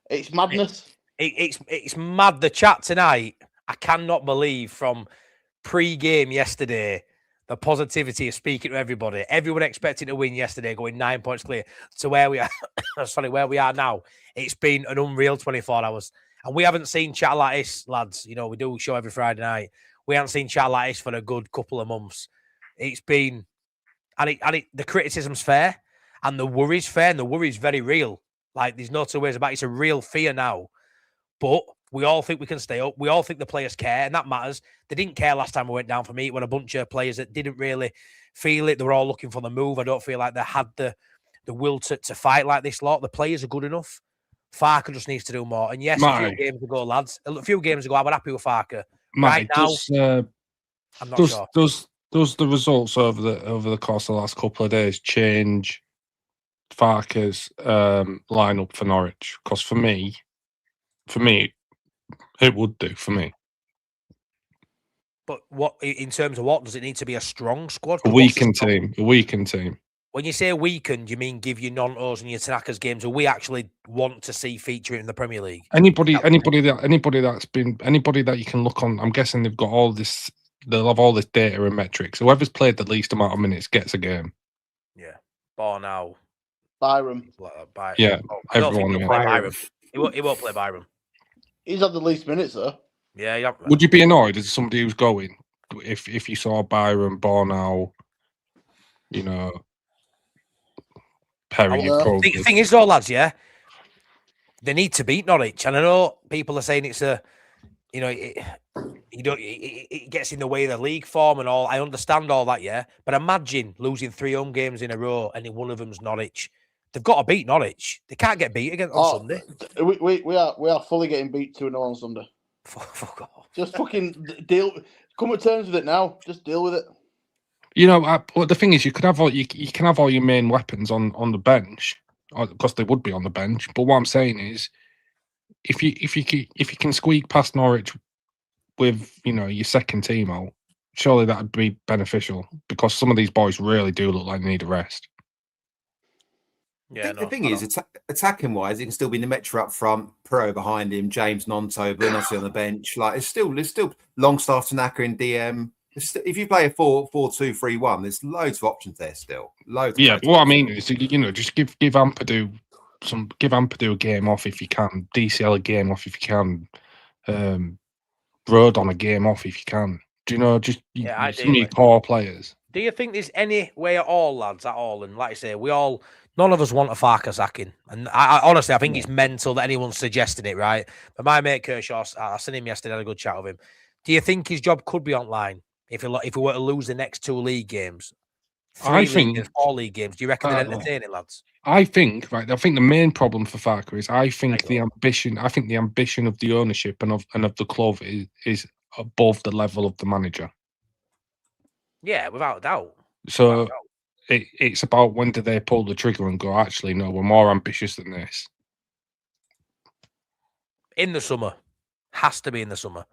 It's madness. It's mad. The chat tonight, I cannot believe from pre-game yesterday, the positivity of speaking to everybody. Everyone expecting to win yesterday, going 9 points clear to where we are. Where we are now. It's been an unreal 24 hours. And we haven't seen chat like this, lads. We do a show every Friday night. We haven't seen chat like this for a good couple of months. It's been, the criticism's fair, and the worry's fair, and the worry's very real. Like, there's no two ways about it. It's a real fear now. But we all think we can stay up. We all think the players care, and that matters. They didn't care last time we went down for me. It were a bunch of players that didn't really feel it. They were all looking for the move. I don't feel like they had the will to fight like this lot. The players are good enough. Farke just needs to do more. And yes, a few games ago, lads. A few games ago, I was happy with Farke. Right now, I'm not sure. does the results over the course of the last couple of days change Farke's lineup for Norwich? Because for me, it would do for me. But what in terms of what does it need to be a strong squad? A 'Cause what's the weakened strong- team. A weakened team. When you say weakened, you mean give your non-O's and your Tanakas games, or we actually want to see featuring in the Premier League? Anybody that you can look on, I'm guessing they've got all this. They'll have all this data and metrics. Whoever's played the least amount of minutes gets a game. Yeah, Bornau, Byram. Yeah, I don't think everyone. he'll Yeah. play Byram. He won't play Byram. He's had the least minutes, though. Yeah. Would you be annoyed as somebody who's going if you saw Byram, Bornau, Perry? The thing is, though, lads, yeah, they need to beat Norwich, and I know people are saying it's it gets in the way of the league form and all. I understand all that, yeah, but imagine losing 3 home games in a row, and one of them's Norwich. They've got to beat Norwich. They can't get beat again on Sunday. We are fully getting beat 2-0 on Sunday. Fuck off. Just fucking come to terms with it now. Just deal with it. Well, the thing is, you can have all your main weapons on the bench, because they would be on the bench. But what I'm saying is, if you can squeak past Norwich with your second team out, surely that would be beneficial, because some of these boys really do look like they need a rest. Yeah, the thing is, attacking wise, it can still be Nemetra up front, Pro behind him, James Nonto, Bernassi on the bench. Like there's still Longstaff, Tanaka in DM. If you play a 4-2-3-1, there's loads of options there still. Loads. Yeah, what I mean is, just give Ampadu a game off if you can, DCL a game off if you can, Road on a game off if you can. Do some of your core players. Do you think there's any way at all, lads, at all? And like I say, none of us want a Farke sacking. And I honestly, I think it's mental that anyone's suggesting it, right? But my mate Kershaw, I seen him yesterday, had a good chat with him. Do you think his job could be online if we were to lose the next 2 league games? 4 league games. Do you reckon they're entertaining, lads? I think the main problem for Farke is the ambition of the ownership and of the club is above the level of the manager. Yeah, without a doubt. So it's about when do they pull the trigger and go, actually, no, we're more ambitious than this. In the summer. Has to be in the summer.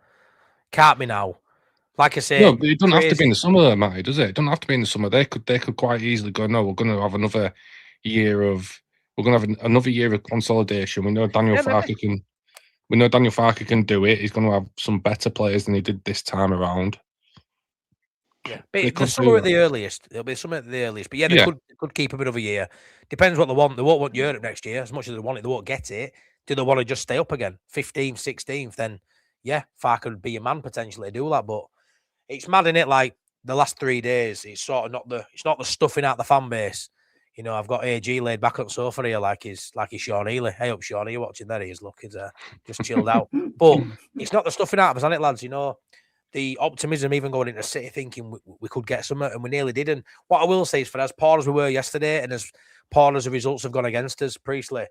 Can't be now. Like I say, no, it doesn't have to be in the summer, Matty, does it? It doesn't have to be in the summer. They could quite easily go, no, we're going to have another year of consolidation. We know Daniel Farke can. We know Daniel Farke can do it. He's going to have some better players than he did this time around. Yeah, but the summer at the earliest. It'll be summer at the earliest. But they could keep him another year. Depends what they want. They won't want Europe next year as much as they want it. They won't get it. Do they want to just stay up again, 15th, 16th? Then Farke would be a man potentially to do that. But it's mad, isn't it? Like the last 3 days, it's sort of not the stuffing out the fan base. I've got AG laid back on the sofa here like he's Sean Healy. Hey up, Sean, are you watching? There he is. Look, he's just chilled out. But it's not the stuffing out of us, isn't it, lads? The optimism even going into City thinking we could get something, and we nearly didn't. What I will say is, for as poor as we were yesterday and as poor as the results have gone against us, Priestley,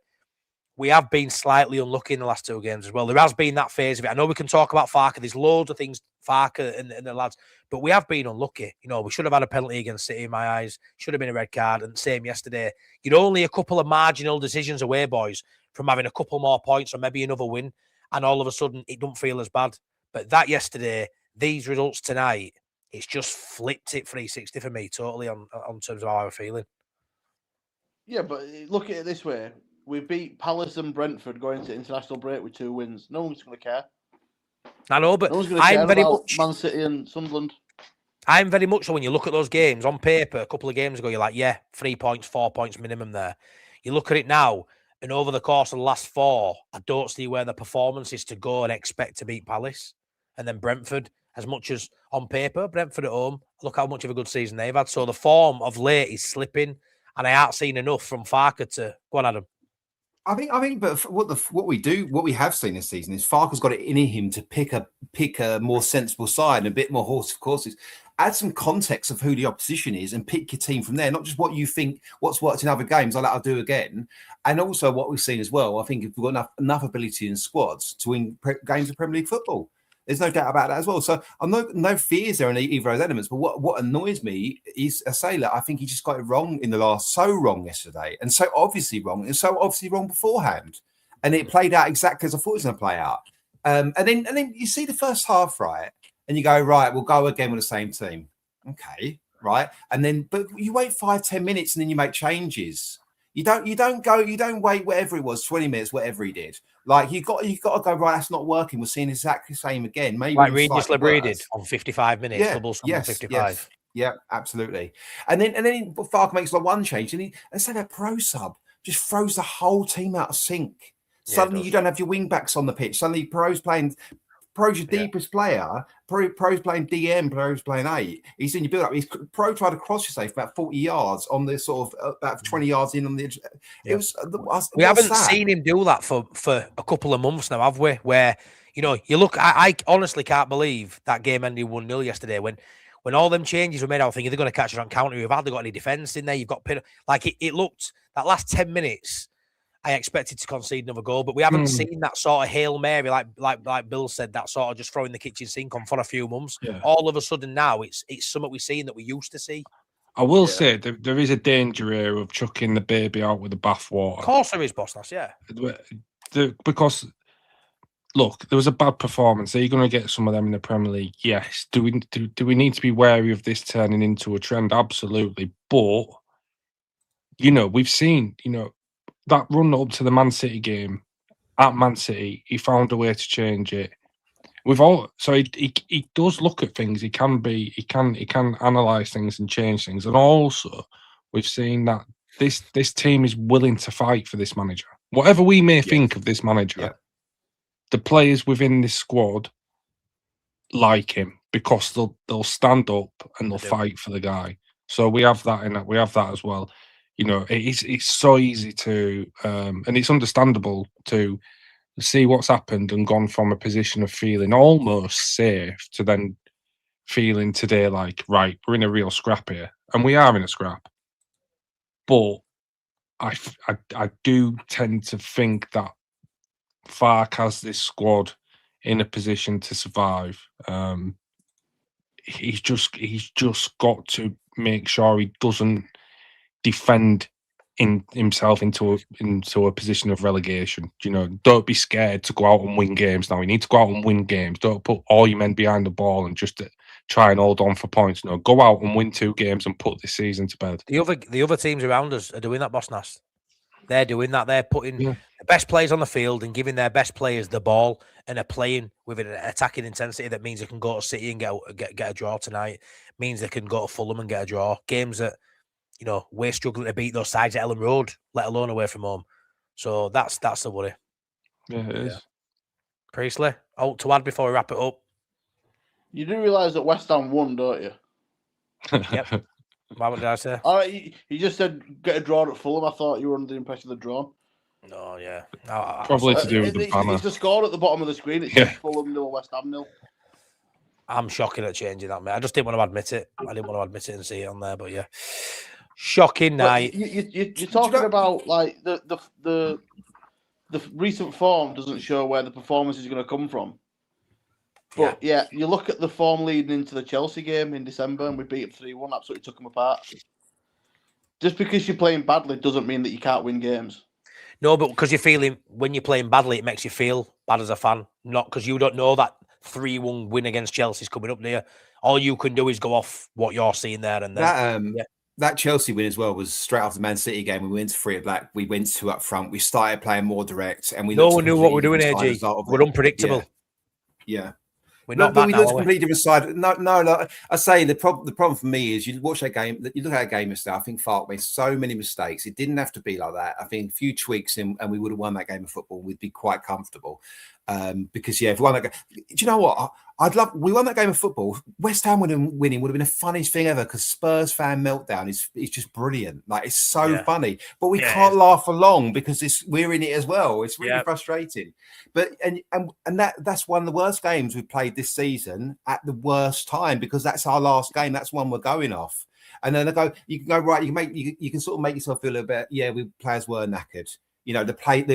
we have been slightly unlucky in the last 2 games as well. There has been that phase of it. I know we can talk about Farke. There's loads of things, Farke and the lads, but we have been unlucky. We should have had a penalty against City in my eyes. Should have been a red card, and same yesterday. You're only a couple of marginal decisions away, boys, from having a couple more points or maybe another win, and all of a sudden it don't feel as bad. But that yesterday, these results tonight, it's just flipped it 360 for me totally on terms of how I was feeling. Yeah, but look at it this way. We beat Palace and Brentford going into international break with 2 wins. No one's going to care. I know, but no one's going to care about Man City and Sunderland. I'm very much so. When you look at those games on paper, a couple of games ago, you're like, 3 points, 4 points minimum there. You look at it now, and over the course of the last 4, I don't see where the performance is to go and expect to beat Palace. And then Brentford, as much as on paper, Brentford at home, look how much of a good season they've had. So the form of late is slipping, and I haven't seen enough from Farke to go on, Adam. I think, but what we have seen this season is Farke's got it in him to pick a more sensible side and a bit more horse of courses. Add some context of who the opposition is and pick your team from there, not just what you think, what's worked in other games. I'll do again, and also what we've seen as well. I think we've got enough ability in squads to win games of Premier League football. There's no doubt about that as well. So I'm no fears there in either of those elements. But what annoys me is a sailor. I think he just got it wrong so wrong yesterday, and so obviously wrong, and so obviously wrong beforehand. And it played out exactly as I thought it was going to play out. And then you see the first half, right? And you go, right, we'll go again with the same team. Okay, right. And then, but you wait 5-10 minutes and then you make changes. You don't wait whatever it was, 20 minutes, whatever he did. Like you've got to go, right, that's not working. We're seeing exactly the same again. Maybe like Regis Labrie did on 55 minutes, double on 55. Yes. Yeah, absolutely. And then Farke makes like one change, and let's say that pro sub just throws the whole team out of sync. Suddenly you don't have your wing backs on the pitch. Suddenly Pro's your deepest player. Pro's playing DM, Pro's playing 8. He's in your build up. Pro tried to cross yourself about 40 yards on the sort of about 20 yards in on the edge. It was. We haven't seen him do that for a couple of months now, have we? Where you look. I honestly can't believe that game ended 1-0 yesterday. When all them changes were made, I was thinking they're going to catch it on counter. You've hardly got any defence in there. You've got it looked that last 10 minutes. I expected to concede another goal, but we haven't seen that sort of Hail Mary, like Bill said, that sort of just throwing the kitchen sink on for a few months. Yeah. All of a sudden now, it's something we're seeing that we used to see. I will say there is a danger here of chucking the baby out with the bathwater. Of course there is, Bossnas, yeah. Because, look, there was a bad performance. Are you going to get some of them in the Premier League? Yes. Do we need to be wary of this turning into a trend? Absolutely. But, we've seen, that run up to the Man City game at Man City, he found a way to change it. He does look at things. He can analyze things and change things. And also, we've seen that this team is willing to fight for this manager. Whatever we may think of this manager, the players within this squad like him because they'll stand up and they'll fight for the guy. So we have that we have that as well. It's so easy to, and it's understandable to see what's happened and gone from a position of feeling almost safe to then feeling today like, right, we're in a real scrap here. And we are in a scrap. But I do tend to think that Farke has this squad in a position to survive. He's just got to make sure he doesn't defend himself into a position of relegation. Don't be scared to go out and win games now. You need to go out and win games. Don't put all your men behind the ball and just try and hold on for points. No, go out and win 2 games and put this season to bed. The other teams around us are doing that, Bossnas. They're doing that. They're putting the best players on the field and giving their best players the ball and are playing with an attacking intensity that means they can go to City and get a draw tonight. Means they can go to Fulham and get a draw. Games that we're struggling to beat those sides at Ellen Road, let alone away from home. So that's the worry. Yeah, it is. Priestley, to add before we wrap it up. You do realise that West Ham won, don't you? Yep. What did I say? All right, you just said get a draw at Fulham. I thought you were under the impression of the draw. No, yeah. Probably to do with the banner. It's the score at the bottom of the screen. It's just Fulham 0, West Ham 0. I'm shocking at changing that, mate. I just didn't want to admit it. I didn't want to admit it and see it on there, but yeah. Shocking night. You're talking about like the recent form doesn't show where the performance is going to come from. But you look at the form leading into the Chelsea game in December, and we beat them 3-1. Absolutely took them apart. Just because you're playing badly doesn't mean that you can't win games. No, but because when you're playing badly, it makes you feel bad as a fan. Not because you don't know that 3-1 win against Chelsea is coming up there. All you can do is go off what you're seeing there and then. That Chelsea win as well was straight after the Man City game. We went to 3 at black. We went 2 up front. We started playing more direct, and no one knew what we're doing. AG, we're unpredictable. Yeah. We're not but we looked completely different side. No. I say the problem for me is you watch that game. You look at that game and stuff. I think Farke made so many mistakes. It didn't have to be like that. I think a few tweaks and we would have won that game of football. We'd be quite comfortable. Because if we won that game, do you know what? We won that game of football. West Ham winning would have been the funniest thing ever because Spurs fan meltdown is just brilliant. Like it's so funny, but we can't laugh for long because we're in it as well. It's really frustrating. But and that's one of the worst games we've played this season at the worst time because that's our last game. That's one we're going off. And then you can go right. You can sort of make yourself feel a little bit. Yeah, players were knackered. You know, they've played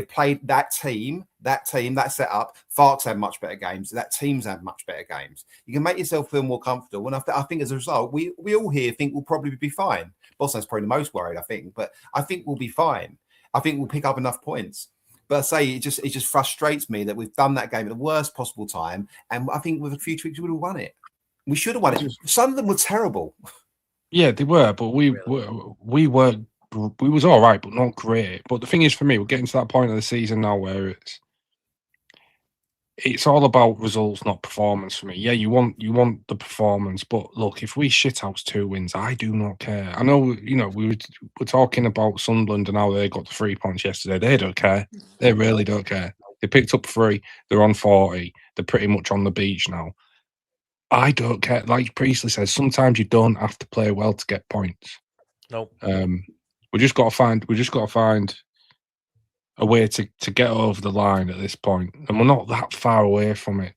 that team, that setup. Farke's had much better games. That team's had much better games. You can make yourself feel more comfortable. And I think as a result, we all here think we'll probably be fine. Boston's probably the most worried, I think, but I think we'll be fine. I think we'll pick up enough points. But I say it just frustrates me that we've done that game at the worst possible time. And I think with a few tweaks, we would have won it. We should have won it. Some of them were terrible. Yeah, they were, but we was all right, but not great. But the thing is, for me, we're getting to that point of the season now where it's all about results, not performance for me. Yeah, you want the performance, but look, if we shithouse 2 wins, I do not care. I know, you know, we're talking about Sunderland and how they got the 3 points yesterday. They don't care. They really don't care. They picked up 3. They're on 40. They're pretty much on the beach now. I don't care. Like Priestley says, sometimes you don't have to play well to get points. No. We just got to find a way to get over the line at this point, and we're not that far away from it.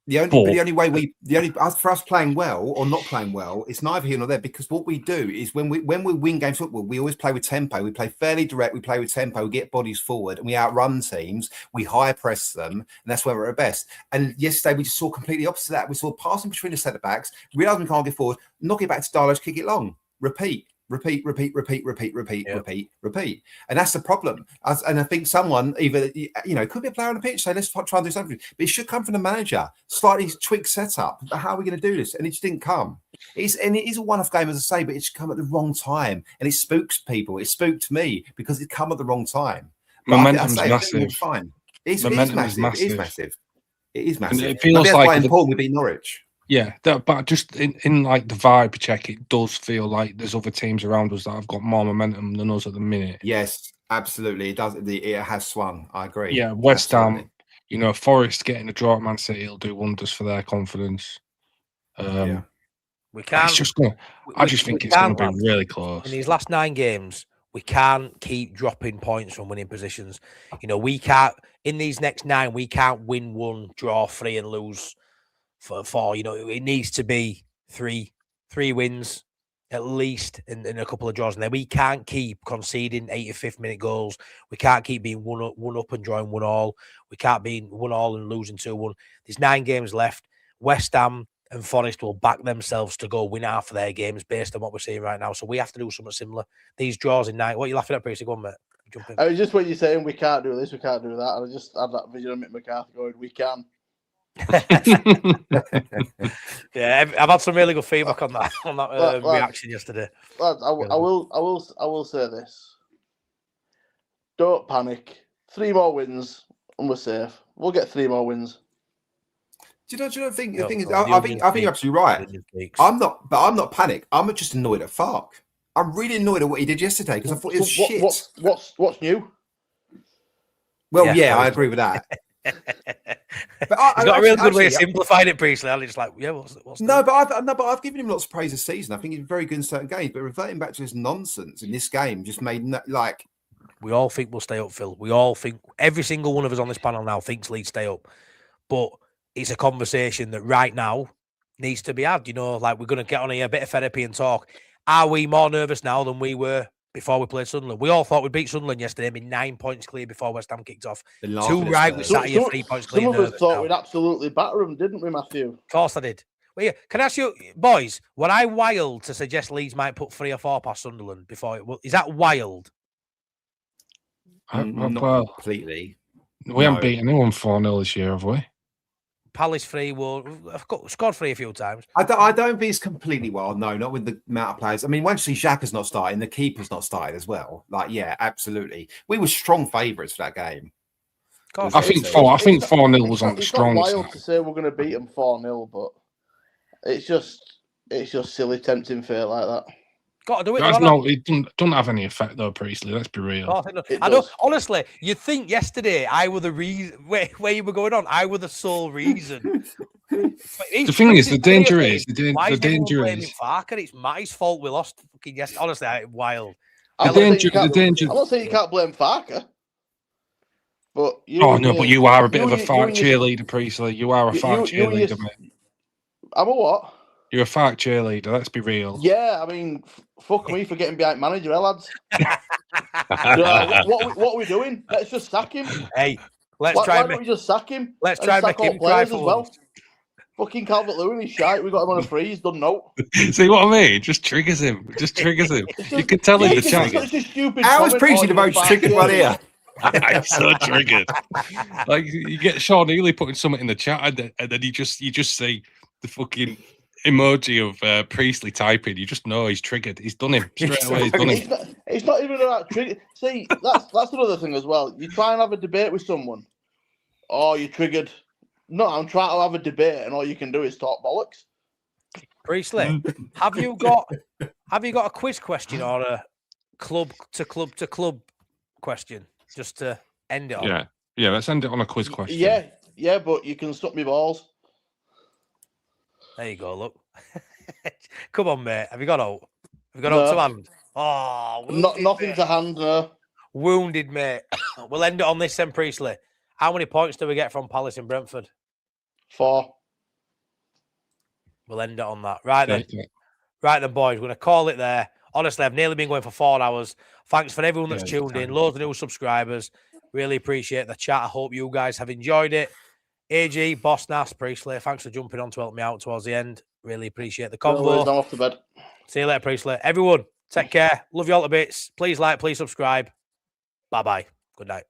The only way for us playing well or not playing well, it's neither here nor there, because what we do is when we win games football, we always play with tempo. We play fairly direct. We play with tempo. We get bodies forward, and we outrun teams. We high press them, and that's where we're at best. And yesterday we just saw completely opposite of that. We saw passing between the centre backs, realised we can't get forward, knock it back to Darlow, kick it long, repeat. And that's the problem. And I think someone, either, you know, could be a player on the pitch, say, let's try and do something. But it should come from the manager. Slightly tweaked setup. How are we going to do this? And it just didn't come. It is a one-off game, as I say, but it's come at the wrong time. And it spooks people. It spooked me because it come at the wrong time. Momentum's massive. Fine. It is massive. It is massive. It feels like Paul would beat Norwich. Yeah, but just in like the vibe check, it does feel like there's other teams around us that have got more momentum than us at the minute. Yes, absolutely. It does. It has swung. I agree. Yeah, West Ham, you know, Forest getting a draw at Man City will do wonders for their confidence. We can't. It's just gonna. I just think it's going to be really close. In these last 9 games, we can't keep dropping points from winning positions. You know, we can't. In these next 9, we can't win 1, draw 3, and lose for 4. You know, it needs to be 3 wins at least, and a couple of draws. And then we can't keep conceding 85th minute goals. We can't keep being one up and drawing 1-1. We can't be 1-1 and losing 2-1. There's 9 games left. West Ham and Forest will back themselves to go win half of their games based on what we're seeing right now. So we have to do something similar. These draws in 9. What are you laughing at, Priestley? Go on, mate. Jump in. I was just when you're saying we can't do this, we can't do that. I just had that vision of Mick McCarthy going, we can. Yeah, I've had some really good feedback on that reaction yesterday. Lads, I will say this: don't panic. 3 more wins and we're safe. We'll get 3 more wins. Do you know the thing? The thing is, I think you're absolutely right. I'm not panicked. I'm just annoyed at Farke. I'm really annoyed at what he did yesterday because I thought it was shit. What's new? Well, yeah, I agree with that. But he's got a real good way of simplifying it, Priestley. I'm just like, yeah, what's no, but I've given him lots of praise this season. I think he's very good in certain games, but reverting back to his nonsense in this game just made like. We all think we'll stay up, Phil. We all think, every single one of us on this panel now thinks Leeds stay up, but it's a conversation that right now needs to be had. You know, like we're going to get on here, a bit of therapy and talk. Are we more nervous now than we were before we played Sunderland? We all thought we'd beat Sunderland yesterday, be 9 points clear before West Ham kicked off. 2 right, we sat here 3 points clear. Some of us thought we'd absolutely batter them, didn't we, Matthew? Of course I did. Well, yeah. Can I ask you, boys, were I wild to suggest Leeds might put 3 or 4 past Sunderland before it? Is that wild? Not completely. We haven't beaten anyone 4-0 this year, have we? Palace 3, I've scored 3 a few times. I don't think it's completely wild. No, not with the amount of players. I mean, once Xhaka's not starting, the keeper's not started as well. Like, yeah, absolutely. We were strong favourites for that game. I think 4-0 was on the strong side. It's not wild to say we're going to beat them 4-0, but it's just silly tempting fate like that. Got to do it. It doesn't have any effect though, Priestley. Let's be real. I know. Honestly, you think yesterday I were the reason where you were going on. I were the sole reason. The thing is, the danger is Farke. It's Matty's fault we lost. Fucking yes. Honestly, wild. The danger. I'm not saying you can't blame Farke. But but you are a bit of a Farke cheerleader, Priestley. You are a Farke cheerleader, mate. I'm a what? You're a Farke cheerleader. Let's be real. Yeah, I mean, fuck me for getting behind manager, lads. What are we doing? Let's just sack him. Hey, let's Why try don't we just sack him? let's and try and sack make all him cry players for as well. once. Fucking Calvert-Lewin, he's shite. We got him on a free. He's done no. See what I mean? Just triggers him. Just triggers him. You can tell in the It's chat. such a stupid How is comment. preaching Oh, the most triggered one here? I'm so triggered. Like you get Sean Healy putting something in the chat, and then you just see the fucking emoji of Priestley typing. You just know he's triggered. He's done him straight away. He's done him. It's not even about trigger. See, that's another thing as well. You try and have a debate with someone. Oh, you're triggered. No, I'm trying to have a debate, and all you can do is talk bollocks. Priestley, have you got a quiz question or a club to club question just to end it on? Yeah. Let's end it on a quiz question. Yeah, but you can suck me balls. There you go. Look, come on, mate. Have you got out? Have you got out to hand? Oh, Nothing mate. to hand. No. Wounded, mate. We'll end it on this then, Priestley. How many points do we get from Palace in Brentford? 4. We'll end it on that. Right then. Yeah. Right then, boys. We're going to call it there. Honestly, I've nearly been going for 4 hours. Thanks for everyone that's tuned in. Loads of new subscribers. Really appreciate the chat. I hope you guys have enjoyed it. AG, Boss Nas, Priestley, thanks for jumping on to help me out towards the end. Really appreciate the convo. No worries, I'm off to bed. See you later, Priestley. Everyone, take care. Love you all to bits. Please like, please subscribe. Bye-bye. Good night.